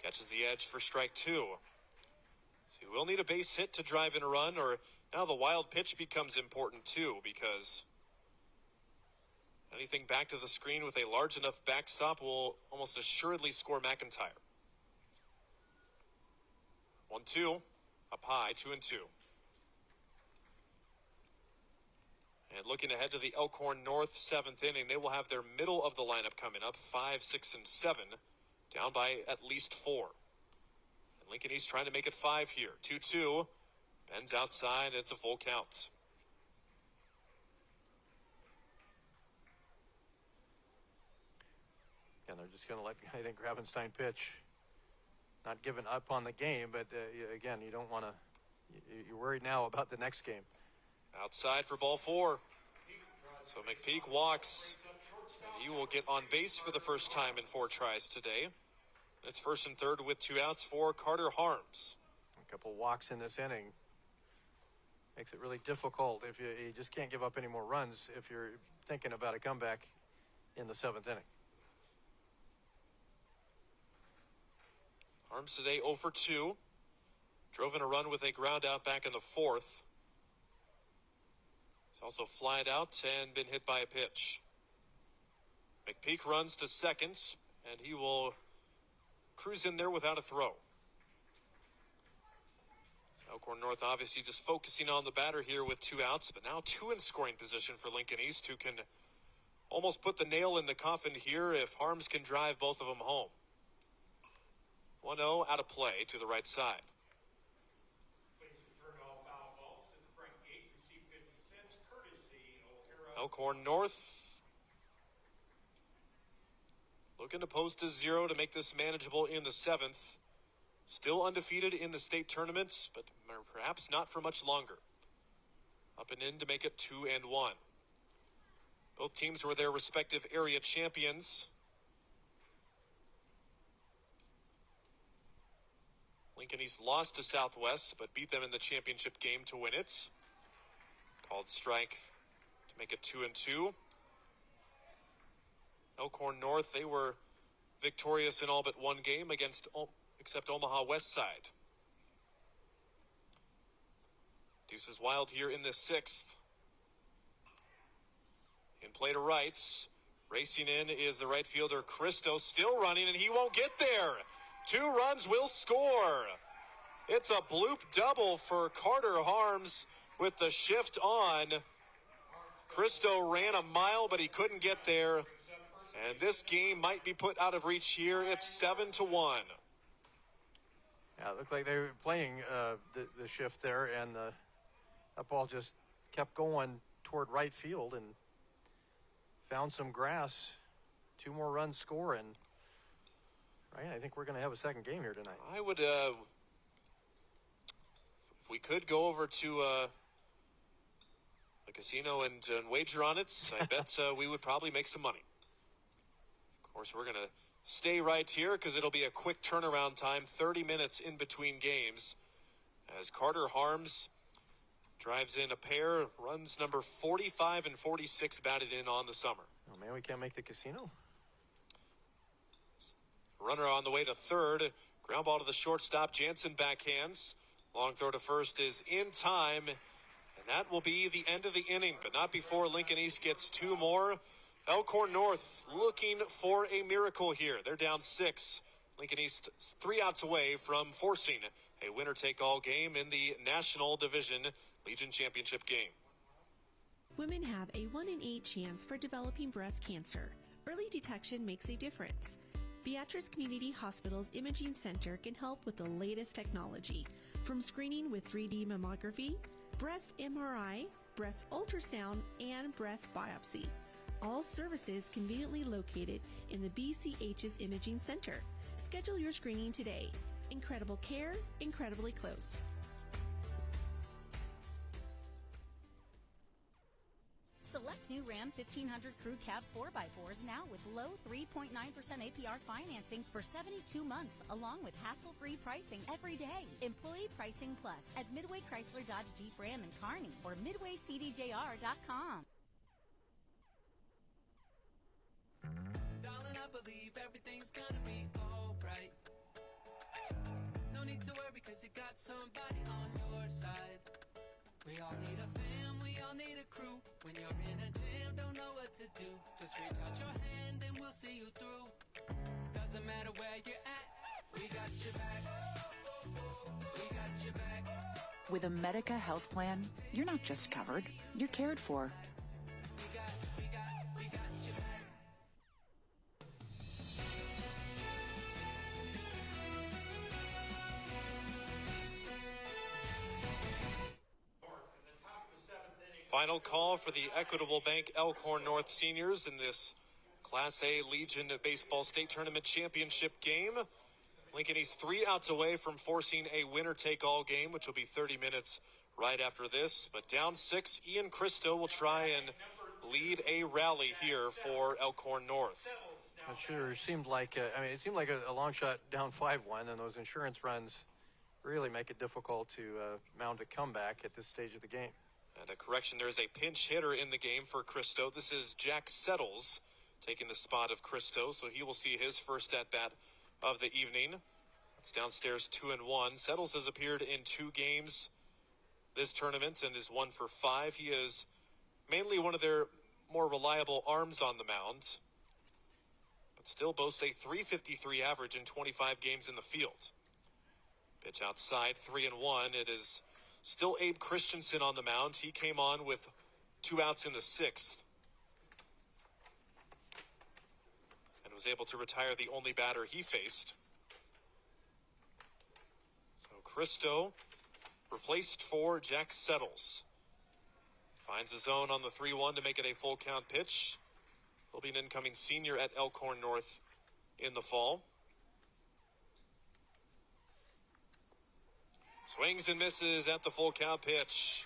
Catches the edge for strike 2. So you will need a base hit to drive in a run, or now the wild pitch becomes important too, because anything back to the screen with a large enough backstop will almost assuredly score McIntyre. 1-2, up high, 2-2. And looking ahead to the Elkhorn North 7th inning, they will have their middle of the lineup coming up, 5, 6, and 7, down by at least 4. And Lincoln East trying to make it 5 here. 2-2, bends outside, it's a full count. And they're just going to let, I think, Grabenstein pitch. Not giving up on the game, but again, you don't want you're worried now about the next game. Outside for ball 4. So McPeak walks, and he will get on base for the first time in 4 tries today. It's 1st and 3rd with 2 outs for Carter Harms. A couple walks in this inning makes it really difficult if you just can't give up any more runs if you're thinking about a comeback in the 7th inning. Harms today 0 for 2. Drove in a run with a ground out back in the 4th. He's also flied out and been hit by a pitch. McPeak runs to second, and he will cruise in there without a throw. Elkhorn North obviously just focusing on the batter here with 2 outs, but now 2 in scoring position for Lincoln East, who can almost put the nail in the coffin here if Harms can drive both of them home. 1-0 out of play to the right side. Elkhorn North looking to post a 0 to make this manageable in the 7th. Still undefeated in the state tournaments, but perhaps not for much longer. Up and in to make it 2-1. Both teams were their respective area champions. Lincoln East lost to Southwest, but beat them in the championship game to win it. Called strike to make it 2-2. Elkhorn North, they were victorious in all but one game except Omaha West Side. Deuces Wild here in the 6th. In play to rights. Racing in is the right fielder Christo, still running, and he won't get there. 2 runs will score. It's a bloop double for Carter Harms with the shift on. Christo ran a mile, but he couldn't get there. And this game might be put out of reach here. It's 7-1. Yeah, it looked like they were playing the shift there, and that ball just kept going toward right field and found some grass. 2 more runs score, and right, I think we're going to have a second game here tonight. I would, if we could go over to the casino and wager on it, I bet we would probably make some money. Of course, we're going to stay right here because it'll be a quick turnaround time, 30 minutes in between games, as Carter Harms drives in a pair, runs number 45 and 46 batted in on the summer. Oh, man, we can't make the casino. Runner on the way to third. Ground ball to the shortstop. Jansen backhands. Long throw to first is in time. And that will be the end of the inning, but not before Lincoln East gets 2 more. Elkhorn North looking for a miracle here. They're down 6. Lincoln East 3 outs away from forcing a winner-take-all game in the National Division Legion Championship game. Women have a 1 in 8 chance for developing breast cancer. Early detection makes a difference. Beatrice Community Hospital's Imaging Center can help with the latest technology, from screening with 3D mammography, breast MRI, breast ultrasound, and breast biopsy. All services conveniently located in the BCH's Imaging Center. Schedule your screening today. Incredible care, incredibly close. Select new Ram 1500 Crew Cab 4x4s now with low 3.9% APR financing for 72 months, along with hassle-free pricing every day. Employee pricing plus at Midway Chrysler Dodge Jeep Ram in Kearney or MidwayCDJR.com. Darling, I believe everything's gonna be alright. No need to worry because you got somebody on your side. We all need a fam, we all need a crew. When you're in a jam, don't know what to do, just reach out your hand and we'll see you through. Doesn't matter where you're at, we got your back. We got your back. With a Medica health plan, you're not just covered, you're cared for. We got your back. Final call for the Equitable Bank Elkhorn North seniors in this Class A Legion Baseball State Tournament Championship game. Lincoln East 3 outs away from forcing a winner-take-all game, which will be 30 minutes right after this. But down 6, Ian Christo will try and lead a rally here for Elkhorn North. It sure seemed like, it seemed like a long shot down 5-1, and those insurance runs really make it difficult to mount a comeback at this stage of the game. And a correction, there's a pinch hitter in the game for Christo. This is Jack Settles taking the spot of Christo, so he will see his first at-bat of the evening. It's downstairs 2-1. Settles has appeared in 2 games this tournament and is 1 for 5. He is mainly one of their more reliable arms on the mound, but still boasts a .353 average in 25 games in the field. Pitch outside, 3-1. It is still Abe Christensen on the mound. He came on with 2 outs in the 6th and was able to retire the only batter he faced. So Christo replaced for Jack Settles. Finds a zone on the 3-1 to make it a full count pitch. He'll be an incoming senior at Elkhorn North in the fall. Swings and misses at the full count pitch.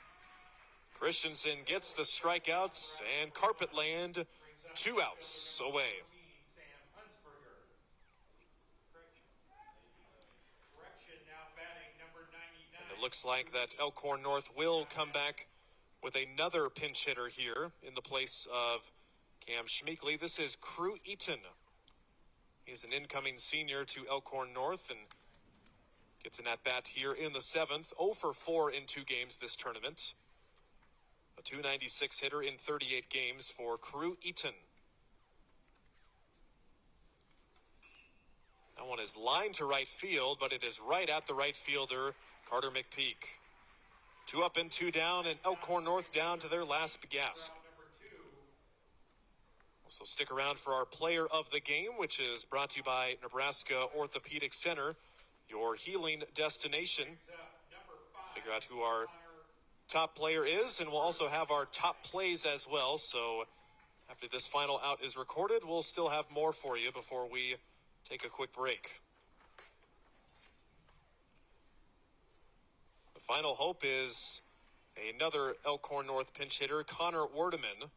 Christensen gets the strikeouts, and Carpet Land 2 outs away. And it looks like that Elkhorn North will come back with another pinch hitter here in the place of Cam Schmeekley. This is Crew Eaton. He's an incoming senior to Elkhorn North and gets an at-bat here in the 7th. 0 for 4 in 2 games this tournament. A .296 hitter in 38 games for Crew Eaton. That one is lined to right field, but it is right at the right fielder, Carter McPeak. 2 up and 2 down, and Elkhorn North down to their last gasp. Also stick around for our player of the game, which is brought to you by Nebraska Orthopedic Center, your healing destination. Figure out who our top player is, and we'll also have our top plays as well. So after this final out is recorded, we'll still have more for you before we take a quick break. The final hope is another Elkhorn North pinch hitter, Connor Werdeman.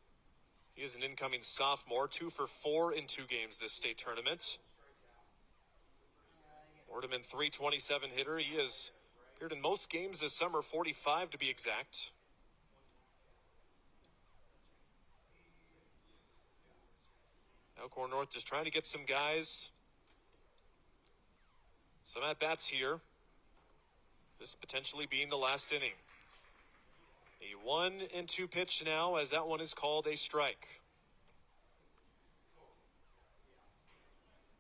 He is an incoming sophomore, 2 for 4 in 2 games this state tournament. Werdeman, .327 hitter. He has appeared in most games this summer, 45 to be exact. Elkhorn North just trying to get some guys, some at-bats here. This potentially being the last inning. A 1-2 pitch now, as that one is called a strike.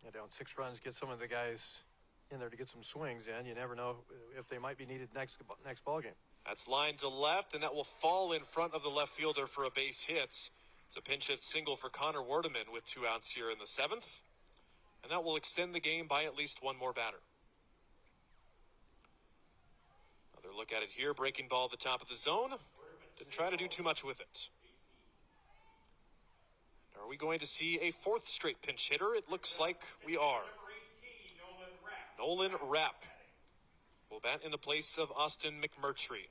Yeah, down 6 runs, get some of the guys in there to get some swings in. You never know if they might be needed next ball game. That's lined to left, and that will fall in front of the left fielder for a base hit. It's a pinch hit single for Connor Werdeman with 2 outs here in the 7th. And that will extend the game by at least one more batter. Another look at it here. Breaking ball at the top of the zone. Didn't try to do too much with it. Are we going to see a 4th straight pinch hitter? It looks like we are. Nolan Rapp will bat in the place of Austin McMurtry.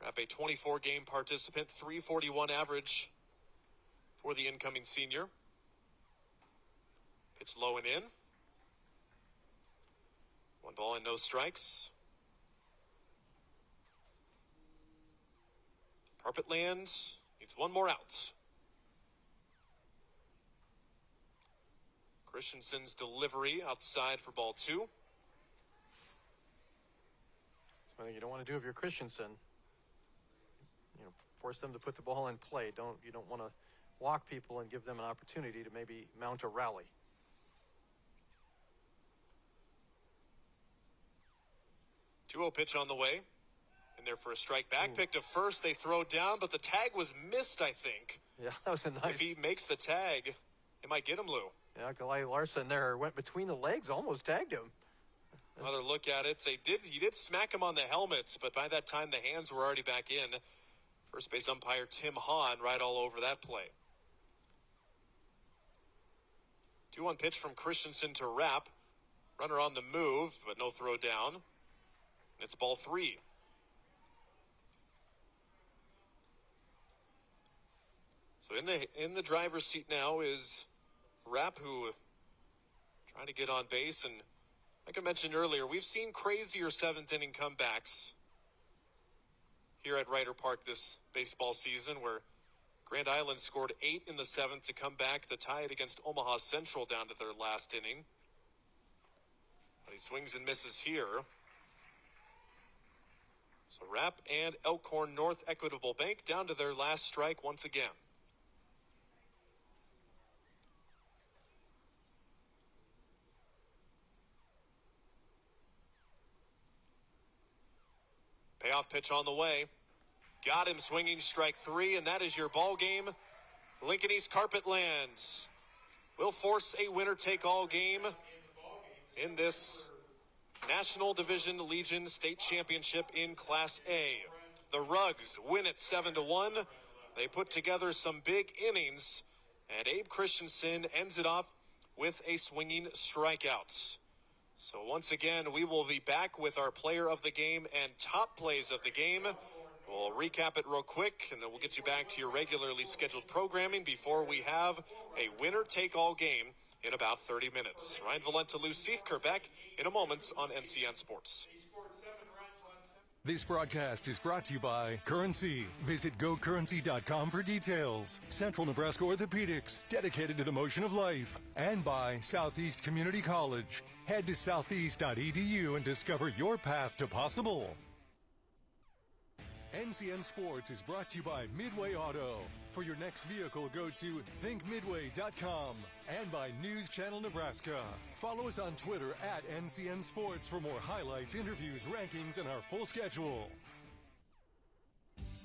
Rapp, a 24-game participant, .341 average for the incoming senior. Pitch low and in. 1 ball and no strikes. Carpet Land needs 1 more out. Christensen's delivery outside for ball 2. Something you don't want to do if you're Christensen. Force them to put the ball in play. You don't want to walk people and give them an opportunity to maybe mount a rally. .2-0 pitch on the way. In there for a strike back. Pick to first. They throw down, but the tag was missed, I think. Yeah, that was a nice. If he makes the tag, it might get him, Lou. Yeah, Goliath Larson there went between the legs, almost tagged him. Another look at it. He did smack him on the helmets, but by that time the hands were already back in. First base umpire Tim Hahn right all over that play. 2-1 pitch from Christensen to Rapp. Runner on the move, but no throw down. It's ball 3. So in the driver's seat now is Rapp, who trying to get on base. And like I mentioned earlier, we've seen crazier 7th inning comebacks here at Ryder Park this baseball season, where Grand Island scored 8 in the 7th to come back to tie it against Omaha Central down to their last inning. But he swings and misses here. So Rapp and Elkhorn North Equitable Bank down to their last strike once again. Payoff pitch on the way. Got him swinging, strike 3, and that is your ball game. Lincoln East Carpet Lands will force a winner-take-all game in this National Division Legion State Championship in Class A. The Rugs win it 7-1. They put together some big innings, and Abe Christensen ends it off with a swinging strikeout. So once again, we will be back with our player of the game and top plays of the game. We'll recap it real quick, and then we'll get you back to your regularly scheduled programming before we have a winner-take-all game in about 30 minutes. Ryan Valenta, Lou Seifker back in a moment on NCN Sports. This broadcast is brought to you by Currency. Visit GoCurrency.com for details. Central Nebraska Orthopedics, dedicated to the motion of life. And by Southeast Community College. Head to southeast.edu and discover your path to possible. NCN Sports is brought to you by Midway Auto. For your next vehicle, go to thinkmidway.com and by News Channel Nebraska. Follow us on Twitter at NCN Sports for more highlights, interviews, rankings, and our full schedule.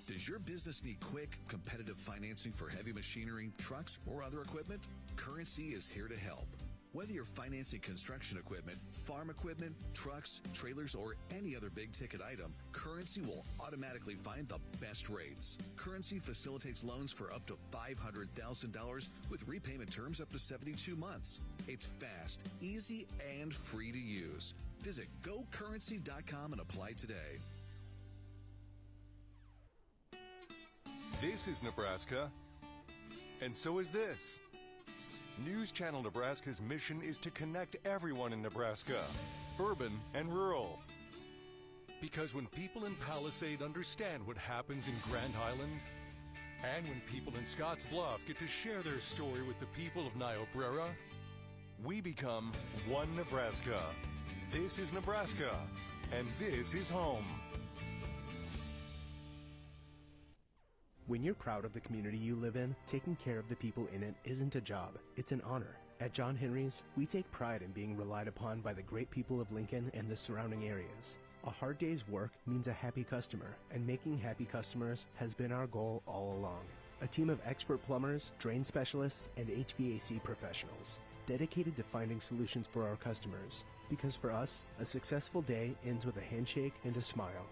Does your business need quick, competitive financing for heavy machinery, trucks, or other equipment? Currency is here to help. Whether you're financing construction equipment, farm equipment, trucks, trailers, or any other big-ticket item, Currency will automatically find the best rates. Currency facilitates loans for up to $500,000 with repayment terms up to 72 months. It's fast, easy, and free to use. Visit GoCurrency.com and apply today. This is Nebraska, and so is this. News Channel Nebraska's mission is to connect everyone in Nebraska, urban and rural. Because when people in Palisade understand what happens in Grand Island, and when people in Scotts Bluff get to share their story with the people of Niobrara, we become one Nebraska. This is Nebraska, and this is home. When you're proud of the community you live in, taking care of the people in it isn't a job, it's an honor. At John Henry's, we take pride in being relied upon by the great people of Lincoln and the surrounding areas. A hard day's work means a happy customer, and making happy customers has been our goal all along. A team of expert plumbers, drain specialists, and HVAC professionals, dedicated to finding solutions for our customers. Because for us, a successful day ends with a handshake and a smile.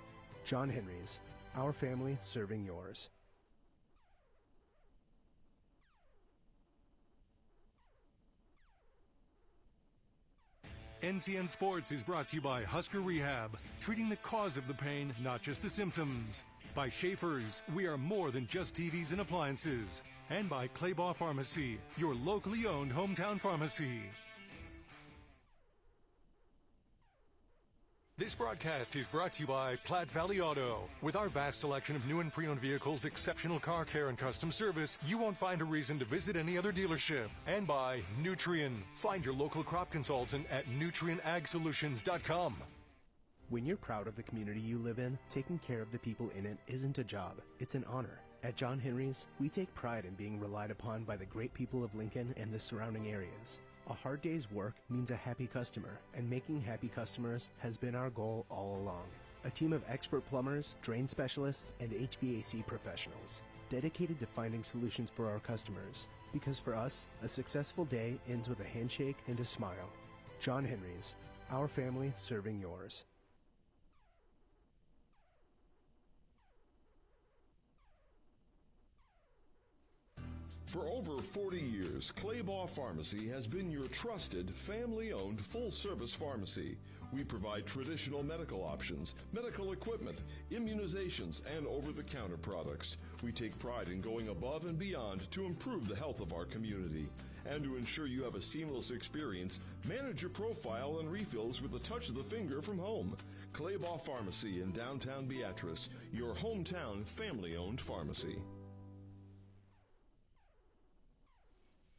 John Henry's, our family serving yours. NCN Sports is brought to you by Husker Rehab, treating the cause of the pain, not just the symptoms. By Schaefer's, we are more than just TVs and appliances. And by Claybaugh Pharmacy, your locally owned hometown pharmacy. This broadcast is brought to you by Platte Valley Auto. With our vast selection of new and pre-owned vehicles, exceptional car care, and custom service, you won't find a reason to visit any other dealership. And by Nutrien. Find your local crop consultant at nutrienagsolutions.com. When you're proud of the community you live in, taking care of the people in it isn't a job, it's an honor. At John Henry's, we take pride in being relied upon by the great people of Lincoln and the surrounding areas. A hard day's work means a happy customer, and making happy customers has been our goal all along. A team of expert plumbers, drain specialists, and HVAC professionals, dedicated to finding solutions for our customers. Because for us, a successful day ends with a handshake and a smile. John Henry's, our family serving yours. For over 40 years, Claybaugh Pharmacy has been your trusted, family-owned, full-service pharmacy. We provide traditional medical options, medical equipment, immunizations, and over-the-counter products. We take pride in going above and beyond to improve the health of our community. And to ensure you have a seamless experience, manage your profile and refills with a touch of the finger from home. Claybaugh Pharmacy in downtown Beatrice, your hometown family-owned pharmacy.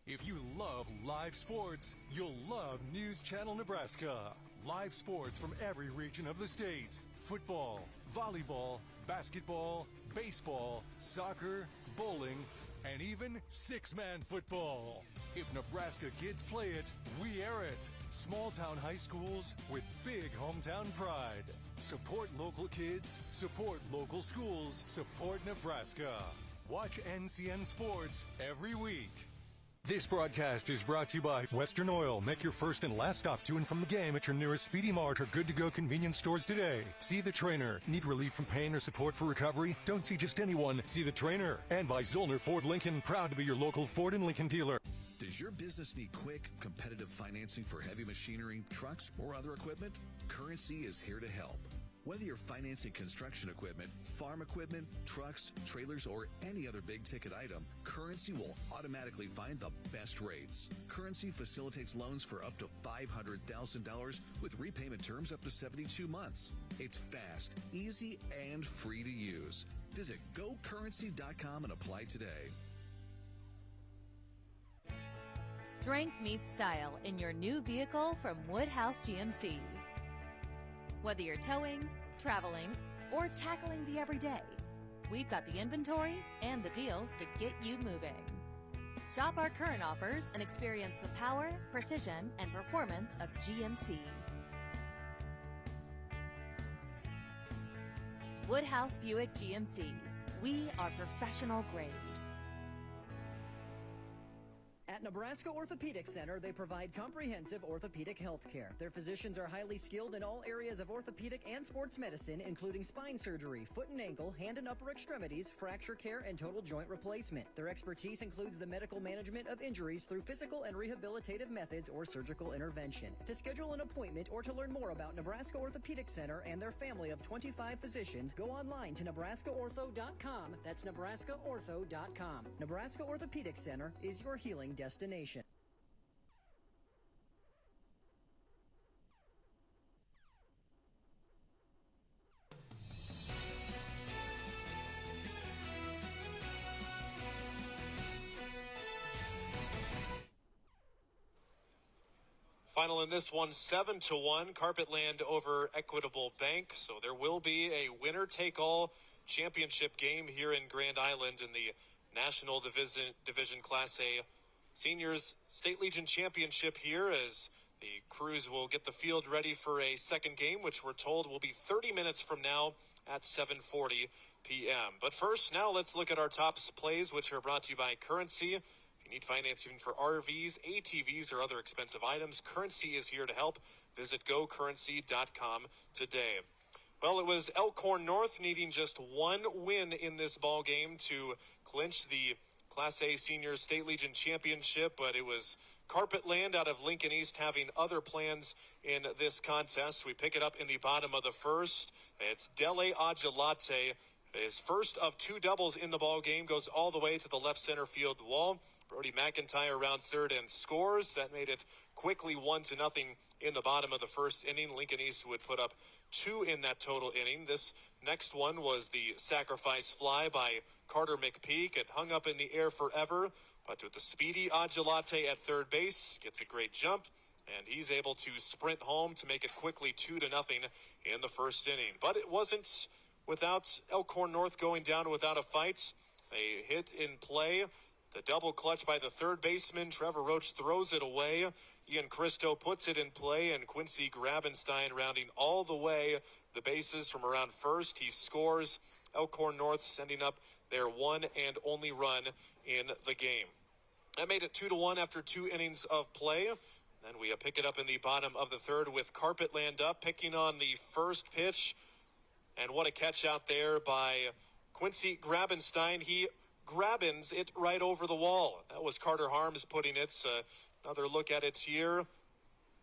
If you love live sports, you'll love News Channel Nebraska. Live sports from every region of the state. Football, volleyball, basketball, baseball, soccer, bowling, and even six-man football. If Nebraska kids play it, we air it. Small-town high schools with big hometown pride. Support local kids, support local schools, support Nebraska. Watch NCN Sports every week. This broadcast is brought to you by Western Oil. Make your first and last stop to and from the game at your nearest Speedy Mart or good-to-go convenience stores today. See the trainer. Need relief from pain or support for recovery? Don't see just anyone. See the trainer. And by Zollner Ford Lincoln. Proud to be your local Ford and Lincoln dealer. Does your business need quick, competitive financing for heavy machinery, trucks, or other equipment? Currency is here to help. Whether you're financing construction equipment, farm equipment, trucks, trailers, or any other big-ticket item, Currency will automatically find the best rates. Currency facilitates loans for up to $500,000 with repayment terms up to 72 months. It's fast, easy, and free to use. Visit GoCurrency.com and apply today. Strength meets style in your new vehicle from Woodhouse GMC. Whether you're towing, traveling, or tackling the everyday, we've got the inventory and the deals to get you moving. Shop our current offers and experience the power, precision, and performance of GMC. Woodhouse Buick GMC. We are professional grade. At Nebraska Orthopedic Center, they provide comprehensive orthopedic health care. Their physicians are highly skilled in all areas of orthopedic and sports medicine, including spine surgery, foot and ankle, hand and upper extremities, fracture care, and total joint replacement. Their expertise includes the medical management of injuries through physical and rehabilitative methods or surgical intervention. To schedule an appointment or to learn more about Nebraska Orthopedic Center and their family of 25 physicians, go online to NebraskaOrtho.com. That's NebraskaOrtho.com. Nebraska Orthopedic Center is your healing destination. Final in this one, 7-1, Carpetland over Equitable Bank. So there will be a winner-take-all championship game here in Grand Island in the National Division Class A Seniors State Legion Championship here, as the crews will get the field ready for a second game, which we're told will be 30 minutes from now at 7:40 p.m. But first, now let's look at our top plays, which are brought to you by Currency. If you need financing for RVs, ATVs, or other expensive items, Currency is here to help. Visit GoCurrency.com today. Well, it was Elkhorn North needing just one win in this ball game to clinch the Class A Senior State Legion Championship, but it was Carpetland out of Lincoln East having other plans in this contest. We pick it up in the bottom of the first. It's Dele Agelate. His first of two doubles in the ball game goes all the way to the left center field wall. Brody McIntyre rounds third and scores. That made it quickly 1-0 in the bottom of the first inning. Lincoln East would put up two in that total inning. This next one was the sacrifice fly by Carter McPeak. It hung up in the air forever, but with the speedy Agelate at third base, gets a great jump, and he's able to sprint home to make it quickly 2-0 in the first inning. But it wasn't without Elkhorn North going down without a fight. A hit in play. The double clutch by the third baseman. Trevor Roach throws it away. Ian Christo puts it in play, and Quincy Grabenstein rounding all the way the bases from around first. He scores. Elkhorn North sending up their one and only run in the game. That made it 2-1 after 2 innings of play. Then we pick it up in the bottom of the third with Carpetland up, picking on the first pitch. And what a catch out there by Quincy Grabenstein. He Grabbins it right over the wall. That was Carter Harms putting it. Another look at it here.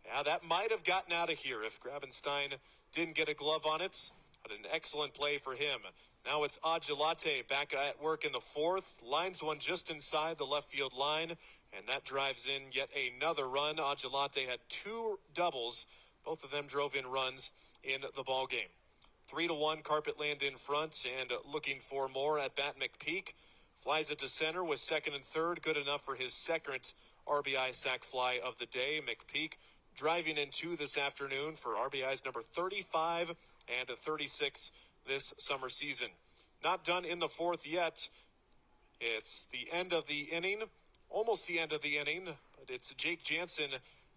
Yeah, that might have gotten out of here if Grabenstein didn't get a glove on it. But an excellent play for him. Now it's Adjolate back at work in the fourth. Lines one just inside the left field line. And that drives in yet another run. Adjolate had 2 doubles. Both of them drove in runs in the ball game. 3-1 Carpetland in front and looking for more at bat. McPeak flies it to center with second and third. Good enough for his second RBI sac fly of the day. McPeak driving in 2 this afternoon for RBIs number 35 and 36 this summer season. Not done in the fourth yet. It's the end of the inning, almost the end of the inning, but it's Jake Jansen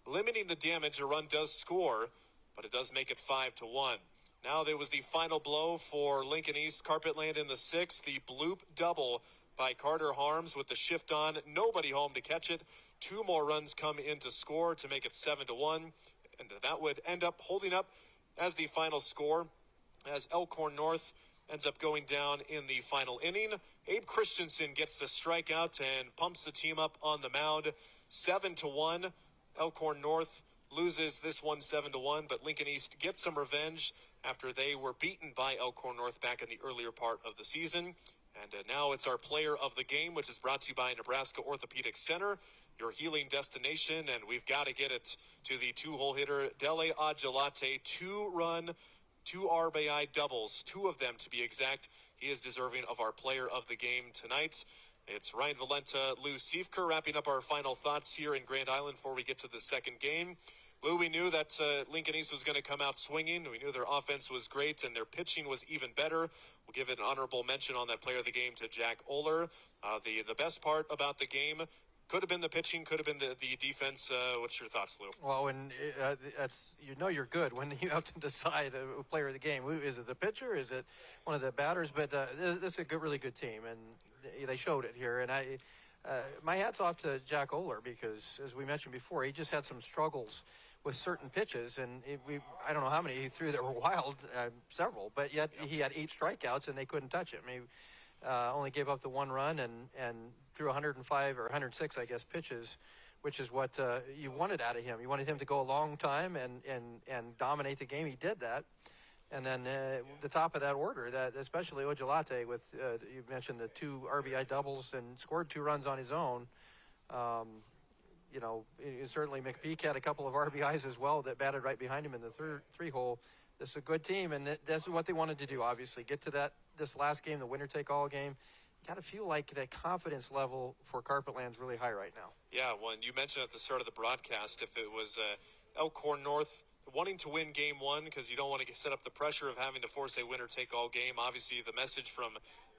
limiting the damage. A run does score, but it does make it 5-1. Now there was the final blow for Lincoln East Carpetland in the sixth. The bloop double by Carter Harms with the shift on. Nobody home to catch it. 2 more runs come in to score to make it 7-1. And that would end up holding up as the final score as Elkhorn North ends up going down in the final inning. Abe Christensen gets the strikeout and pumps the team up on the mound. 7-1. Elkhorn North loses this one 7-1, but Lincoln East gets some revenge after they were beaten by Elkhorn North back in the earlier part of the season. And now it's our player of the game, which is brought to you by Nebraska Orthopedic Center, your healing destination. And we've got to get it to the 2-hole hitter, Dele Adjolate. 2-run, 2 RBI doubles, 2 of them to be exact. He is deserving of our player of the game tonight. It's Ryan Valenta, Lou Siefker wrapping up our final thoughts here in Grand Island before we get to the second game. Lou, we knew that Lincoln East was going to come out swinging. We knew their offense was great and their pitching was even better. We'll give an honorable mention on that player of the game to Jack Oler. The best part about the game could have been the pitching, could have been the defense. What's your thoughts, Lou? Well, when you're good when you have to decide a player of the game. Is it the pitcher? Is it one of the batters? But this is a really good team, and they showed it here. And my hat's off to Jack Oler because, as we mentioned before, he just had some struggles with certain pitches, and I don't know how many he threw that were wild, several, but yet he had 8 strikeouts and they couldn't touch him. He only gave up the 1 run and threw 105 or 106, I guess, pitches, which is what you wanted out of him. You wanted him to go a long time and dominate the game. He did that. And then the top of that order, that especially Ojolate with, you mentioned the 2 RBI doubles and scored 2 runs on his own. Certainly McPeak had a couple of RBIs as well that batted right behind him in the 3-hole. This is a good team, and that's what they wanted to do, obviously. Get to this last game, the winner-take-all game. Got to feel like that confidence level for Carpetland's really high right now. Yeah, when you mentioned at the start of the broadcast, if it was Elkhorn North wanting to win game 1 because you don't want to set up the pressure of having to force a winner-take-all game. Obviously, the message from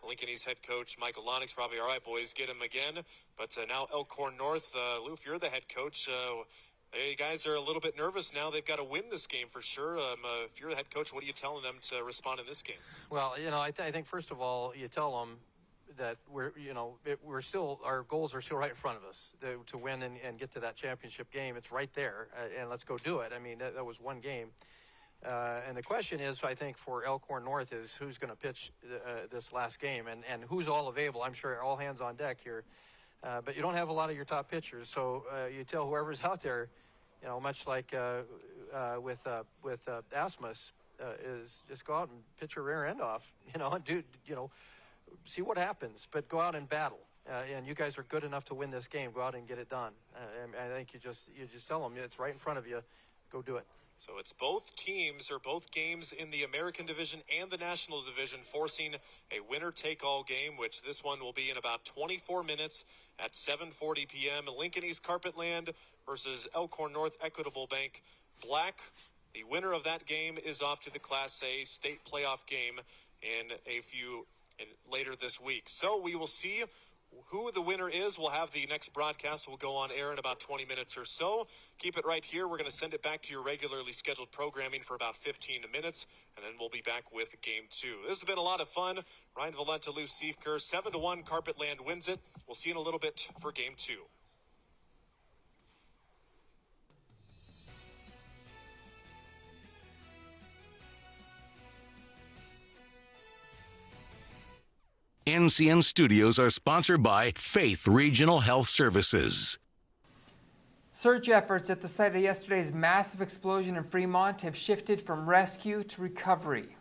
Lincoln East head coach Michael Lonix probably, all right, boys, get him again. But now Elkhorn North, Lou, if you're the head coach, you guys are a little bit nervous now. They've got to win this game for sure. If you're the head coach, what are you telling them to respond in this game? Well, I think first of all, you tell them that we're still, our goals are still right in front of us to win and get to that championship game. It's right there, and let's go do it. I mean, that was one game. And the question is, I think, for Elkhorn North is who's going to pitch this last game and who's all available. I'm sure all hands on deck here. But you don't have a lot of your top pitchers, so you tell whoever's out there, much like with Asmus, is just go out and pitch your rear end off, and see what happens, but go out and battle. And you guys are good enough to win this game. Go out and get it done. And I think you just tell them it's right in front of you. Go do it. So it's both teams or both games in the American Division and the National Division forcing a winner-take-all game, which this one will be in about 24 minutes at 7:40 p.m. Lincoln East Carpetland versus Elkhorn North Equitable Bank Black. The winner of that game is off to the Class A state playoff game later this week. So we will see who the winner is. We'll have the next broadcast. We'll go on air in about 20 minutes or so. Keep it right here. We're going to send it back to your regularly scheduled programming for about 15 minutes, and then we'll be back with Game 2. This has been a lot of fun. Ryan Valenta, Lou Siefker, 7-1. Carpetland wins it. We'll see you in a little bit for Game 2. NCN Studios are sponsored by Faith Regional Health Services. Search efforts at the site of yesterday's massive explosion in Fremont have shifted from rescue to recovery.